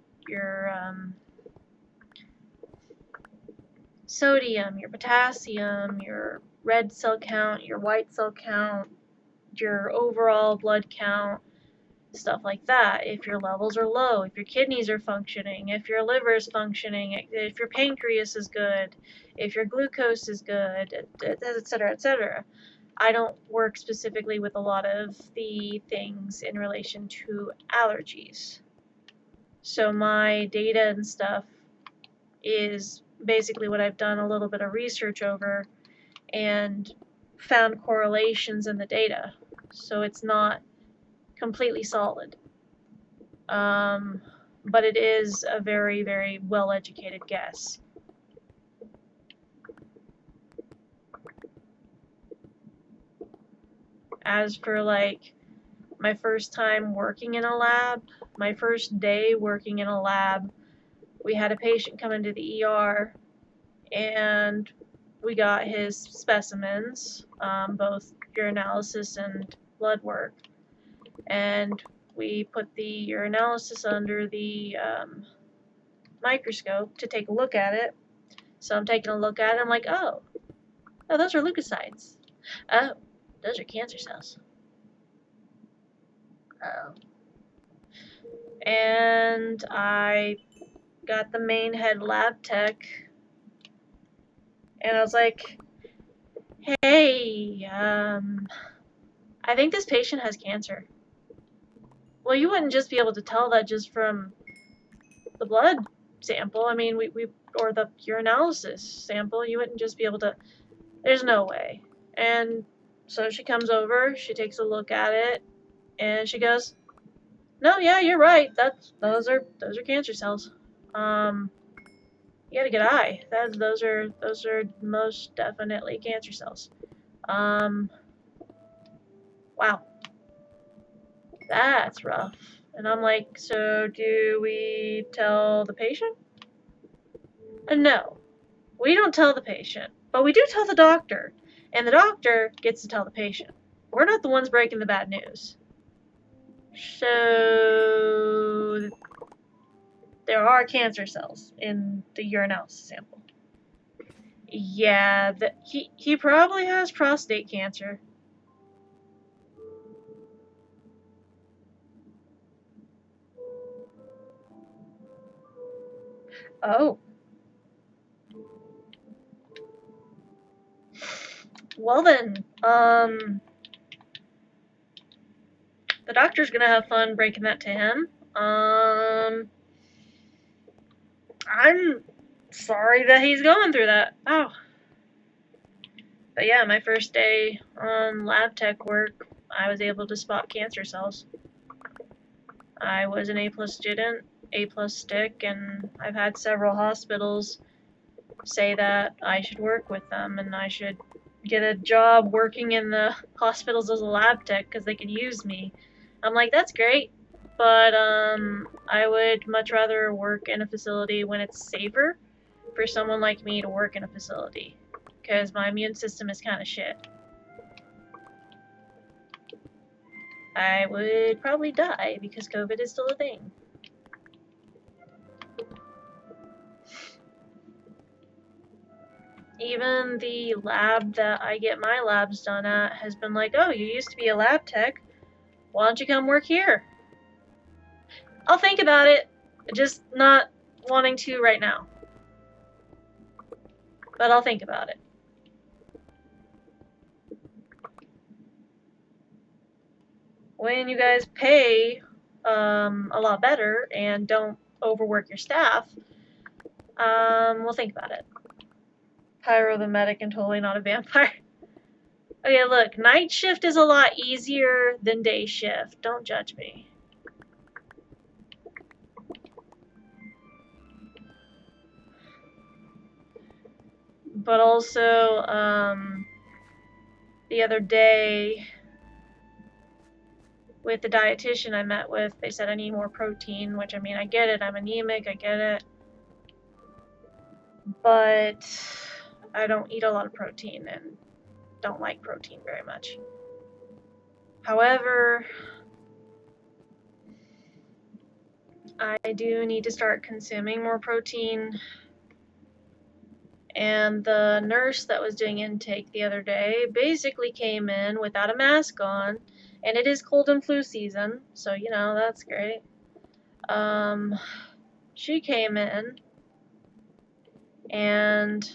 sodium, your potassium, your red cell count, your white cell count, your overall blood count, stuff like that. If your levels are low, if your kidneys are functioning, if your liver is functioning, if your pancreas is good, if your glucose is good, etc., etc. I don't work specifically with a lot of the things in relation to allergies. So my data and stuff is basically what I've done a little bit of research over and found correlations in the data. So it's not completely solid. But it is a very, very well-educated guess. As for like my first time working in a lab, my first day working in a lab, we had a patient come into the ER and we got his specimens, both urinalysis and blood work, and we put the urinalysis under the microscope to take a look at it. So I'm taking a look at it, I'm like, oh, those are leukocytes. Oh, those are cancer cells. Oh. And I got the main head lab tech, and I was like, hey, I think this patient has cancer. Well, you wouldn't just be able to tell that just from the blood sample. I mean, or the urinalysis sample. You wouldn't just be able to. There's no way. And so she comes over, she takes a look at it, and she goes, "No, yeah, you're right. Those are cancer cells. You got a good eye. Those are most definitely cancer cells. Wow, that's rough." And I'm like, so do we tell the patient? No, we don't tell the patient, but we do tell the doctor, and the doctor gets to tell the patient. We're not the ones breaking the bad news. So there are cancer cells in the urinalysis sample. Yeah, he probably has prostate cancer. Oh. Well then, the doctor's gonna have fun breaking that to him. I'm sorry that he's going through that. Oh. But yeah, my first day on lab tech work, I was able to spot cancer cells. I was an A+ student, A+ stick, and I've had several hospitals say that I should work with them and I should get a job working in the hospitals as a lab tech because they could use me. I'm like, that's great, but I would much rather work in a facility when it's safer for someone like me to work in a facility, because my immune system is kind of shit. I would probably die because COVID is still a thing. Even the lab that I get my labs done at has been like, oh, you used to be a lab tech. Why don't you come work here? I'll think about it, just not wanting to right now. But I'll think about it. When you guys pay a lot better and don't overwork your staff, we'll think about it. Pyro the medic and totally not a vampire. Okay, look, night shift is a lot easier than day shift. Don't judge me. But also, the other day, with the dietitian I met with, they said I need more protein, which, I mean, I get it. I'm anemic, I get it. But I don't eat a lot of protein and don't like protein very much. However, I do need to start consuming more protein. And the nurse that was doing intake the other day basically came in without a mask on, and it is cold and flu season, so you know, that's great. She came in and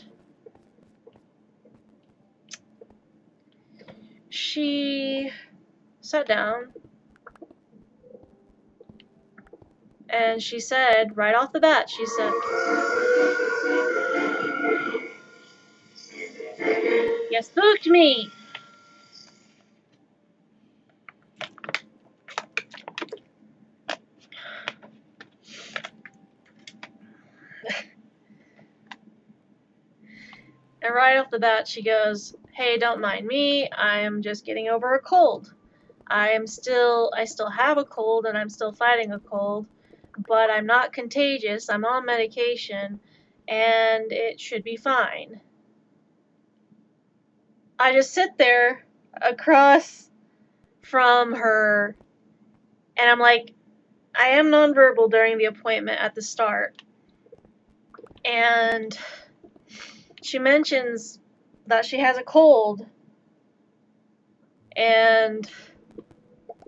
she sat down and she said, right off the bat, she said, "You spooked me!" And right off the bat, she goes, hey, don't mind me, I am just getting over a cold. I still have a cold and I'm still fighting a cold, but I'm not contagious, I'm on medication, and it should be fine. I just sit there across from her, and I'm like, I am nonverbal during the appointment at the start, and she mentions that she has a cold, and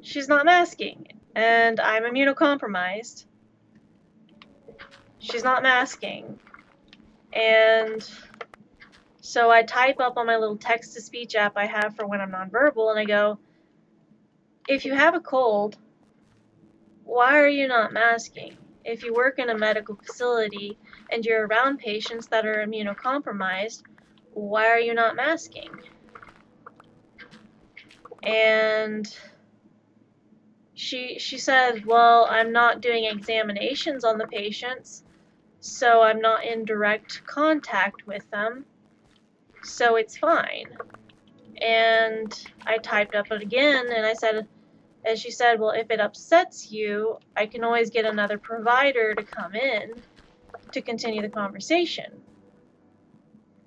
she's not masking, and I'm immunocompromised. She's not masking, and so I type up on my little text-to-speech app I have for when I'm nonverbal, and I go, if you have a cold, why are you not masking? If you work in a medical facility and you're around patients that are immunocompromised, why are you not masking? And she said, well, I'm not doing examinations on the patients, so I'm not in direct contact with them, so it's fine. And I typed up it again, and I said, and she said, well, if it upsets you, I can always get another provider to come in to continue the conversation.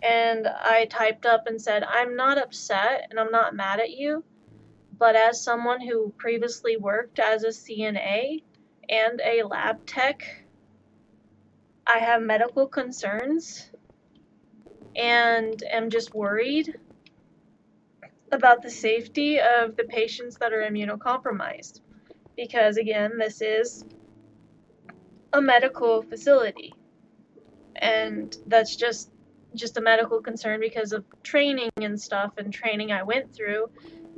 And I typed up and said, I'm not upset and I'm not mad at you, but as someone who previously worked as a CNA and a lab tech, I have medical concerns and am just worried about the safety of the patients that are immunocompromised. Because again, this is a medical facility, and that's just a medical concern because of training and stuff, and training I went through.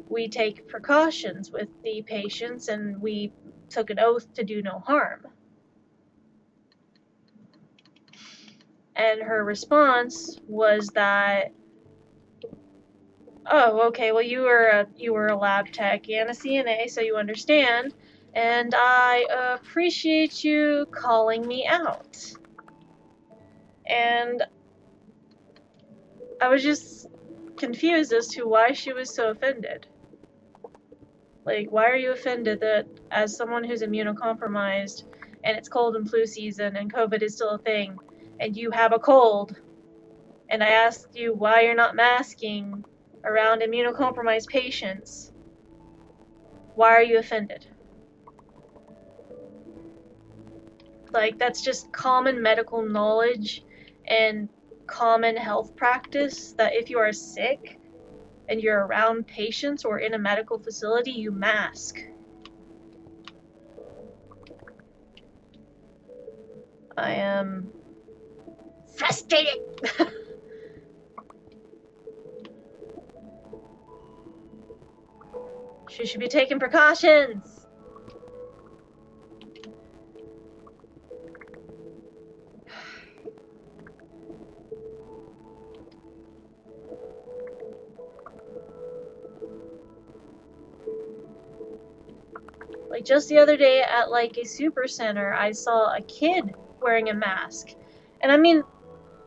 We take precautions with the patients, and we took an oath to do no harm. And her response was that, oh, okay, well, you were a lab tech and a CNA, so you understand, and I appreciate you calling me out. And I was just confused as to why she was so offended. Like, why are you offended that as someone who's immunocompromised and it's cold and flu season and COVID is still a thing and you have a cold, and I asked you why you're not masking around immunocompromised patients, why are you offended? Like, that's just common medical knowledge and common health practice that if you are sick and you're around patients or in a medical facility, you mask. I am frustrated. She should be taking precautions. Like, just the other day at like a super center, I saw a kid wearing a mask. And I mean,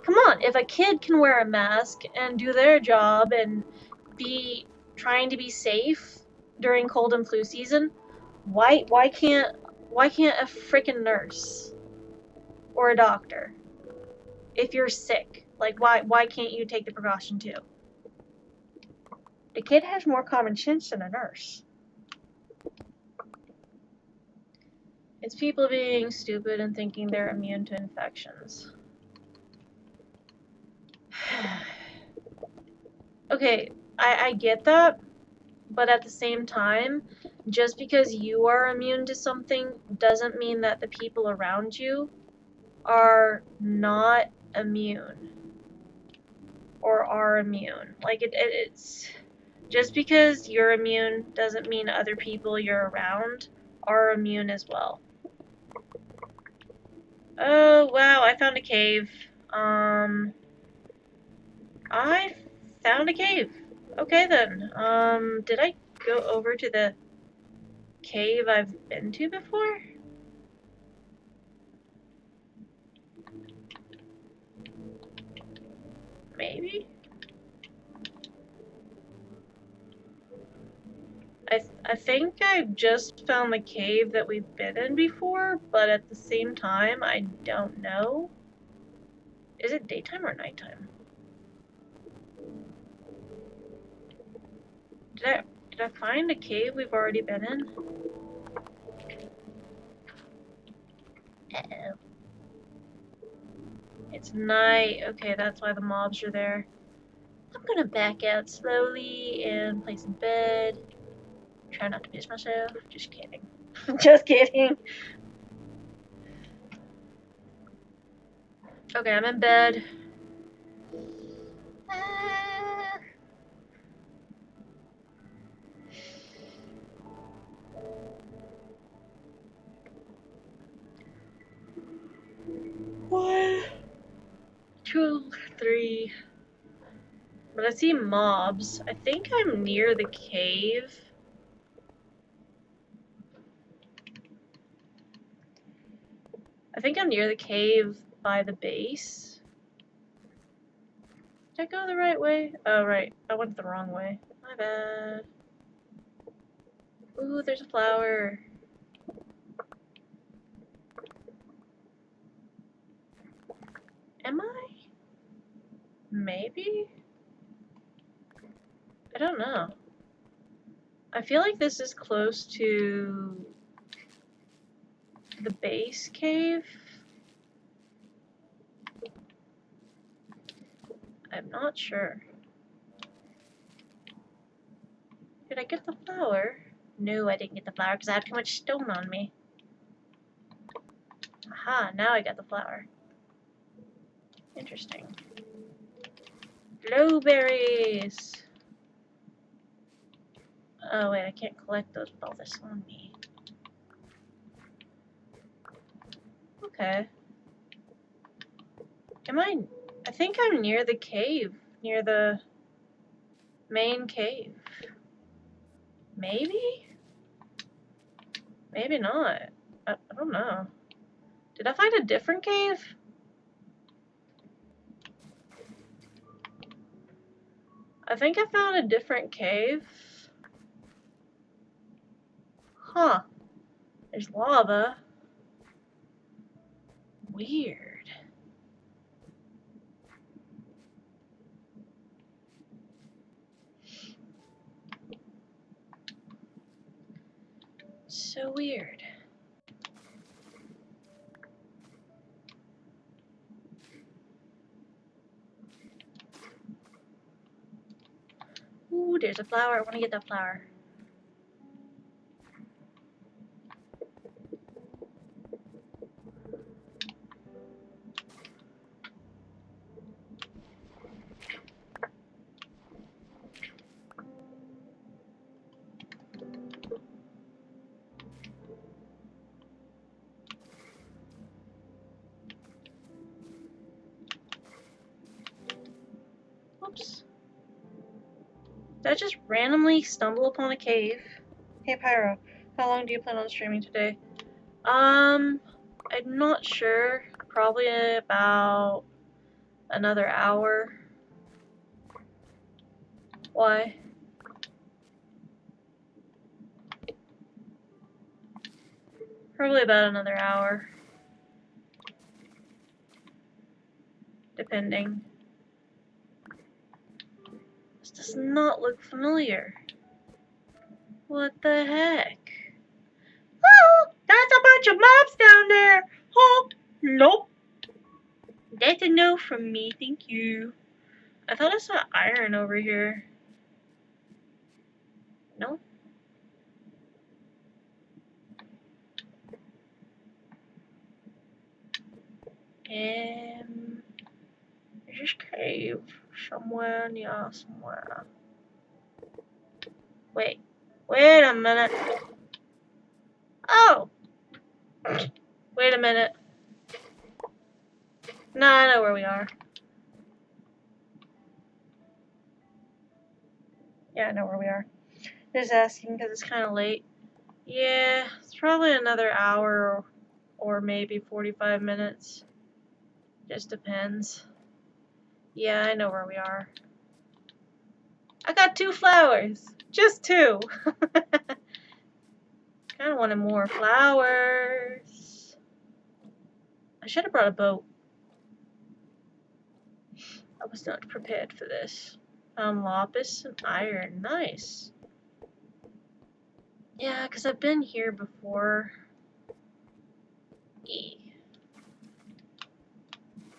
come on, if a kid can wear a mask and do their job and be trying to be safe during cold and flu season, why can't a freaking nurse or a doctor? If you're sick, like, why can't you take the precaution too? The kid has more common sense than a nurse. It's people being stupid and thinking they're immune to infections. Okay, I get that, but at the same time, just because you are immune to something doesn't mean that the people around you are not immune or are immune. Like, it's just because you're immune doesn't mean other people you're around are immune as well. Oh, wow, I found a cave. I found a cave. Okay then. Did I go over to the cave I've been to before? Maybe? I think I just found the cave that we've been in before, but at the same time, I don't know. Is it daytime or nighttime? Did I find a cave we've already been in? Uh-oh. It's night. Okay, that's why the mobs are there. I'm gonna back out slowly and place in bed. Try not to piss myself. Just kidding. Just kidding. Okay, I'm in bed. One, 2, 3. But I see mobs. I think I'm near the cave. I think I'm near the cave by the base. Did I go the right way? Oh, right. I went the wrong way. My bad. Ooh, there's a flower. Am I? Maybe? I don't know. I feel like this is close to the base cave. I'm not sure. Did I get the flower? No, I didn't get the flower because I have too much stone on me. Aha, now I got the flower. Interesting. Blueberries! Oh wait, I can't collect those with all this on me. Okay. I think I'm near the cave. Near the main cave. Maybe? Maybe not. I don't know. Did I find a different cave? I think I found a different cave. Huh. There's lava. Weird. So weird. Ooh, there's a flower. I want to get that flower. Oops. Did I just randomly stumble upon a cave? Hey Pyro, how long do you plan on streaming today? I'm not sure. Probably about another hour. Why? Probably about another hour. Depending. This does not look familiar. What the heck? Oh, that's a bunch of mobs down there. Oh, nope. That's a no from me, thank you. I thought I saw iron over here. No? There's this cave somewhere near somewhere. Wait a minute. Oh! Wait a minute. Nah, I know where we are. Yeah, I know where we are. Just asking because it's kind of late. Yeah, it's probably another hour or maybe 45 minutes. Just depends. Yeah, I know where we are. I got 2 flowers. Just 2. Kinda wanted more flowers. I should have brought a boat. I was not prepared for this. Lapis and iron. Nice. Yeah, because I've been here before.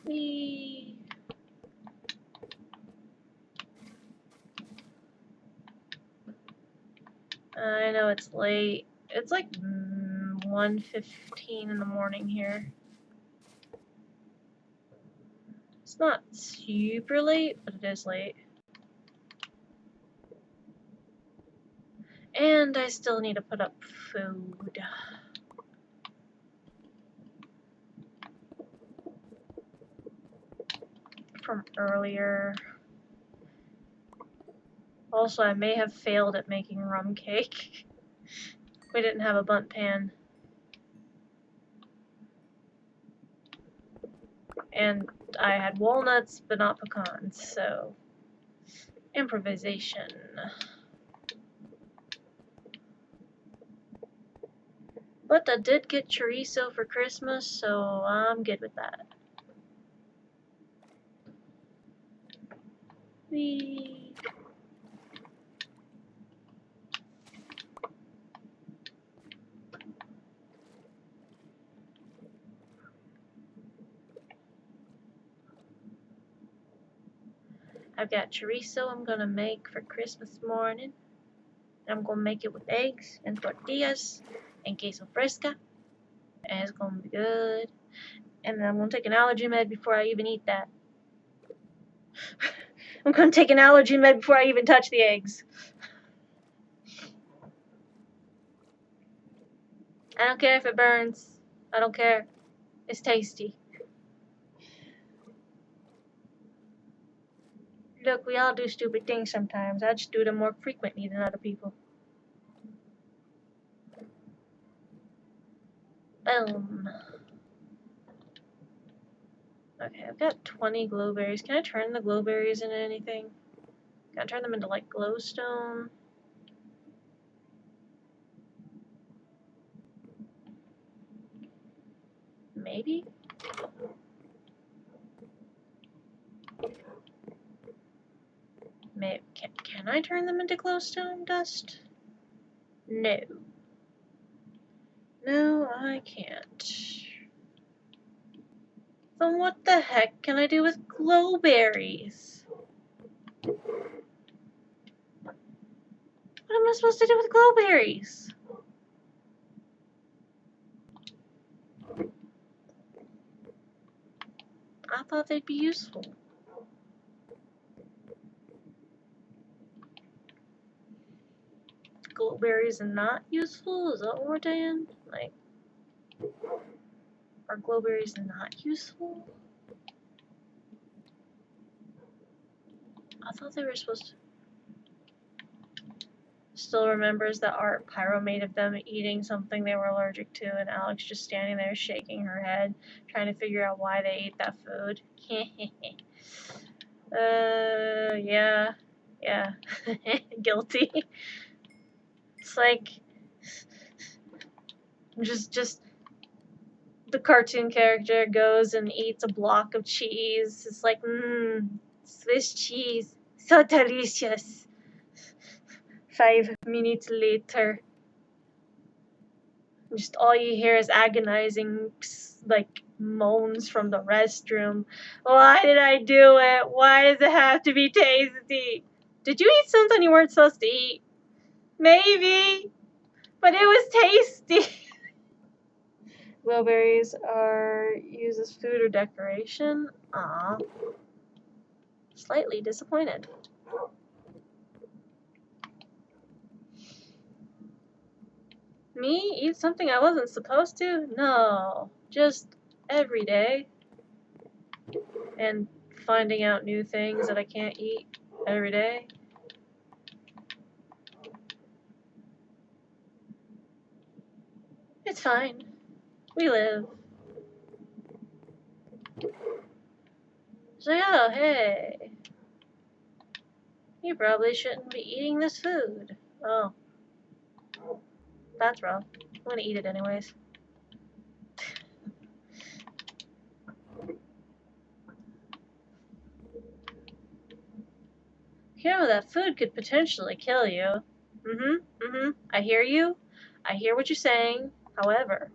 Whee. I know it's late. It's like 1:15 in the morning here. It's not super late, but it is late. And I still need to put up food. From earlier. Also, I may have failed at making rum cake. We didn't have a bundt pan. And I had walnuts, but not pecans, so improvisation. But I did get chorizo for Christmas, so I'm good with that. Whee. I've got chorizo I'm gonna make for Christmas morning. I'm gonna make it with eggs and tortillas and queso fresca. And it's gonna be good. And then I'm gonna take an allergy med before I even eat that. I'm gonna take an allergy med before I even touch the eggs. I don't care if it burns. I don't care. It's tasty. Look, we all do stupid things sometimes. I just do them more frequently than other people. Boom. Okay, I've got 20 glowberries. Can I turn the glowberries into anything? Can I turn them into, like, glowstone? Maybe? Maybe. Can I turn them into glowstone dust? No. No, I can't. Then what the heck can I do with glowberries? What am I supposed to do with glowberries? I thought they'd be useful. Glowberries are not useful? Is that what we're saying? Like, are glowberries not useful? I thought they were supposed to. Still remembers that art Pyro made of them eating something they were allergic to, and Alex just standing there shaking her head, trying to figure out why they ate that food. Yeah. Guilty. It's like just the cartoon character goes and eats a block of cheese. It's like, Swiss cheese, so delicious. 5 minutes later, just all you hear is agonizing, like, moans from the restroom. Why did I do it? Why does it have to be tasty? Did you eat something you weren't supposed to eat? Maybe, but it was tasty. Glowberries are used as food or decoration. Aw. Slightly disappointed. Me? Eat something I wasn't supposed to? No. Just every day. And finding out new things that I can't eat every day. It's fine. We live. So yeah, hey. You probably shouldn't be eating this food. Oh. That's rough. I'm gonna eat it anyways. You know, that food could potentially kill you. I hear you. I hear what you're saying. However,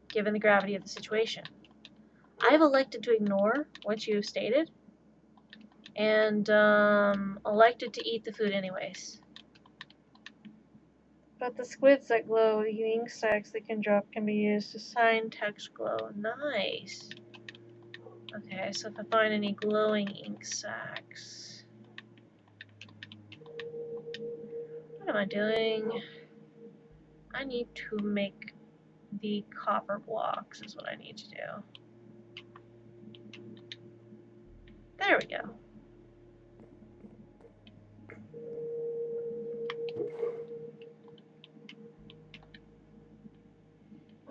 given the gravity of the situation, I've elected to ignore what you've stated and elected to eat the food anyways. But the squids that glow, the ink sacs they can drop can be used to sign text glow. Nice. Okay, so if I find any glowing ink sacs. What am I doing? I need to make the copper blocks is what I need to do. There we go.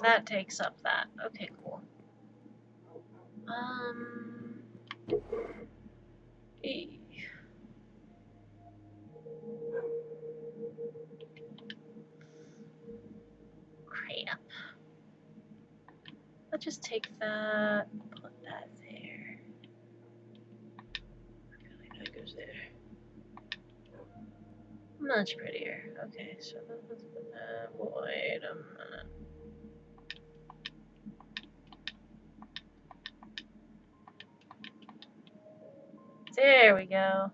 That takes up that. Okay, cool. E- Crap. Let's just take that, put that there. Okay, that goes there. Much prettier. Okay, so wait a minute. There we go.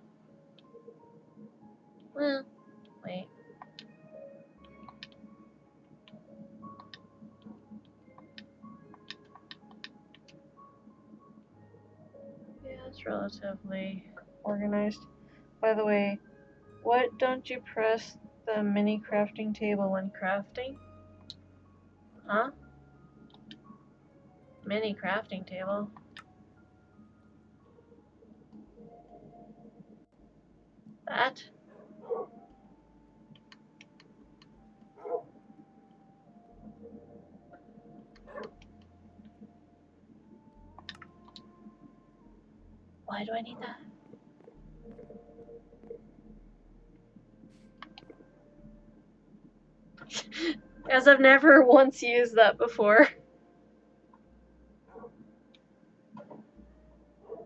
Well, wait. Yeah, it's relatively organized. By the way, what don't you press the mini crafting table when crafting? Huh? Mini crafting table? That? Why do I need that? As I've never once used that before.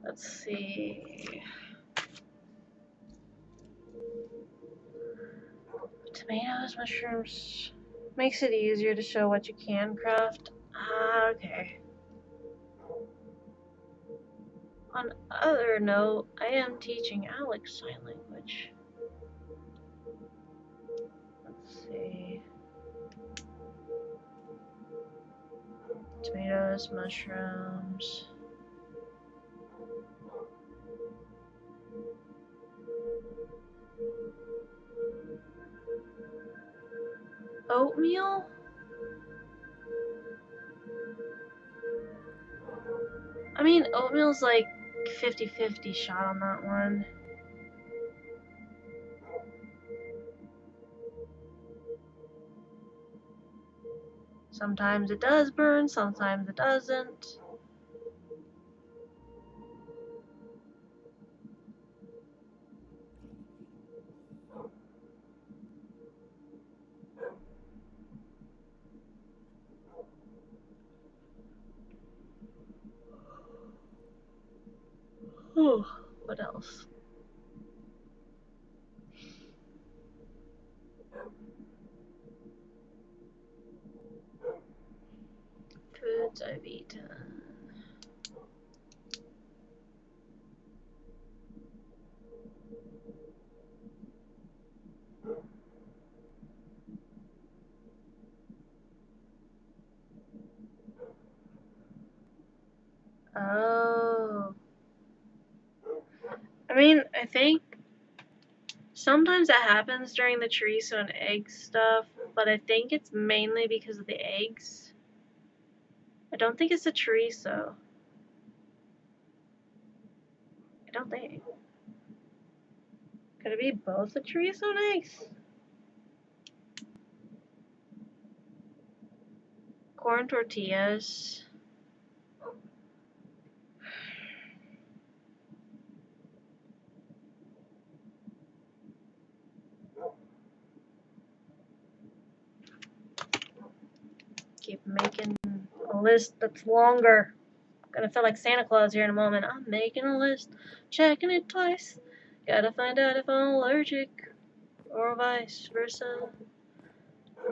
Let's see. Tomatoes, mushrooms. Makes it easier to show what you can craft. Ah, okay. On other note, I am teaching Alex sign language. Let's see. Tomatoes, mushrooms. Oatmeal? I mean, oatmeal's like 50-50 shot on that one. Sometimes it does burn, sometimes it doesn't. Oh, what else? Foods I've eaten. Oh. I mean, I think sometimes that happens during the chorizo and egg stuff, but I think it's mainly because of the eggs. I don't think it's the chorizo. I don't think. Could it be both the chorizo and eggs? Corn tortillas. making a list that's longer. Gonna feel like Santa Claus here in a moment. I'm making a list, checking it twice. Gotta find out if I'm allergic or vice versa.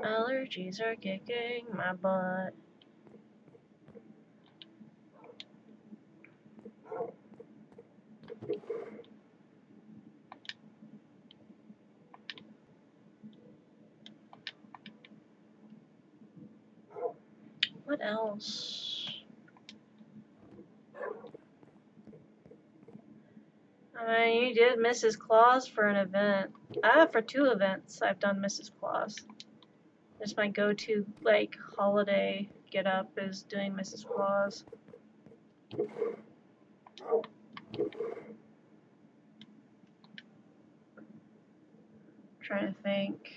Allergies are kicking my butt. What else? I mean, you did Mrs. Claus for an event. For 2 events, I've done Mrs. Claus. It's my go-to, like, holiday get-up is doing Mrs. Claus. Trying to think.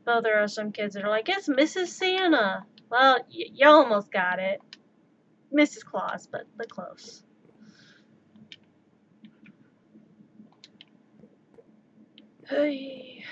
Well, there are some kids that are like, it's Mrs. Santa. Well, you almost got it. Mrs. Claus, but close. Hey.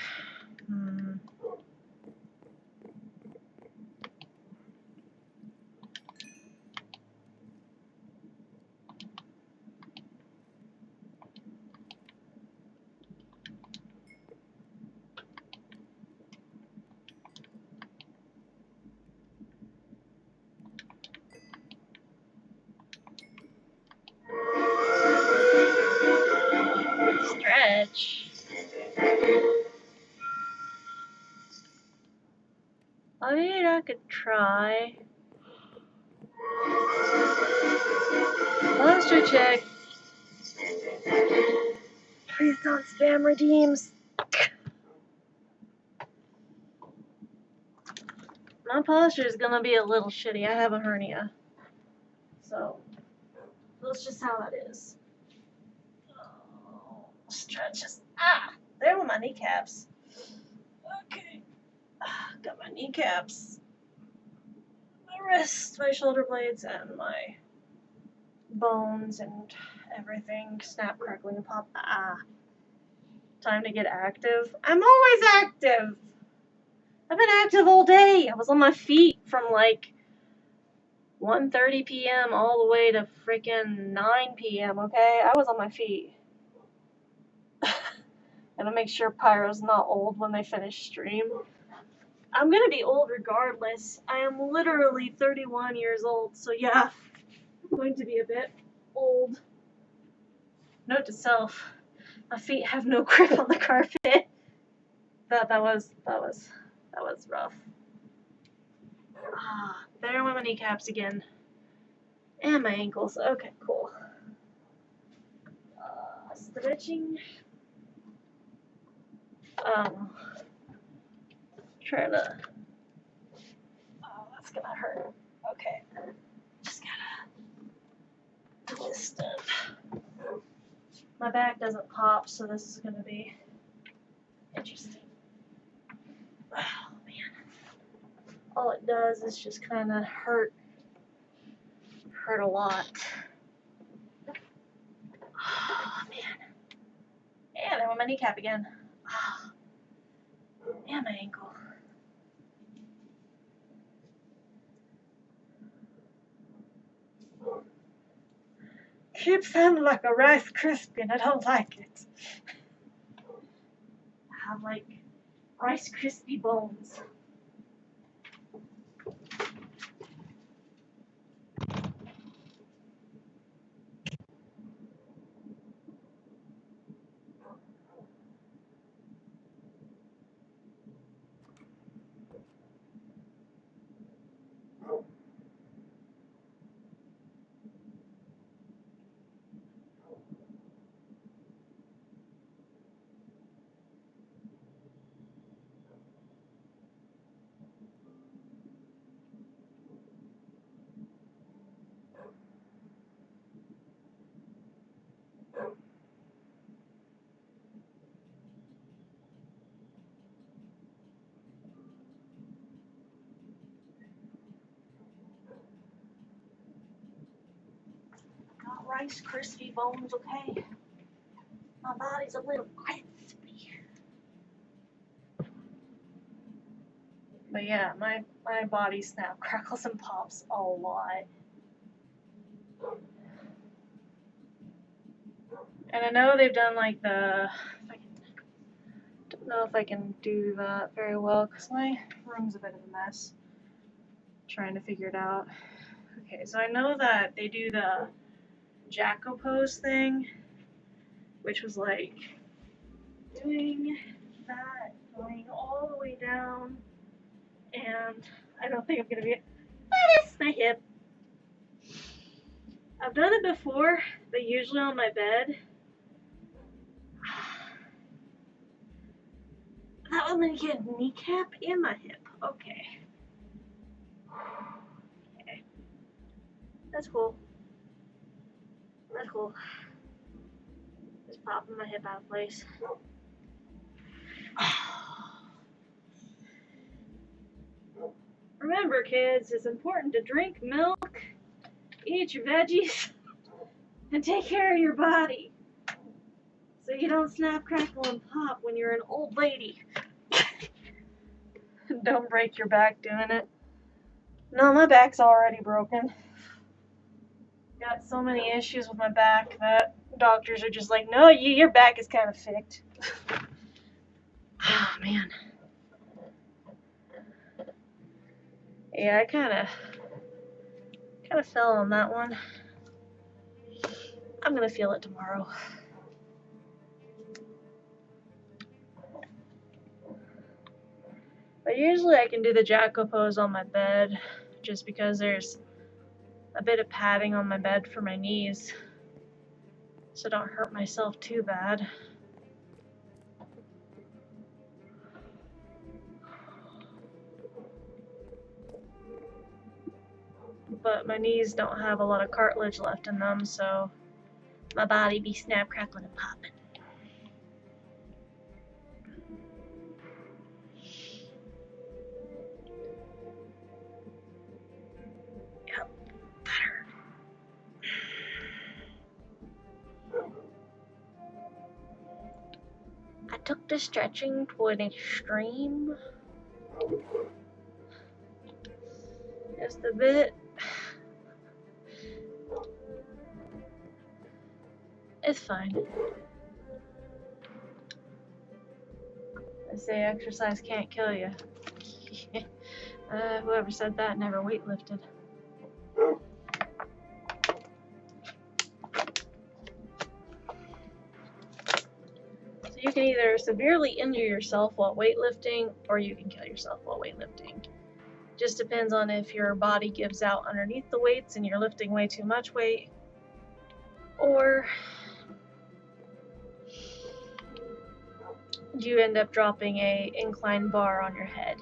Stretch. I mean, I could try. Monster check. Please don't spam redeems. My posture is gonna be a little shitty. I have a hernia. So, that's just how it is. Oh, stretches. There were my kneecaps. Okay. Got my kneecaps, my wrists, my shoulder blades, and my bones and everything. Snap, crackling, and pop. Time to get active. I'm always active. I've been active all day. I was on my feet from like 1:30 p.m. all the way to freaking 9 p.m., okay? I was on my feet. And to make sure Pyro's not old when they finish stream. I'm gonna be old regardless. I am literally 31 years old, so yeah, I'm going to be a bit old. Note to self, my feet have no grip on the carpet. That was rough. There were my kneecaps again. And my ankles. Okay, cool. Stretching. Trying to. Oh, that's gonna hurt. Okay. Just gotta twist it. My back doesn't pop, so this is gonna be interesting. Oh man. All it does is just kind of hurt a lot. Oh man. Yeah, there went my kneecap again. And my ankle. Keeps sounding like a Rice Krispie and I don't like it. I have like Rice Krispie bones. Got Rice Krispie bones, okay? My body's a little crispy. But yeah, my body snap, crackles, and pops a lot. And I know they've done like the, I don't know if I can do that very well because my room's a bit of a mess. Trying to figure it out. Okay, so I know that they do the Jacko pose thing, which was like doing that, going all the way down, and I don't think I'm gonna be. That is my hip. I've done it before, but usually on my bed. That was gonna get a kneecap and my hip. Okay. Okay. That's cool. That's cool. Just popping my hip out of place. Remember, kids, it's important to drink milk, eat your veggies, and take care of your body. So you don't snap, crackle, and pop when you're an old lady. Don't break your back doing it. No, my back's already broken. Got so many issues with my back that doctors are just like, no, your back is kind of ficked. Oh, man. Yeah, I kind of fell on that one. I'm gonna feel it tomorrow. But usually I can do the Jacko pose on my bed just because there's a bit of padding on my bed for my knees, so I don't hurt myself too bad. But my knees don't have a lot of cartilage left in them, so my body be snap, crackling, and popping. Yep, better. I took the stretching to an extreme. Just a bit. It's fine. They say exercise can't kill you. Whoever said that never weightlifted. So you can either severely injure yourself while weightlifting, or you can kill yourself while weightlifting. Just depends on if your body gives out underneath the weights and you're lifting way too much weight, or you end up dropping a inclined bar on your head.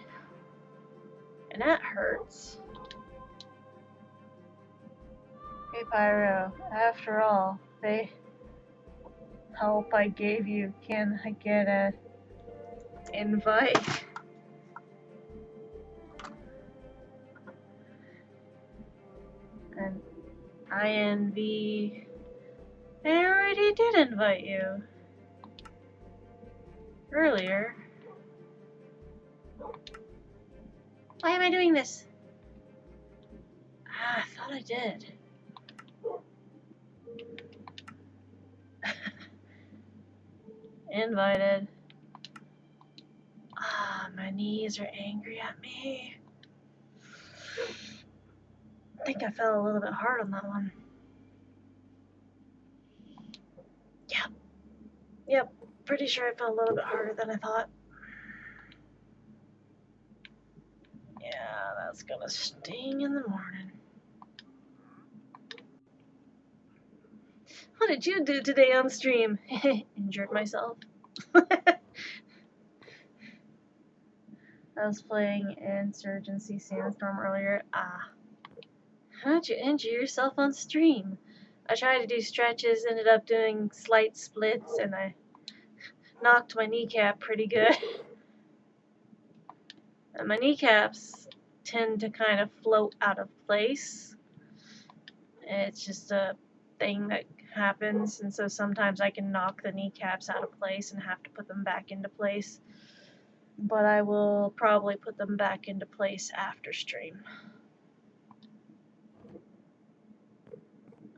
And that hurts. Hey Pyro, after all, the help I gave you, can I get an invite? And INV, I already did invite you earlier. Why am I doing this? I thought I did. Invited. My knees are angry at me. I think I fell a little bit hard on that one. Yep, pretty sure I fell a little bit harder than I thought. Yeah, that's gonna sting in the morning. What did you do today on stream? Injured myself. I was playing Insurgency Sandstorm earlier. How'd you injure yourself on stream? I tried to do stretches, ended up doing slight splits, and I knocked my kneecap pretty good. And my kneecaps tend to kind of float out of place. It's just a thing that happens, and so sometimes I can knock the kneecaps out of place and have to put them back into place. but I will probably put them back into place after stream.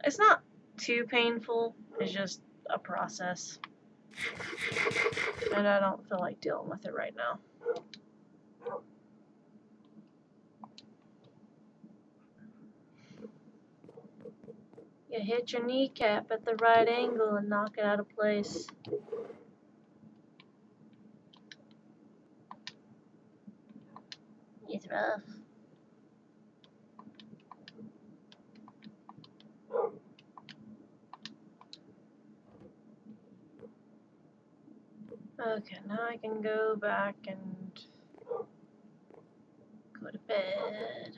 It's not too painful, it's just a process. And I don't feel like dealing with it right now. You hit your kneecap at the right angle and knock it out of place. It's rough. Okay, now I can go back and go to bed.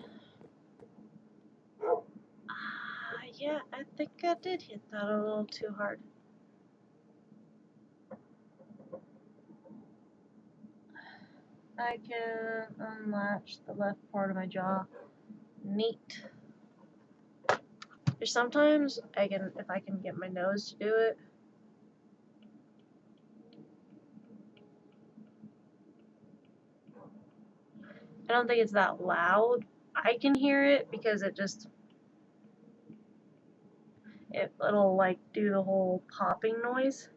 Yeah, I think I did hit that a little too hard. I can unlatch the left part of my jaw. Neat. There's sometimes if I can get my nose to do it. I don't think it's that loud. I can hear it because it'll like do the whole popping noise.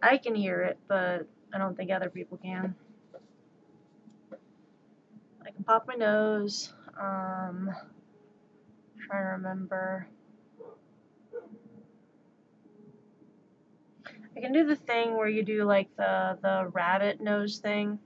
I can hear it, but I don't think other people can. I can pop my nose. Trying to remember. I can do the thing where you do like the rabbit nose thing.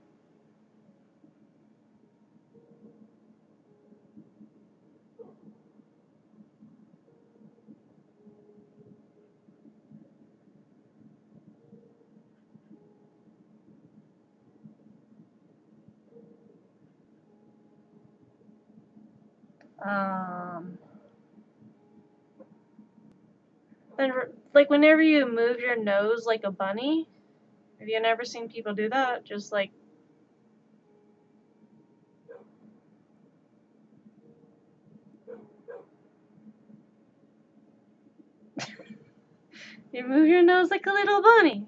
Then, like, whenever you move your nose like a bunny, have you never seen people do that? Just like, you move your nose like a little bunny.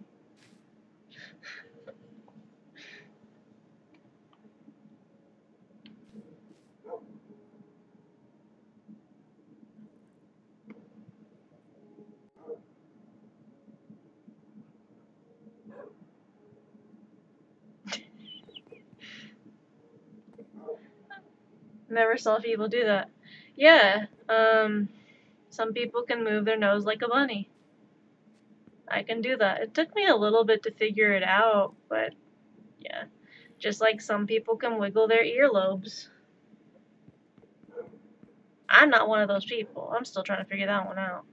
Never saw people do that. Yeah, some people can move their nose like a bunny. I can do that. It took me a little bit to figure it out, but yeah. Just like some people can wiggle their earlobes. I'm not one of those people. I'm still trying to figure that one out.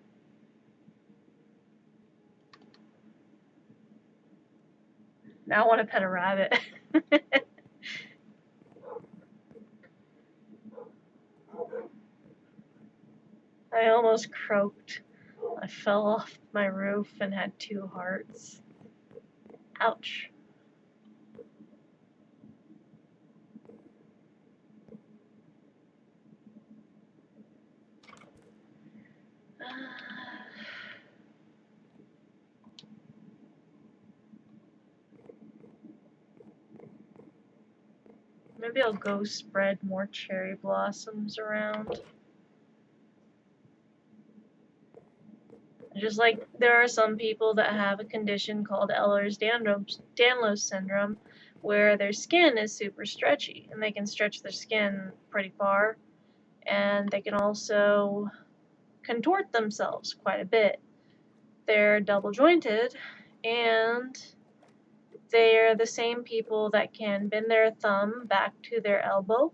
Now I want to pet a rabbit. I almost croaked. I fell off my roof and had 2 hearts. Ouch. Maybe I'll go spread more cherry blossoms around. Just like there are some people that have a condition called Ehlers-Danlos syndrome, where their skin is super stretchy, and they can stretch their skin pretty far, and they can also contort themselves quite a bit. They're double jointed, and they're the same people that can bend their thumb back to their elbow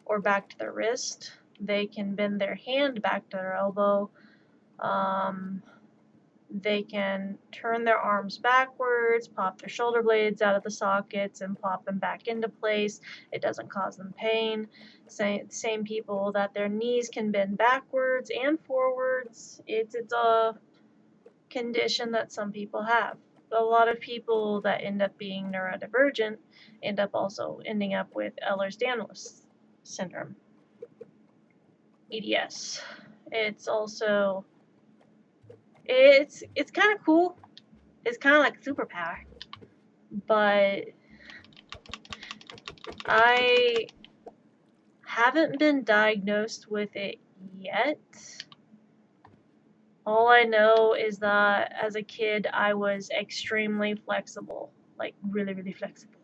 or back to their wrist. They can bend their hand back to their elbow. They can turn their arms backwards, pop their shoulder blades out of the sockets, and plop them back into place. It doesn't cause them pain. Same people that their knees can bend backwards and forwards. It's a condition that some people have. A lot of people that end up being neurodivergent end up also ending up with Ehlers-Danlos syndrome, EDS. It's also It's kind of cool. It's kind of like a superpower, but I haven't been diagnosed with it yet. All I know is that as a kid, I was extremely flexible, like really, really flexible.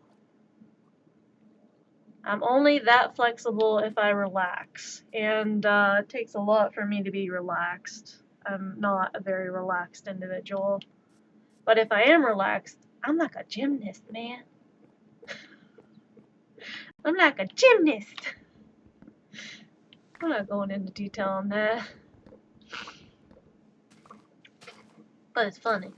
I'm only that flexible if I relax, and it takes a lot for me to be relaxed. I'm not a very relaxed individual, but if I am relaxed, I'm like a gymnast, man. I'm like a gymnast. I'm not going into detail on that, but it's funny.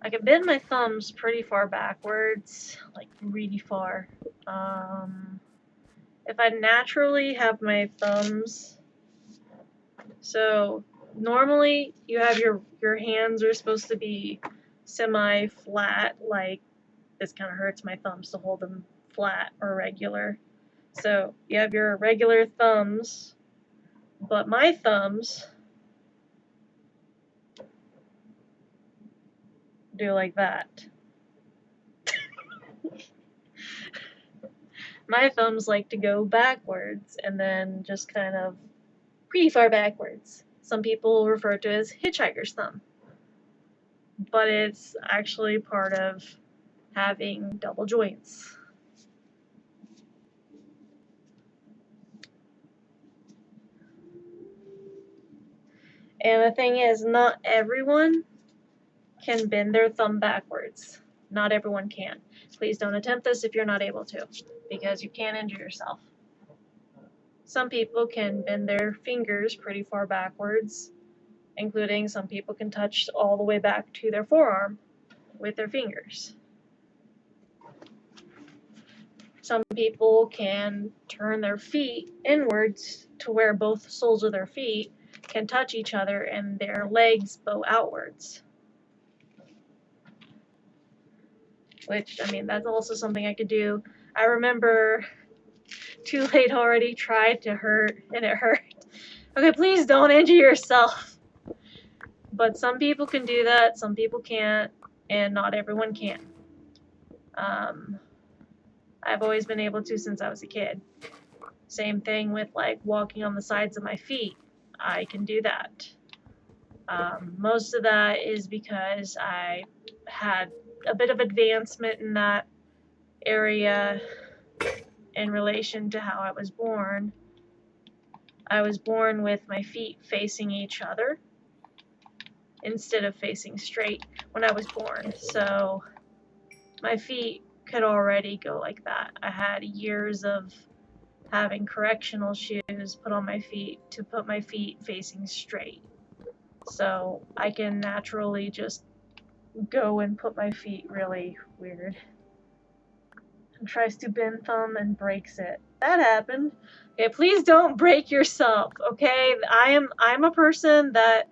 I can bend my thumbs pretty far backwards, like really far. If I naturally have my thumbs, so normally you have your hands are supposed to be semi-flat, like this kind of hurts my thumbs to hold them flat or regular. So you have your regular thumbs, but my thumbs do like that. My thumbs like to go backwards and then just kind of pretty far backwards. Some people refer to it as hitchhiker's thumb, but it's actually part of having double joints. And the thing is, not everyone can bend their thumb backwards. Not everyone can. Please don't attempt this if you're not able to, because you can injure yourself. Some people can bend their fingers pretty far backwards, including some people can touch all the way back to their forearm with their fingers. Some people can turn their feet inwards to where both soles of their feet can touch each other and their legs bow outwards. Which, I mean, that's also something I could do. I remember Too Late Already tried to hurt, and it hurt. Okay, please don't injure yourself. But some people can do that, some people can't, and not everyone can. I've always been able to since I was a kid. Same thing with like walking on the sides of my feet. I can do that. Most of that is because I had a bit of advancement in that area in relation to how I was born. I was born with my feet facing each other instead of facing straight when I was born. So my feet could already go like that. I had years of having correctional shoes put on my feet to put my feet facing straight. So I can naturally just go and put my feet really weird. And tries to bend thumb and breaks it. That happened. Okay, please don't break yourself, okay? I'm a person that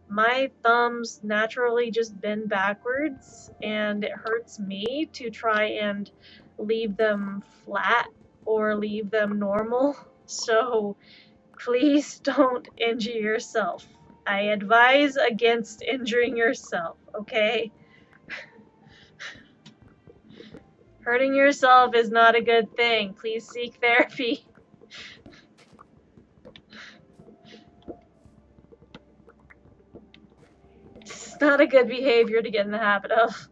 my thumbs naturally just bend backwards, and it hurts me to try and leave them flat or leave them normal. So please don't injure yourself. I advise against injuring yourself, okay? Hurting yourself is not a good thing. Please seek therapy. It's not a good behavior to get in the habit of.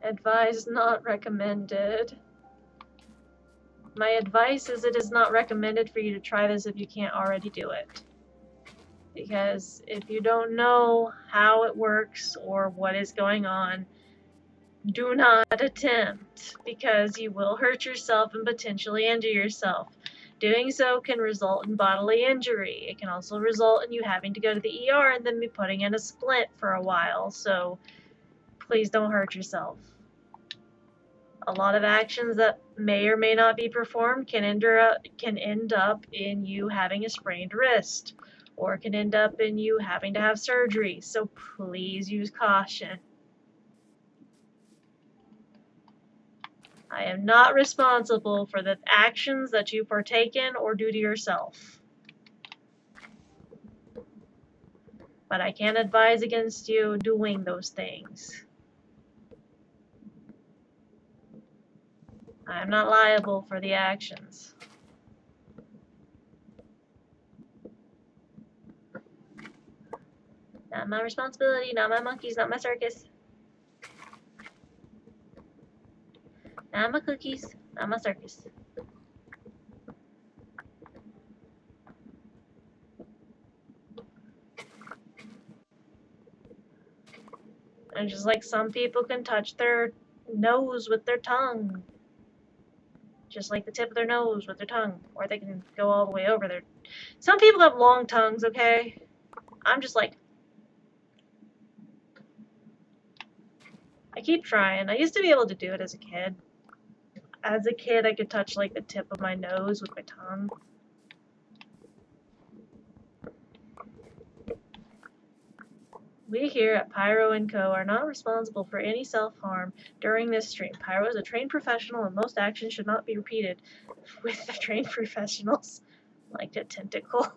Advised, not recommended. My advice is it is not recommended for you to try this if you can't already do it. Because if you don't know how it works or what is going on, do not attempt, because you will hurt yourself and potentially injure yourself. Doing so can result in bodily injury. It can also result in you having to go to the ER and then be putting in a splint for a while, so please don't hurt yourself. A lot of actions that may or may not be performed can end up in you having a sprained wrist, or it can end up in you having to have surgery, so please use caution. I am not responsible for the actions that you partake in or do to yourself. But I can advise against you doing those things. I am not liable for the actions. Not my responsibility, not my monkeys, not my circus. Not my cookies, not my circus. And just like some people can touch their nose with their tongue. Just like the tip of their nose with their tongue. Or they can go all the way over their... Some people have long tongues, okay? I'm just like... I keep trying. I used to be able to do it as a kid. As a kid, I could touch like the tip of my nose with my tongue. We here at Pyro & Co. are not responsible for any self-harm during this stream. Pyro is a trained professional and most actions should not be repeated with the trained professionals. Like a tentacle.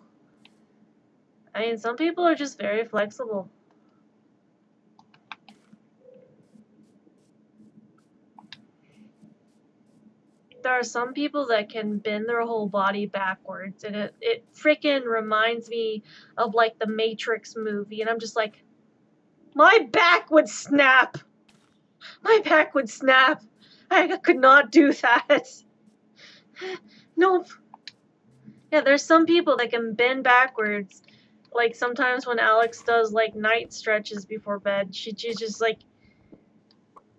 I mean, some people are just very flexible. There are some people that can bend their whole body backwards, and it freaking reminds me of like the Matrix movie, and I'm just like, my back would snap. My back would snap. I could not do that. Nope. Yeah, there's some people that can bend backwards. Like sometimes when Alex does like night stretches before bed, she just like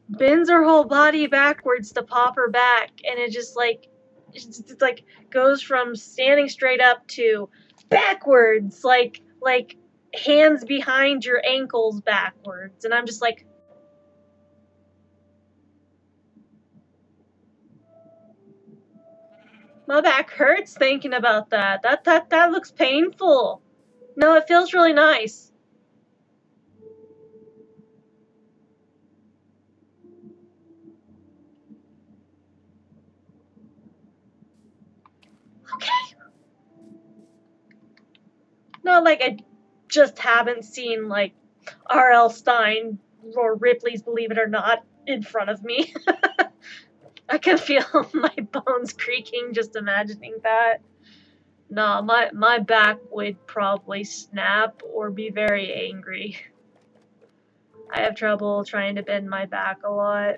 bends her whole body backwards to pop her back, and it just like it's like goes from standing straight up to backwards, like hands behind your ankles backwards, and I'm just like, my back hurts thinking about that. That looks painful. No, it feels really nice. Okay. Not like I just haven't seen like R.L. Stine or Ripley's Believe It or Not in front of me. I can feel my bones creaking just imagining that. No, my back would probably snap or be very angry. I have trouble trying to bend my back a lot.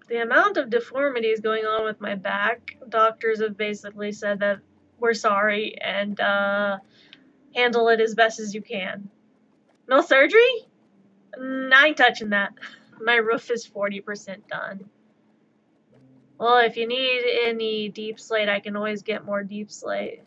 The amount of deformities going on with my back, doctors have basically said that we're sorry and handle it as best as you can. No surgery? I ain't touching that. My roof is 40% done. Well, if you need any deep slate, I can always get more deep slate.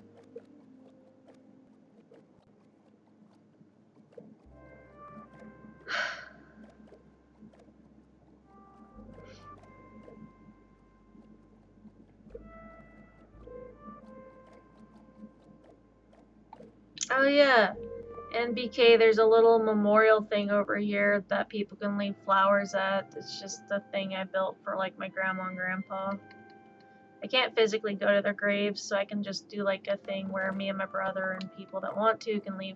Oh yeah, NBK, there's a little memorial thing over here that people can leave flowers at. It's just a thing I built for like my grandma and grandpa. I can't physically go to their graves, so I can just do like a thing where me and my brother and people that want to can leave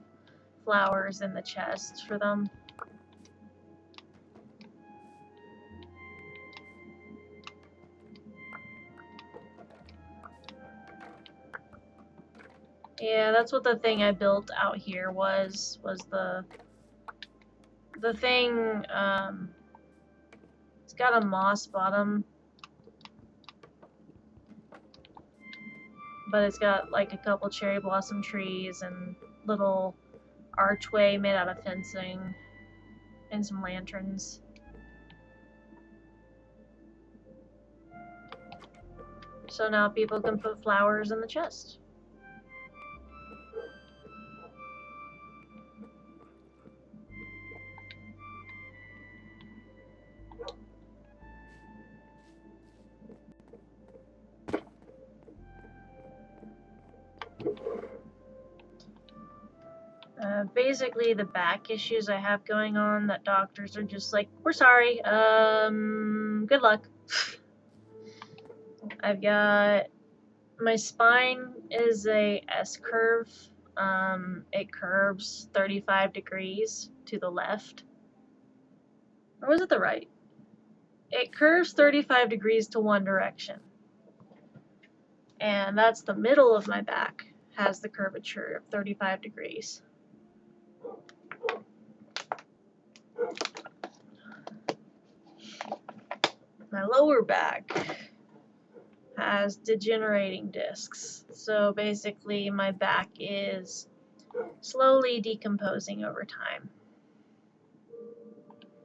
flowers in the chest for them. Yeah, that's what the thing I built out here was the thing, it's got a moss bottom, but it's got like a couple cherry blossom trees and little archway made out of fencing and some lanterns. So now people can put flowers in the chest. basically the back issues I have going on that doctors are just like, we're sorry, good luck. I've got, my spine is a S-curve. It curves 35 degrees to the left. Or was it the right? It curves 35 degrees to one direction. And that's the middle of my back, has the curvature of 35 degrees. My lower back has degenerating discs. So basically my back is slowly decomposing over time.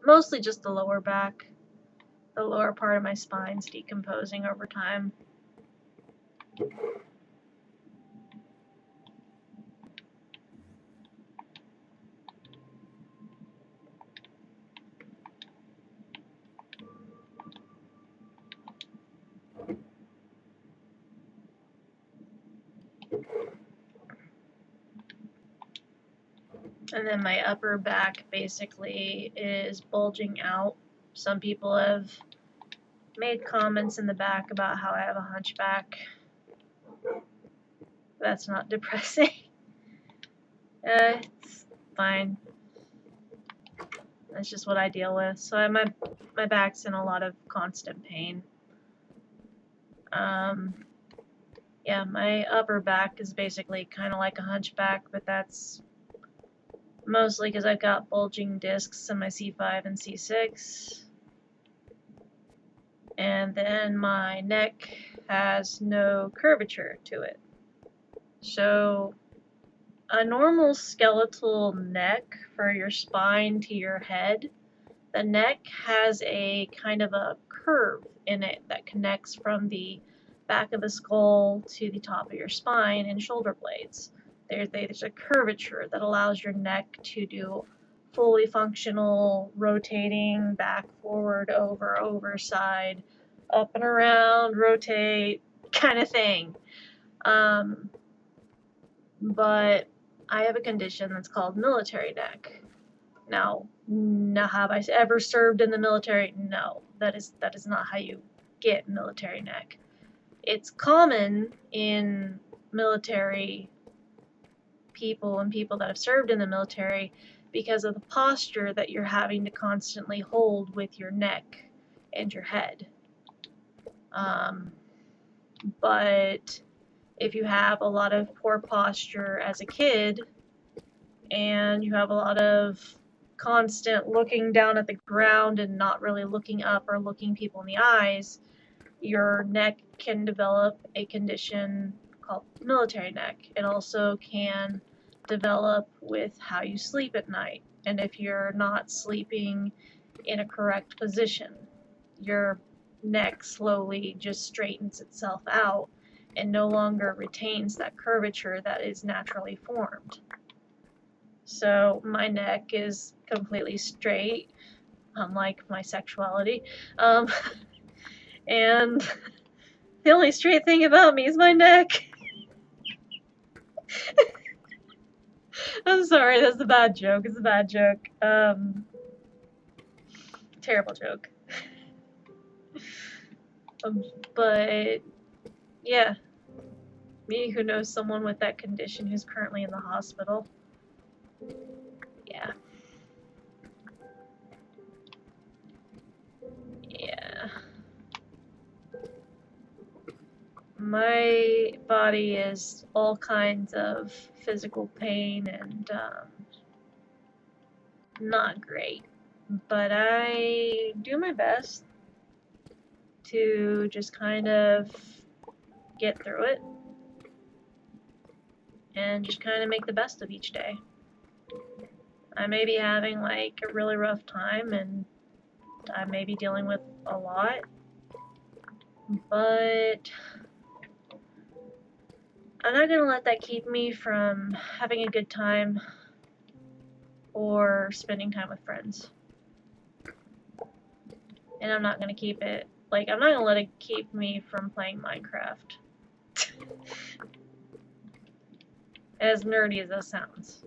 Mostly just the lower back. The lower part of my spine's decomposing over time. And then my upper back basically is bulging out. Some people have made comments in the back about how I have a hunchback. That's not depressing. It's fine. That's just what I deal with. So my back's in a lot of constant pain. Yeah, my upper back is basically kind of like a hunchback, but that's mostly because I've got bulging discs in my C5 and C6. And then my neck has no curvature to it. So a normal skeletal neck for your spine to your head, the neck has a kind of a curve in it that connects from the back of the skull to the top of your spine and shoulder blades. There's a curvature that allows your neck to do fully functional rotating back, forward, over, side, up and around, rotate kind of thing. But I have a condition that's called military neck. Now have I ever served in the military? No, that is not how you get military neck. It's common in military people and people that have served in the military because of the posture that you're having to constantly hold with your neck and your head. But if you have a lot of poor posture as a kid and you have a lot of constant looking down at the ground and not really looking up or looking people in the eyes, your neck can develop a condition called military neck. It also can develop with how you sleep at night. And if you're not sleeping in a correct position, your neck slowly just straightens itself out and no longer retains that curvature that is naturally formed. So my neck is completely straight, unlike my sexuality. And the only straight thing about me is my neck. I'm sorry, that's a bad joke. It's a bad joke. Terrible joke. But yeah, me who knows someone with that condition who's currently in the hospital. Yeah. Yeah. My body is all kinds of physical pain and not great, but I do my best to just kind of get through it and just kind of make the best of each day. I may be having like a really rough time and I may be dealing with a lot, but I'm not going to let that keep me from having a good time or spending time with friends. And I'm not going to keep it, like, I'm not going to let it keep me from playing Minecraft. As nerdy as that sounds.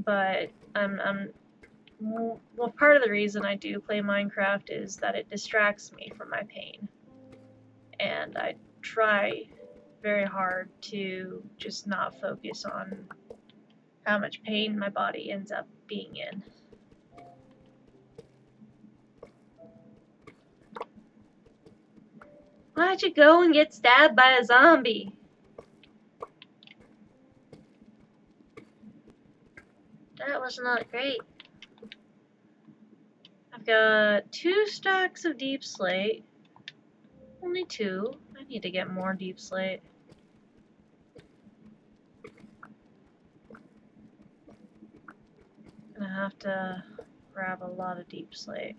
But well, part of the reason I do play Minecraft is that it distracts me from my pain. And I try very hard to just not focus on how much pain my body ends up being in. Why'd you go and get stabbed by a zombie? That was not great. I've got 2 stacks of deep slate. Only 2. I need to get more deep slate. Gonna have to grab a lot of deep slate.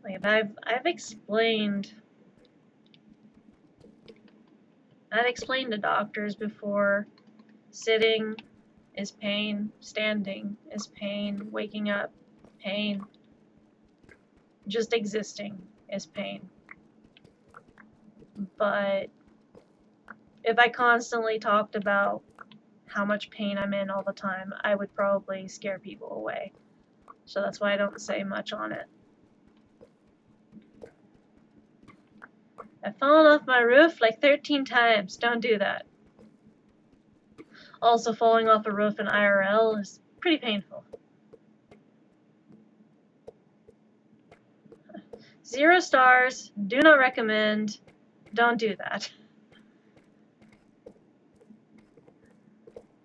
Like I've explained to doctors before, sitting is pain, standing is pain, waking up, pain, just existing is pain. But if I constantly talked about how much pain I'm in all the time, I would probably scare people away. So that's why I don't say much on it. I've fallen off my roof like 13 times. Don't do that. Also, falling off a roof in IRL is pretty painful. 0 stars. Do not recommend. Don't do that.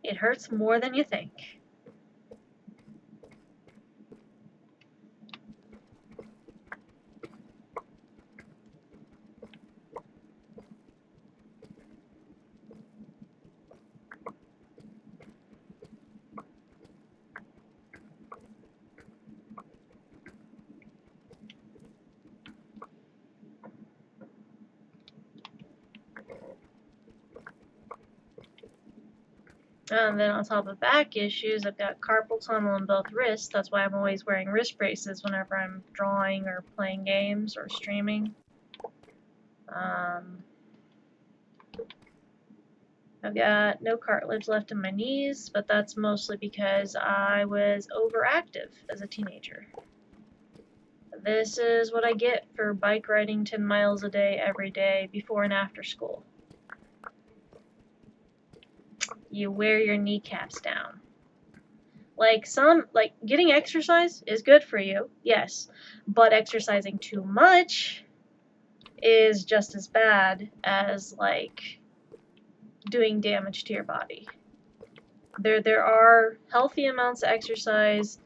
It hurts more than you think. And then on top of back issues, I've got carpal tunnel in both wrists. That's why I'm always wearing wrist braces whenever I'm drawing or playing games or streaming. I've got no cartilage left in my knees, but that's mostly because I was overactive as a teenager. This is what I get for bike riding 10 miles a day every day before and after school. You wear your kneecaps down. Like getting exercise is good for you, yes, but exercising too much is just as bad as doing damage to your body. There are healthy amounts of exercise,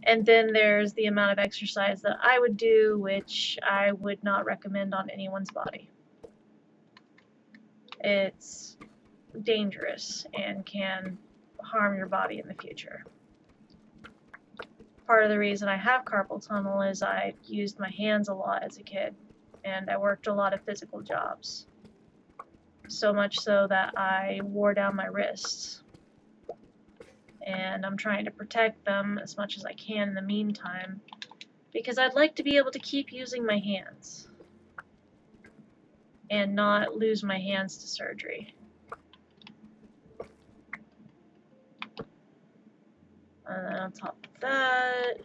and then there's the amount of exercise that I would do, which I would not recommend on anyone's body. It's dangerous and can harm your body in the future. Part of the reason I have carpal tunnel is I used my hands a lot as a kid, and I worked a lot of physical jobs. So much so that I wore down my wrists. And I'm trying to protect them as much as I can in the meantime, because I'd like to be able to keep using my hands and not lose my hands to surgery. And then on top of that,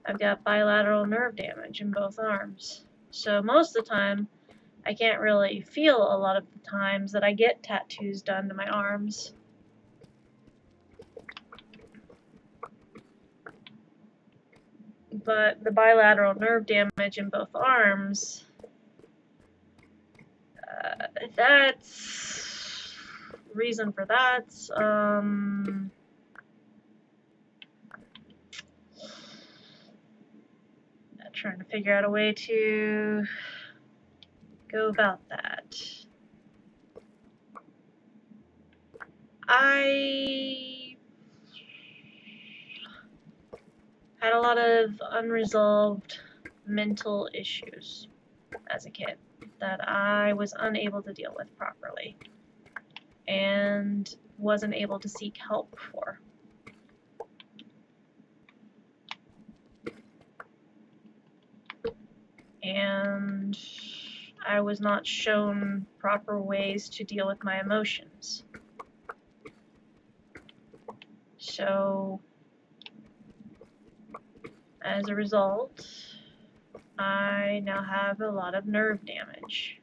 I've got bilateral nerve damage in both arms. So most of the time, I can't really feel a lot of the times that I get tattoos done to my arms. But the bilateral nerve damage in both arms, that's reason for that. Trying to figure out a way to go about that. I had a lot of unresolved mental issues as a kid that I was unable to deal with properly and wasn't able to seek help for. and I was not shown proper ways to deal with my emotions. So, as a result, I now have a lot of nerve damage.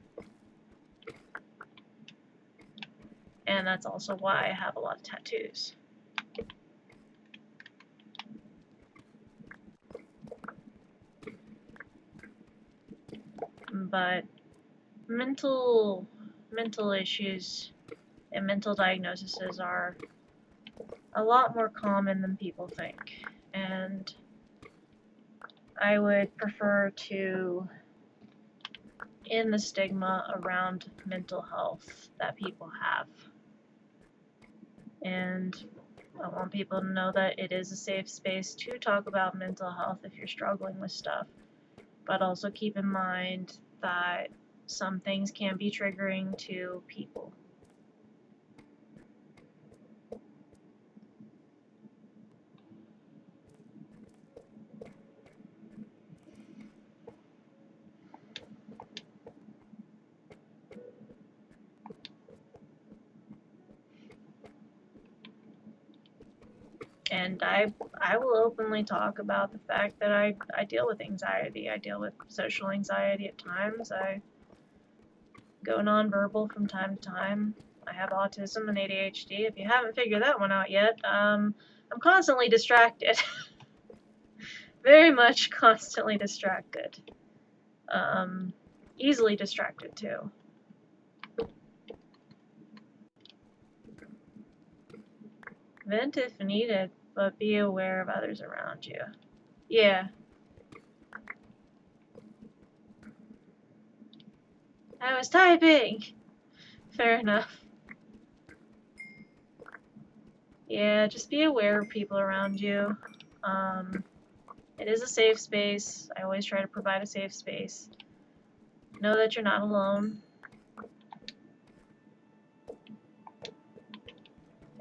And that's also why I have a lot of tattoos. But mental issues and mental diagnoses are a lot more common than people think. And I would prefer to end the stigma around mental health that people have. And I want people to know that it is a safe space to talk about mental health if you're struggling with stuff. But also keep in mind that some things can be triggering to people. And I will openly talk about the fact that I deal with anxiety. I deal with social anxiety at times. I go nonverbal from time to time. I have autism and ADHD. If you haven't figured that one out yet, I'm constantly distracted. Very much constantly distracted. Easily distracted too. Vent if needed, but be aware of others around you. Yeah. I was typing! Fair enough. Yeah, just be aware of people around you. It is a safe space. I always try to provide a safe space. Know that you're not alone.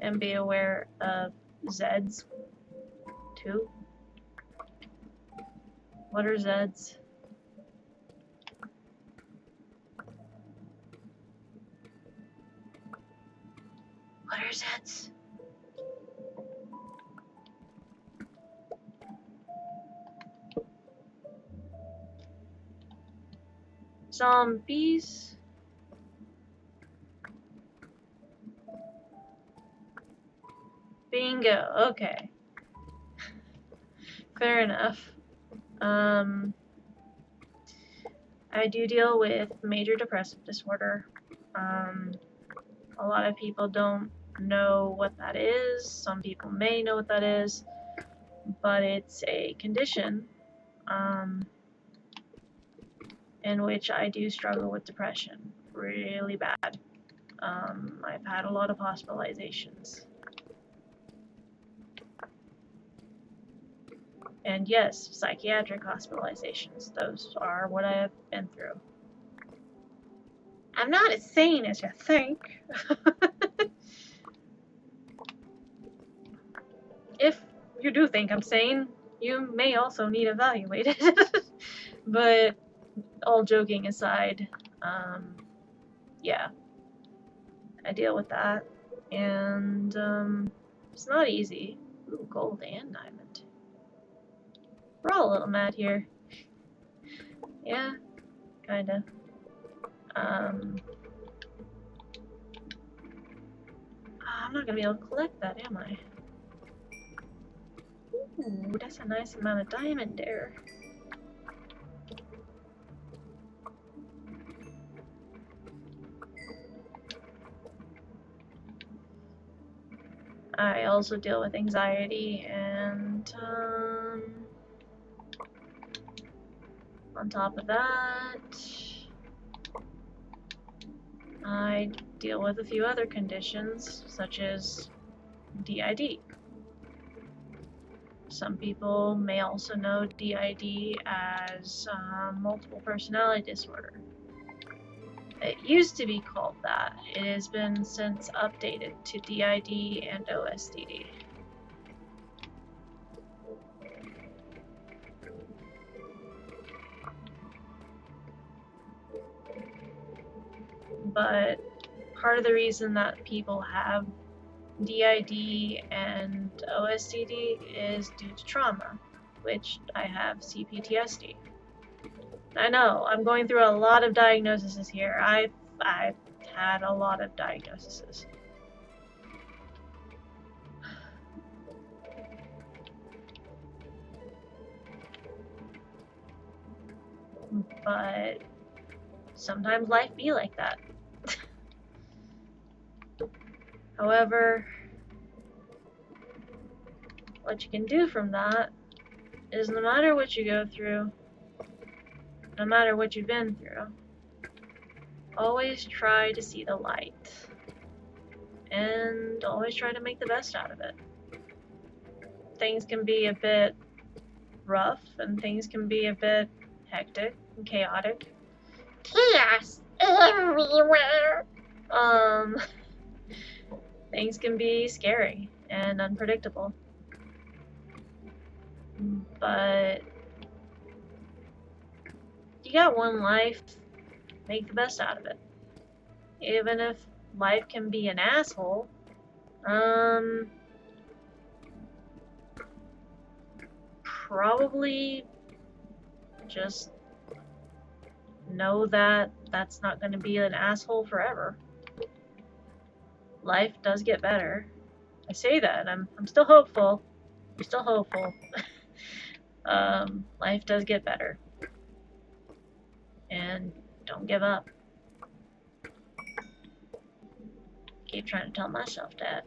And be aware of Zeds, too. What are Zeds? What are Zeds? Zombies? Bingo, okay. Fair enough. I do deal with major depressive disorder. A lot of people don't know what that is. Some people may know what that is, but it's a condition in which I do struggle with depression really bad. I've had a lot of hospitalizations. And yes, psychiatric hospitalizations. Those are what I have been through. I'm not as sane as you think. If you do think I'm sane, you may also need evaluated. But all joking aside, yeah, I deal with that. And it's not easy. Ooh, gold and diamond. We're all a little mad here. Yeah, kinda. I'm not gonna be able to collect that, am I? Ooh, that's a nice amount of diamond there. I also deal with anxiety, and on top of that, I deal with a few other conditions, such as DID. Some people may also know DID as multiple personality disorder. It used to be called that. It has been since updated to DID and OSDD. but part of the reason that people have DID and OSDD is due to trauma, which I have CPTSD. I know, I'm going through a lot of diagnoses here. I've had a lot of diagnoses. But sometimes life be like that. However, what you can do from that is no matter what you go through, no matter what you've been through, always try to see the light. And always try to make the best out of it. Things can be a bit rough and things can be a bit hectic and chaotic. Chaos everywhere! Things can be scary and unpredictable. But you got one life, make the best out of it. Even if life can be an asshole, probably just know that that's not going to be an asshole forever. Life does get better. I say that, and I'm still hopeful. I'm still hopeful. Life does get better. And don't give up. Keep trying to tell myself that.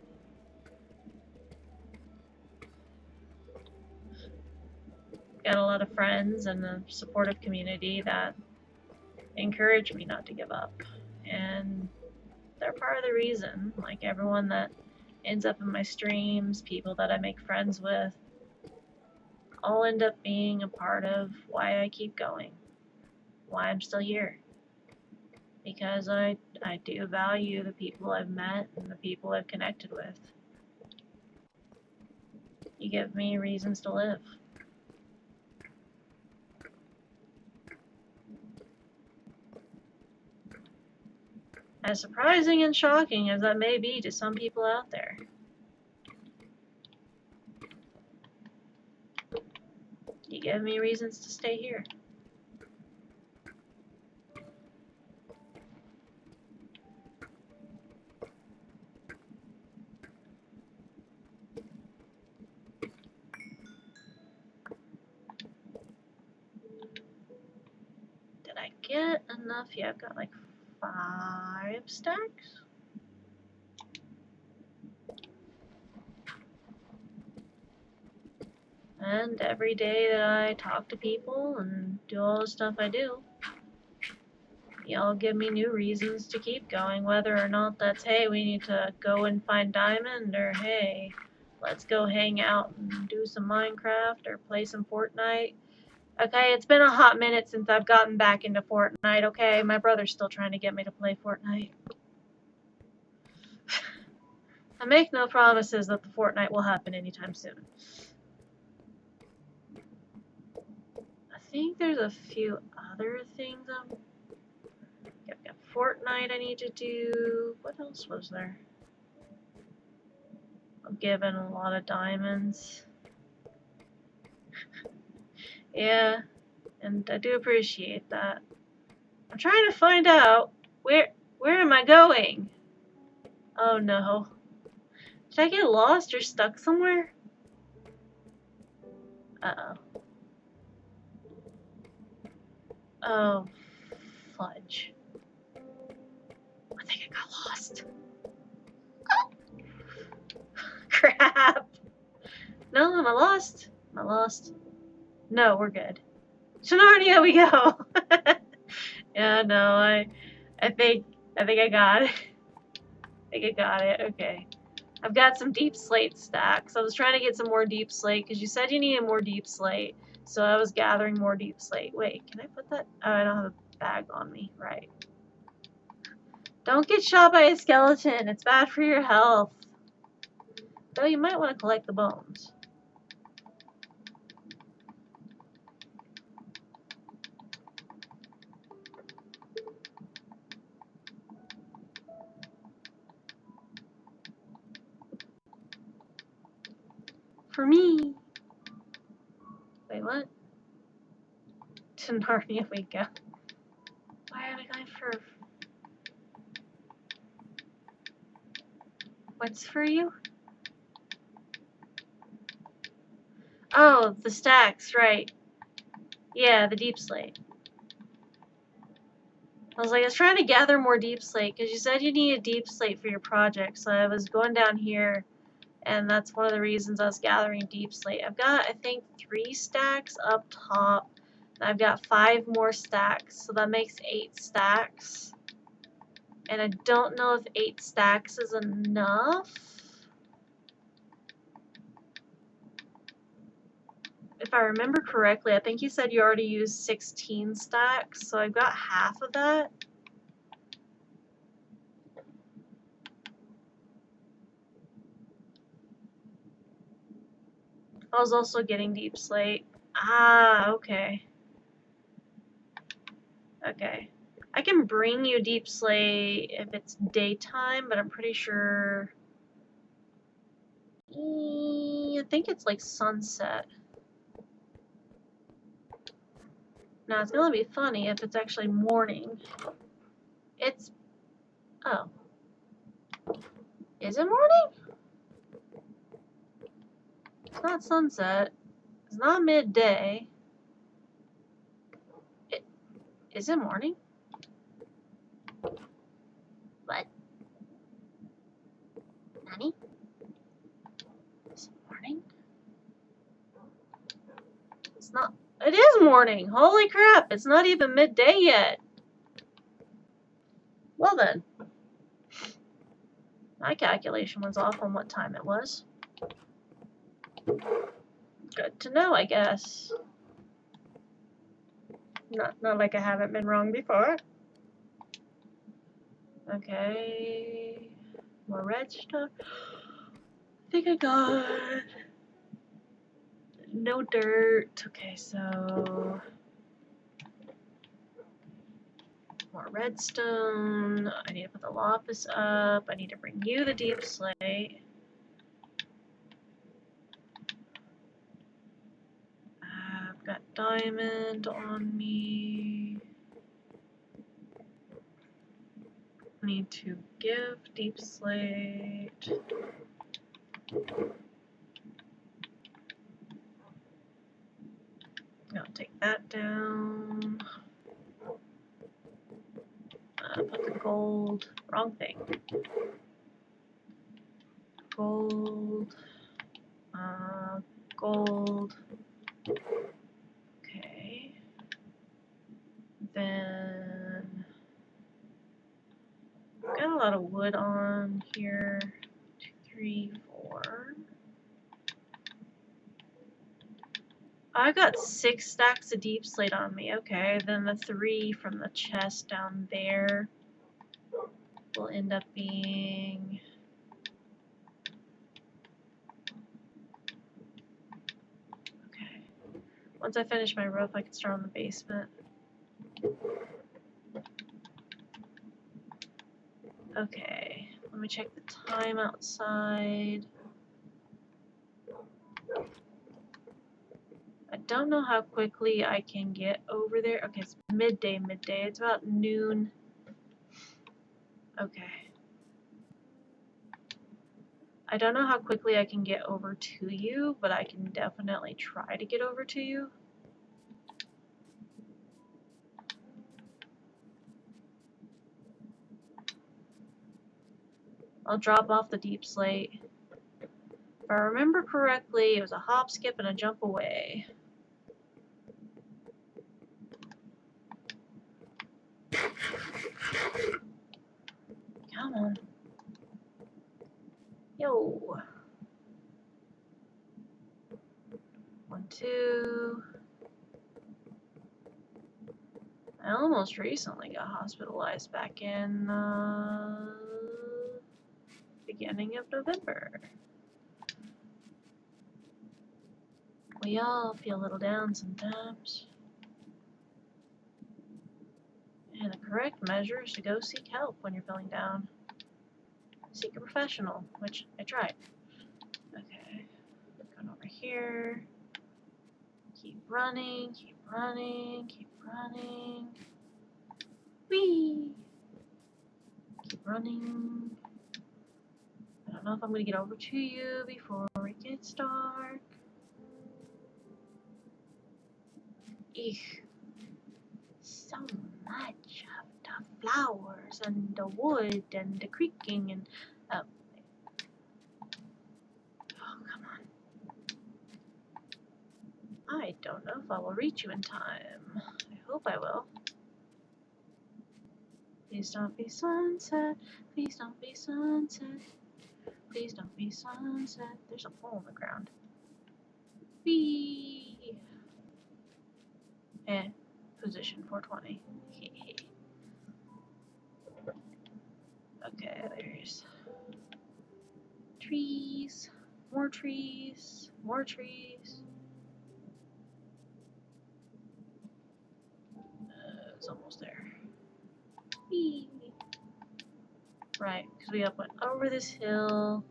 Got a lot of friends and a supportive community that encourage me not to give up. And they're part of the reason. Like everyone that ends up in my streams, people that I make friends with, all end up being a part of why I keep going. Why I'm still here. Because I do value the people I've met and the people I've connected with. You give me reasons to live. As surprising and shocking as that may be to some people out there. You give me reasons to stay here. Did I get enough? Yeah, I've got like 5 stacks. And every day that I talk to people and do all the stuff I do, y'all give me new reasons to keep going, whether or not that's, hey, we need to go and find diamond, or hey, let's go hang out and do some Minecraft or play some Fortnite. Okay, it's been a hot minute since I've gotten back into Fortnite, okay? My brother's still trying to get me to play Fortnite. I make no promises that the Fortnite will happen anytime soon. I think there's a few other things I've got Fortnite I need to do. What else was there? I'm given a lot of diamonds. Yeah, and I do appreciate that. I'm trying to find out where am I going? Oh no. Did I get lost or stuck somewhere? Uh-oh. Oh, fudge. I think I got lost. Crap. No, am I lost? Am I lost? No, we're good. To Narnia we go. Yeah, no, I think I got it. I think I got it. Okay. I've got some deep slate stacks. I was trying to get some more deep slate because you said you needed more deep slate. So I was gathering more deep slate. Wait, can I put that? Oh, I don't have a bag on me. Right. Don't get shot by a skeleton. It's bad for your health. Though you might want to collect the bones. For me. Wait, what? To Narnia we go. Why are we going for... What's for you? Oh, the stacks, right. Yeah, the deep slate. I was trying to gather more deep slate, because you said you needed deep slate for your project, so I was going down here, and that's one of the reasons I was gathering deep slate. I've got, I think, 3 stacks up top, and I've got 5 more stacks, so that makes 8 stacks. And I don't know if 8 stacks is enough. If I remember correctly, I think you said you already used 16 stacks, so I've got half of that. I was also getting deep slate. Ah, okay. Okay. I can bring you deep slate if it's daytime, but I'm pretty sure... I think it's like sunset. Now, it's gonna be funny if it's actually morning. It's... Oh. Is it morning? It's not sunset. It's not midday. Is it morning? What? Nani? Is it morning? It's not. It is morning! Holy crap! It's not even midday yet! Well then. My calculation was off on what time it was. Good to know, I guess. Not like I haven't been wrong before. Okay. More red stuff. I think I got... No dirt. Okay, so... More redstone. I need to put the lapis up. I need to bring you the deep slate. I've got diamond on me. Need to give deep slate. I'll take that down. Put the gold. Wrong thing. Gold. Gold. Okay. Then got a lot of wood on here. 2, 3, 4. I got 6 stacks of deep slate on me. Okay, then the 3 from the chest down there will end up being... Okay. Once I finish my roof, I can start on the basement. Okay, let me check the time outside. I don't know how quickly I can get over there. Okay, it's midday. It's about noon. Okay. I don't know how quickly I can get over to you, but I can definitely try to get over to you. I'll drop off the deep slate. If I remember correctly, it was a hop, skip, and a jump away. Come on. Yo. 1, 2. I almost recently got hospitalized back in beginning of November. We all feel a little down sometimes. And the correct measure is to go seek help when you're feeling down. Seek a professional, which I tried. Okay, going over here. Keep running, keep running, keep running. Whee! Keep running. I don't know if I'm gonna get over to you before it gets dark. Eek. So much of the flowers and the wood and the creaking and oh, come on. I don't know if I will reach you in time. I hope I will. Please don't be sunset. Please don't be sunset. Please don't be sunset. There's a hole in the ground. Whee! Position 420. Okay, there's trees, more trees, more trees. It's almost there. Whee! Right, because we went over this hill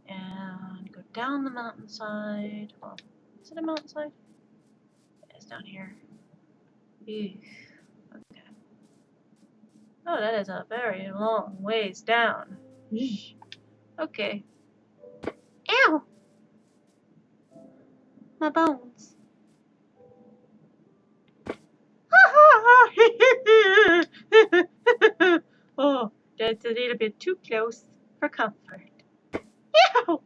and go down the mountainside. Well, is it a mountainside? Yeah, it's down here. Eesh. Okay. Oh, that is a very long ways down. Yeesh. Okay. Ow! My bones. Oh, that's a little bit too close for comfort. Ow!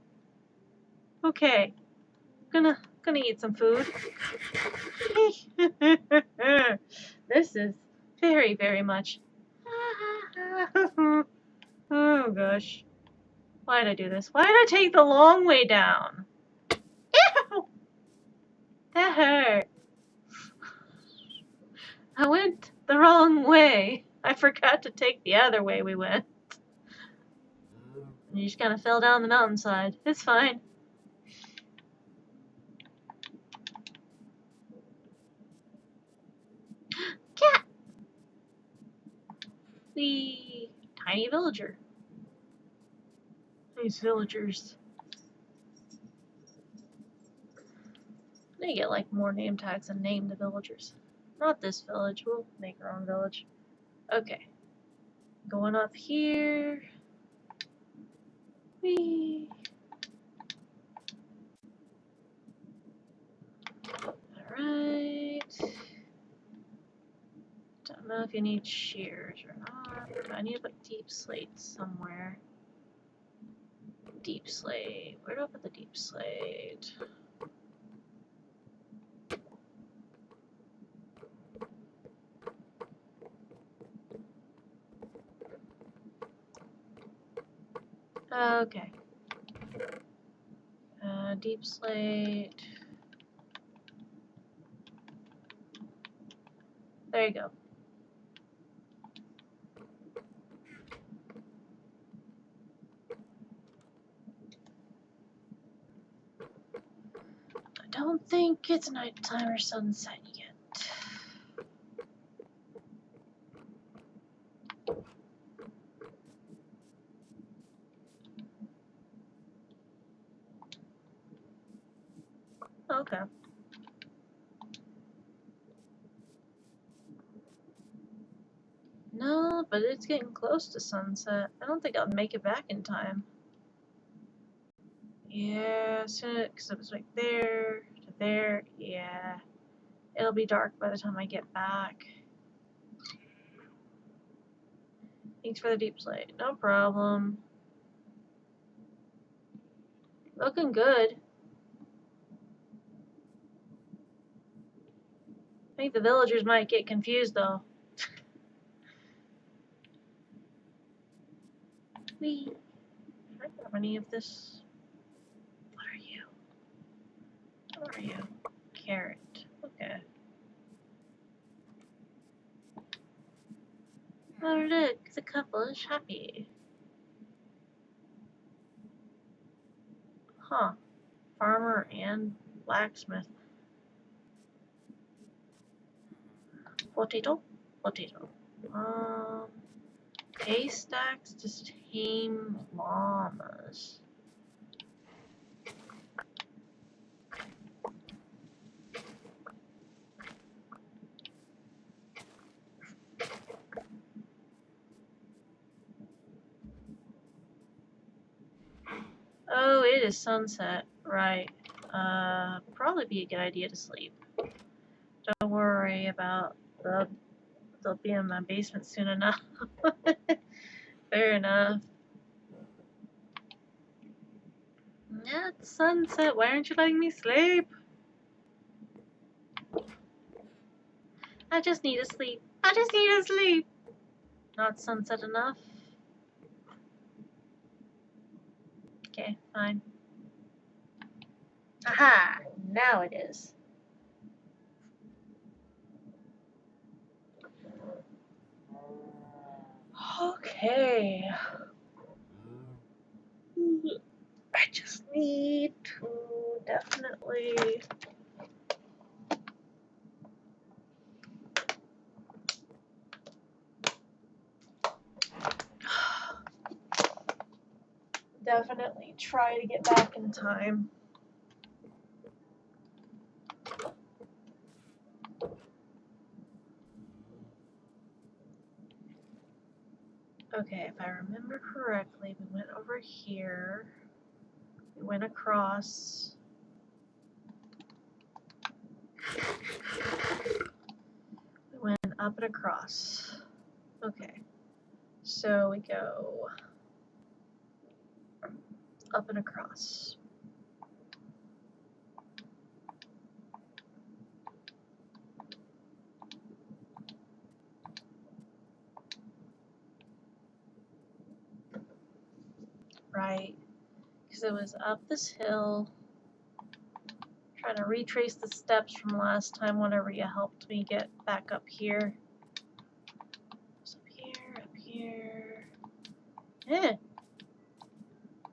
Okay. Gonna eat some food. This is very, very much. Oh gosh. Why did I do this? Why did I take the long way down? Ew! That hurt. I went the wrong way. I forgot to take the other way we went. And you just kind of fell down the mountainside. It's fine. Cat! The tiny villager. These villagers. They get like more name tags than name the villagers. Not this village. We'll make our own village. Okay. Going up here. Whee. Alright. Don't know if you need shears or not. I need to put deep slate somewhere. Deep slate. Where do I put the deep slate? Okay. Deep slate. There you go. I don't think it's nighttime or sunset yet. Okay. No, but it's getting close to sunset. I don't think I'll make it back in time. Yeah, because it was right there to there. Yeah. It'll be dark by the time I get back. Thanks for the deep slate. No problem. Looking good. I think the villagers might get confused though. Wee. Can I grab any of this? What are you? What are you? Carrot. Okay. Oh look, the couple is happy. Huh. Farmer and blacksmith. Potato? Potato. Hay stacks to tame llamas. it is sunset, right? Probably be a good idea to sleep. Don't worry about they'll be in my basement soon enough. Fair enough. Yeah, it's sunset. Why aren't you letting me sleep? I just need to sleep. I just need to sleep. Not sunset enough. Okay, fine. Aha! Now it is. Okay. I just need to definitely. Definitely try to get back in time. Okay, if I remember correctly, we went over here. We went across. We went up and across. Okay. So we go up and across. Right. Because it was up this hill. Trying to retrace the steps from last time whenever you helped me get back up here. It's up here. Eh.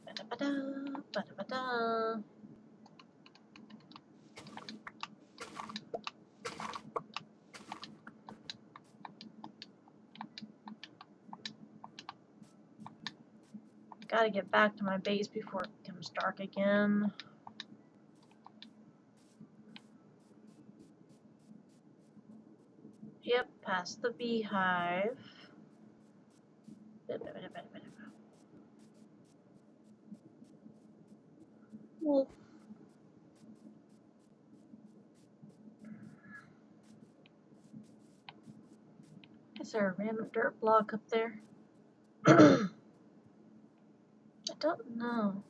Ba-da-ba-da, ba-da-ba-da. Gotta get back to my base before it becomes dark again. Yep, past the beehive. Wolf. Is there a random dirt block up there? I don't know.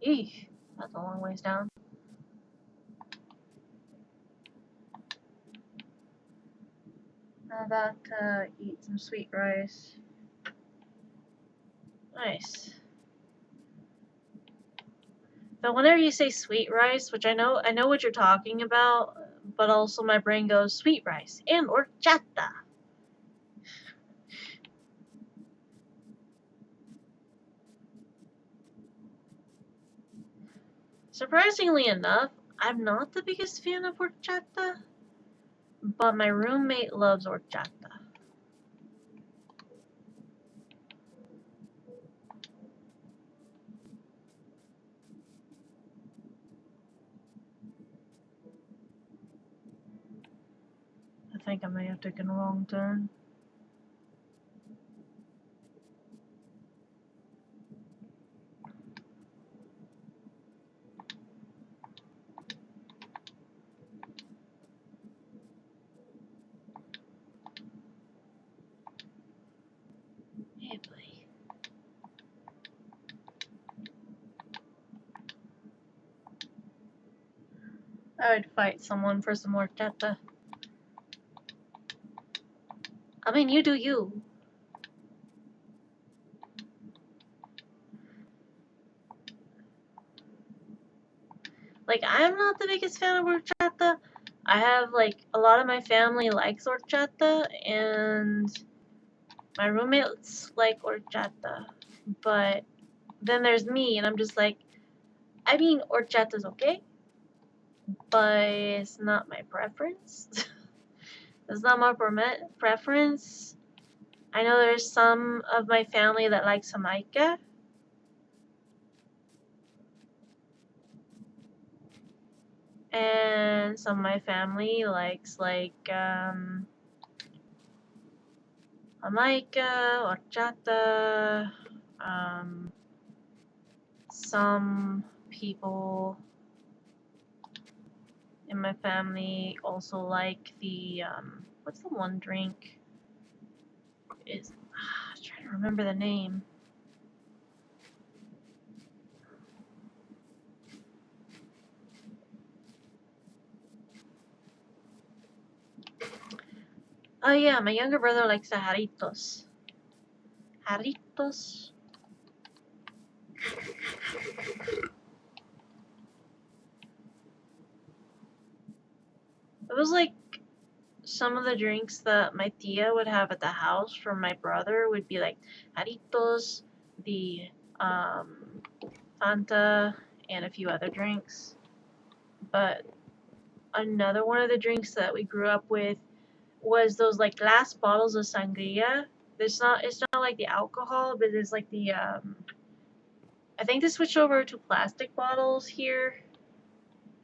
Eesh, that's a long ways down. I'm about to eat some sweet rice. Nice. But whenever you say sweet rice, which I know what you're talking about, but also my brain goes sweet rice and horchata. Surprisingly enough, I'm not the biggest fan of horchata, but my roommate loves horchata. I think I may have taken a wrong turn. Hey, buddy. I would fight someone for some horchata. I mean, you do you. Like, I'm not the biggest fan of horchata. I have, like, a lot of my family likes horchata, and my roommates like horchata. But then there's me, and I'm just like, I mean, horchata's okay, but it's not my preference. It's not my preference. I know there's some of my family that likes Jamaica. And some of my family likes, like, Jamaica, horchata. Some people in my family also like the what's the one drink? Is I'm trying to remember the name. Oh yeah, my younger brother likes the jarritos. Jarritos. It was like some of the drinks that my tia would have at the house for my brother would be like jarritos, the Fanta, and a few other drinks. But another one of the drinks that we grew up with was those like glass bottles of sangria. It's not like the alcohol, but it's like the I think they switched over to plastic bottles here.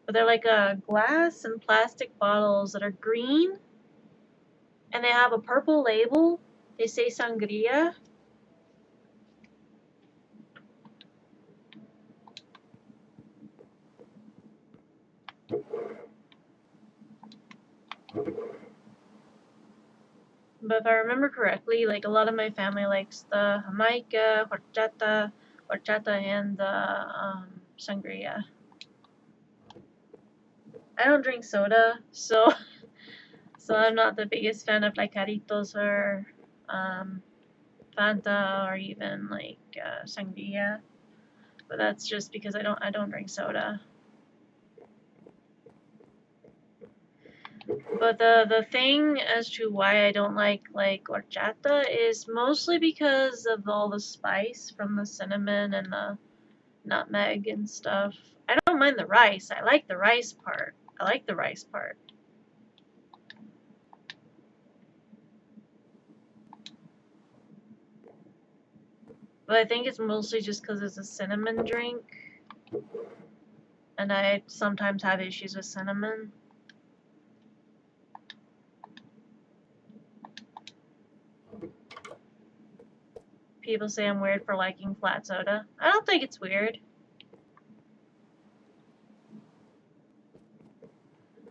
But they're like glass and plastic bottles that are green and they have a purple label. They say sangria. But if I remember correctly, like a lot of my family likes the Jamaica, horchata, and the sangria. I don't drink soda, so I'm not the biggest fan of like Jarritos or Fanta or even like sangria. But that's just because I don't drink soda. But the thing as to why I don't like horchata is mostly because of all the spice from the cinnamon and the nutmeg and stuff. I don't mind the rice. I like the rice part. But I think it's mostly just because it's a cinnamon drink. And I sometimes have issues with cinnamon. People say I'm weird for liking flat soda. I don't think it's weird.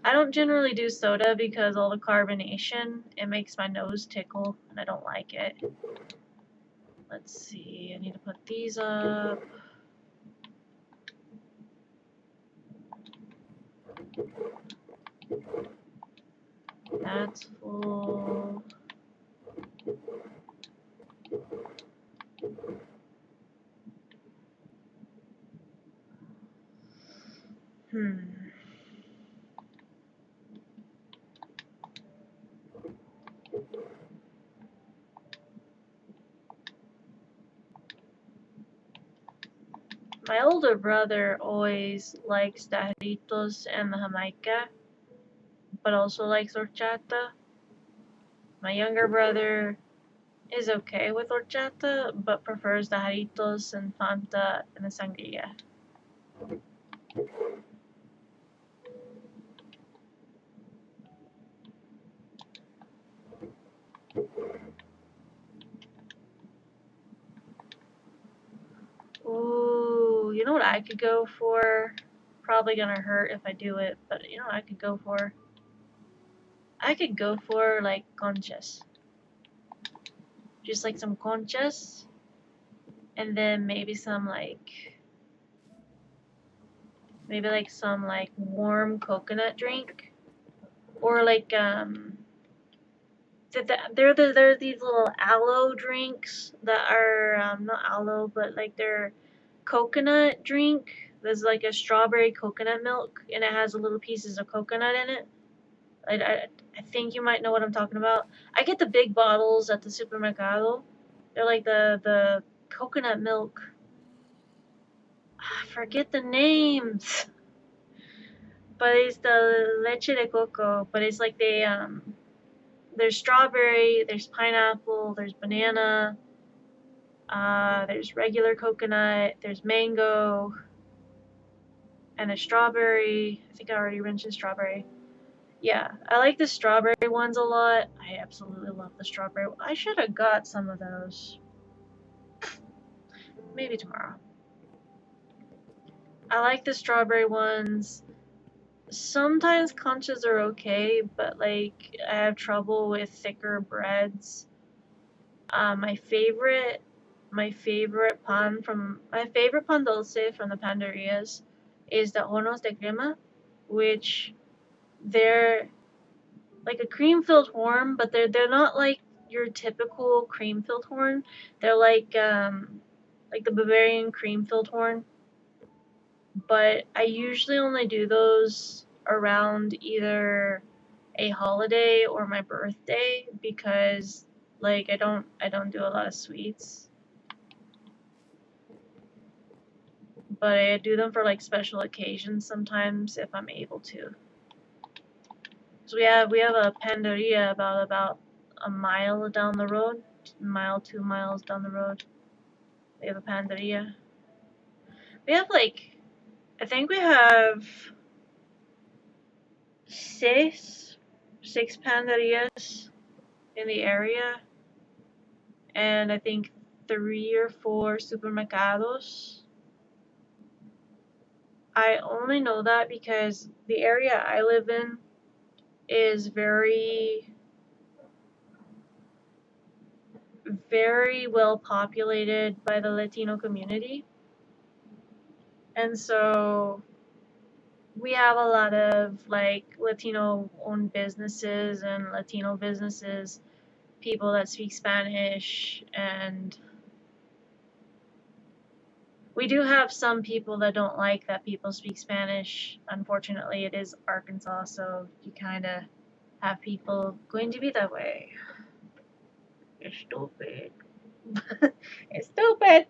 I don't generally do soda because all the carbonation, it makes my nose tickle and I don't like it. Let's see, I need to put these up. That's full. My older brother always likes the Jarritos and the Jamaica, but also likes horchata. My younger brother is okay with horchata, but prefers the Jarritos and Fanta and the sangria. Ooh, you know what I could go for? Probably gonna hurt if I do it, but you know what I could go for? I could go for like conchas. Just like some conchas. And then maybe some some warm coconut drink. Or like there are these little aloe drinks that are not aloe but like they're coconut drink. There's like a strawberry coconut milk and it has little pieces of coconut in it. I think you might know what I'm talking about. I get the big bottles at the supermercado. They're like the coconut milk. I forget the names. But it's the leche de coco. But it's like there's strawberry, there's pineapple, there's banana, there's regular coconut, there's mango, and there's strawberry. I think I already mentioned strawberry. Yeah, I like the strawberry ones a lot. I absolutely love the strawberry. I should have got some of those. Maybe tomorrow. I like the strawberry ones. Sometimes conchas are okay, but like I have trouble with thicker breads. My favorite pan dulce from the panderias is the hornos de crema, which they're like a cream-filled horn, but they're not like your typical cream-filled horn. They're like the Bavarian cream-filled horn. But I usually only do those around either a holiday or my birthday because like I don't do a lot of sweets. But I do them for like special occasions sometimes if I'm able to. So we have a panderia about a mile down the road, 2 miles down the road. We have a panderia. We have like, I think we have six panderias in the area, and I think 3 or 4 supermercados. I only know that because the area I live in is very well populated by the Latino community. And so we have a lot of like Latino owned businesses and Latino businesses, people that speak Spanish, and we do have some people that don't like that people speak Spanish. Unfortunately, it is Arkansas, so you kind of have people going to be that way. It's stupid. It's stupid.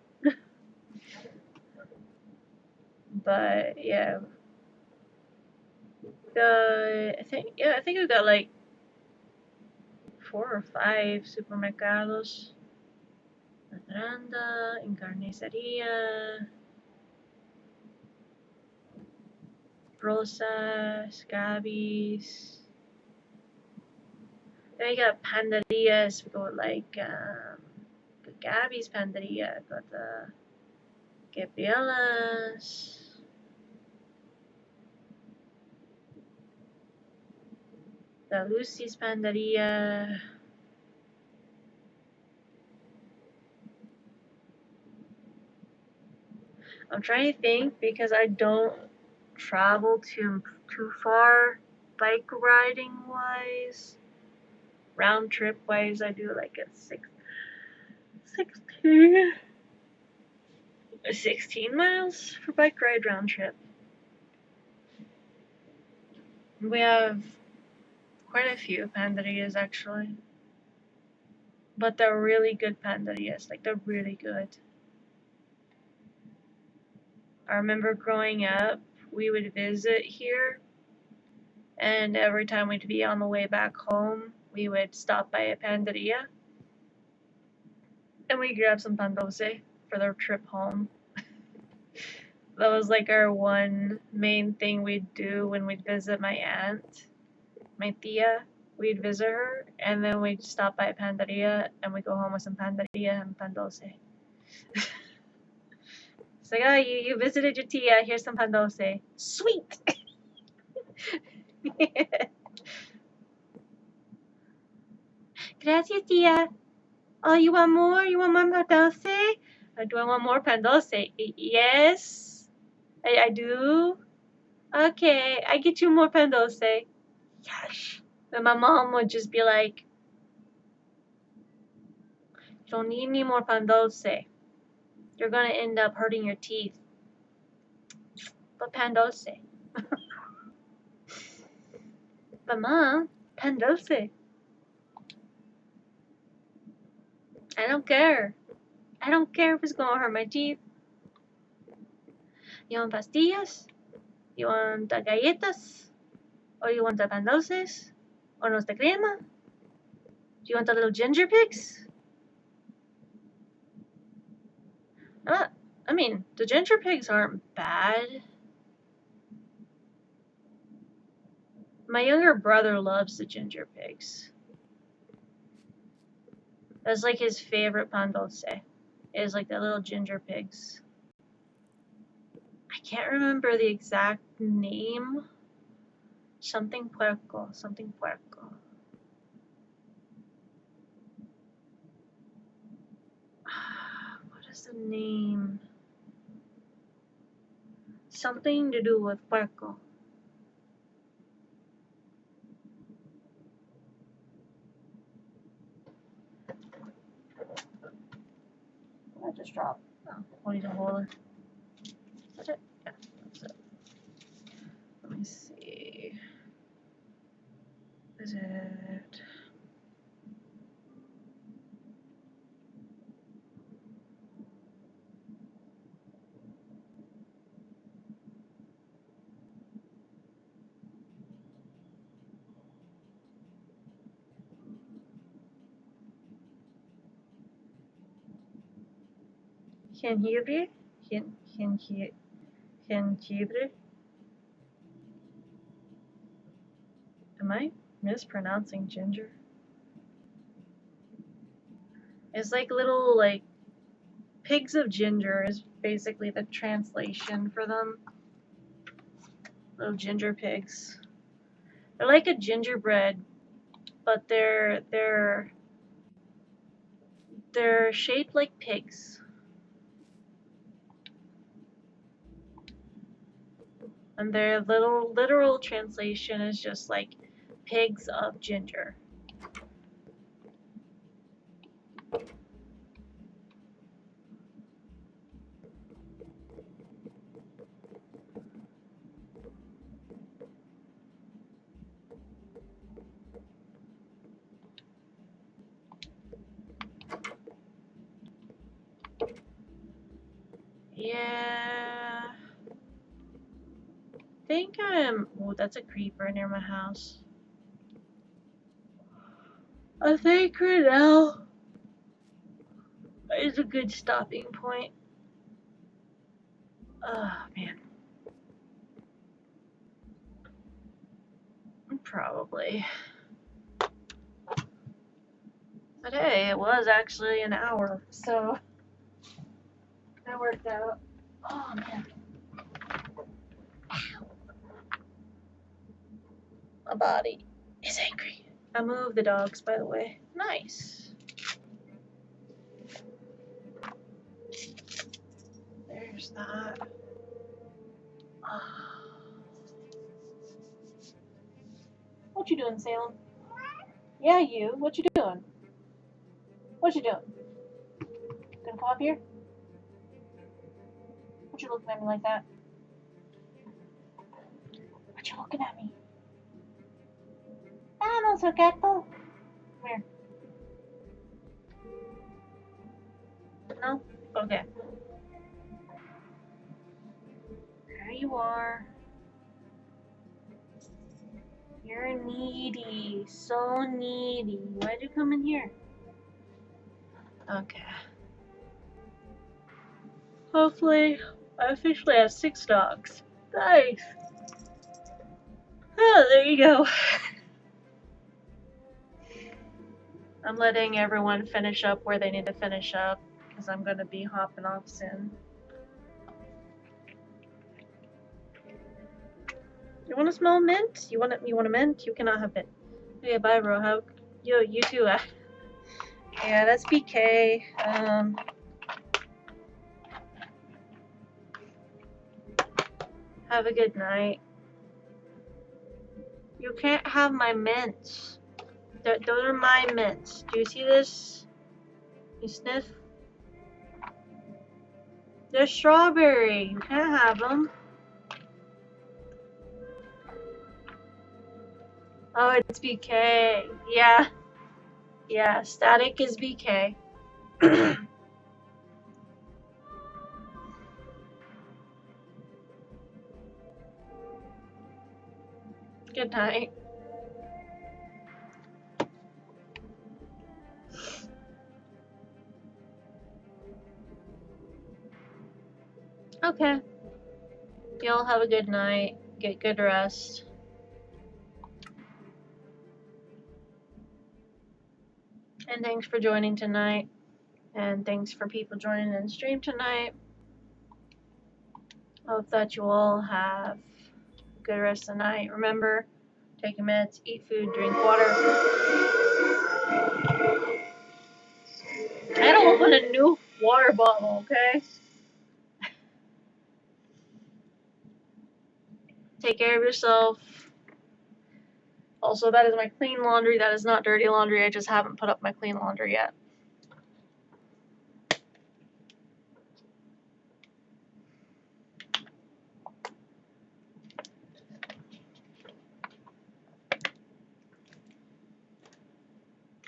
But yeah, I think we've got like 4 or 5 supermercados. Randa, Encarniceria, Rosas, Gabby's. Then we got Panderias. We got like Gabby's Panderia. Got the Gabrielas. The Lucy's Panderia. I'm trying to think because I don't travel too far bike riding wise. Round trip wise, I do like a 16 miles for bike ride round trip. We have quite a few panderias actually, but they're really good panderias. Like they're really good. I remember growing up, we would visit here, and every time we'd be on the way back home, we would stop by a panderia, and we'd grab some pan dulce for their trip home. That was like our one main thing we'd do when we'd visit my aunt, my tia. We'd visit her, and then we'd stop by a panderia, and we'd go home with some panderia and pan dulce. It's like, oh, you visited your tia, here's some pan dulce. Sweet! Gracias, tia. Oh, you want more? You want more pan dulce? Do I want more pan dulce? Yes, I do. Okay, I get you more pan dulce. Yes. And my mom would just be like, you don't need any more pan dulce. You're gonna end up hurting your teeth. But pan dulce. But mom, pan dulce. I don't care. I don't care if it's gonna hurt my teeth. You want pastillas? You want the galletas? Or you want the pan dulces? Hornos de crema? Do you want the little ginger pigs? I mean, the ginger pigs aren't bad. My younger brother loves the ginger pigs. That's like his favorite pan dulce. Is like the little ginger pigs. I can't remember the exact name. Something puerco. Something puerco. What is the name? Something to do with puerco. I just dropped. Oh, what is a holder? Is that it? Yeah, that's it. Let me see. Is it? Jengibre? Jengibre? Am I mispronouncing ginger? It's like little, like, pigs of ginger is basically the translation for them. Little ginger pigs. They're like a gingerbread, but they're shaped like pigs. And their literal translation is just like pigs of ginger. Yeah. I think oh, that's a creeper near my house. I think right now is a good stopping point. Oh, man. Probably. But hey, it was actually an hour, so that worked out. Oh, man. My body is angry. I moved the dogs, by the way. Nice. There's that. What you doing, Salem? Yeah, you. What you doing? What you doing? Gonna come up here? What you looking at me like that? What you looking at me? Vamos, gato. Come here. No? Okay. There you are. You're needy. So needy. Why'd you come in here? Okay. Hopefully, I officially have 6 dogs. Nice. Oh, there you go. I'm letting everyone finish up where they need to finish up, because I'm going to be hopping off soon. You want to smell mint? You want a mint? You cannot have mint. Okay, bye, Rohawk. Yo, you too. Yeah, that's BK. Have a good night. You can't have my mints. Those are my mints. Do you see this? You sniff? They're strawberry. You can't have them. Oh, it's BK. Yeah. Yeah, Static is BK. Good night. Okay. Y'all have a good night. Get good rest. And thanks for joining tonight. And thanks for people joining in the stream tonight. Hope that you all have a good rest of the night. Remember, take your meds, eat food, drink water. I gotta open a new water bottle, okay? Take care of yourself. Also, that is my clean laundry. That is not dirty laundry. I just haven't put up my clean laundry yet.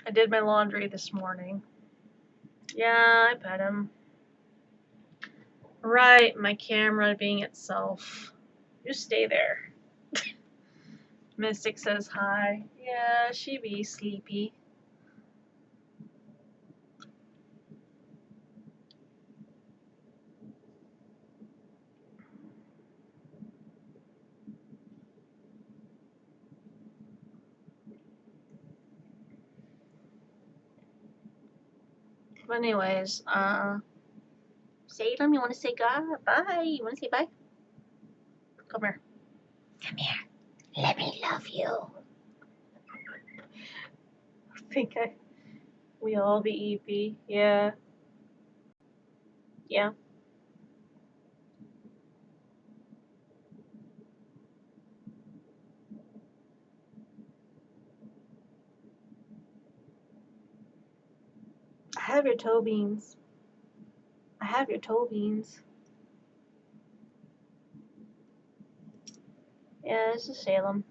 I did my laundry this morning. Yeah, I pet him. Right, my camera being itself. Just stay there. Mystic says hi. Yeah, she be sleepy. But anyways, Salem, you want to say bye? You want to say bye? Come here. Come here. Let me love you. We all be EP. Yeah. Yeah. I have your toe beans. I have your toe beans. Yeah, this is Salem.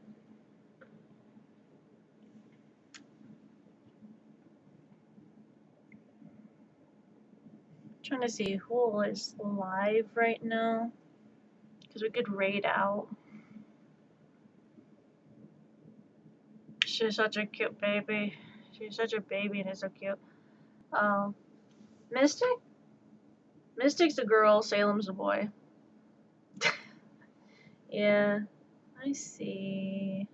Trying to see who is live right now, because we could raid out. She's such a cute baby. She's such a baby and is so cute. Mystic? Mystic's a girl, Salem's a boy. Yeah, I see.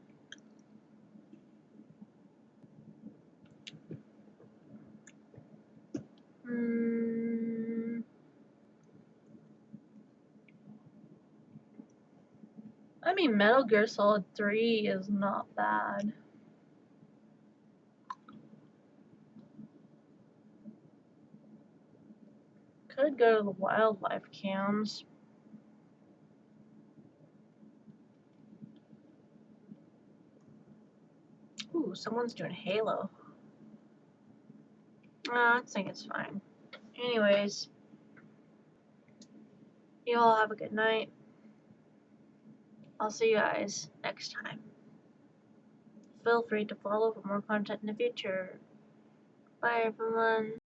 I mean, Metal Gear Solid 3 is not bad. Could go to the wildlife cams. Ooh, someone's doing Halo. I think it's fine. Anyways, you all have a good night. I'll see you guys next time. Feel free to follow for more content in the future. Bye, everyone.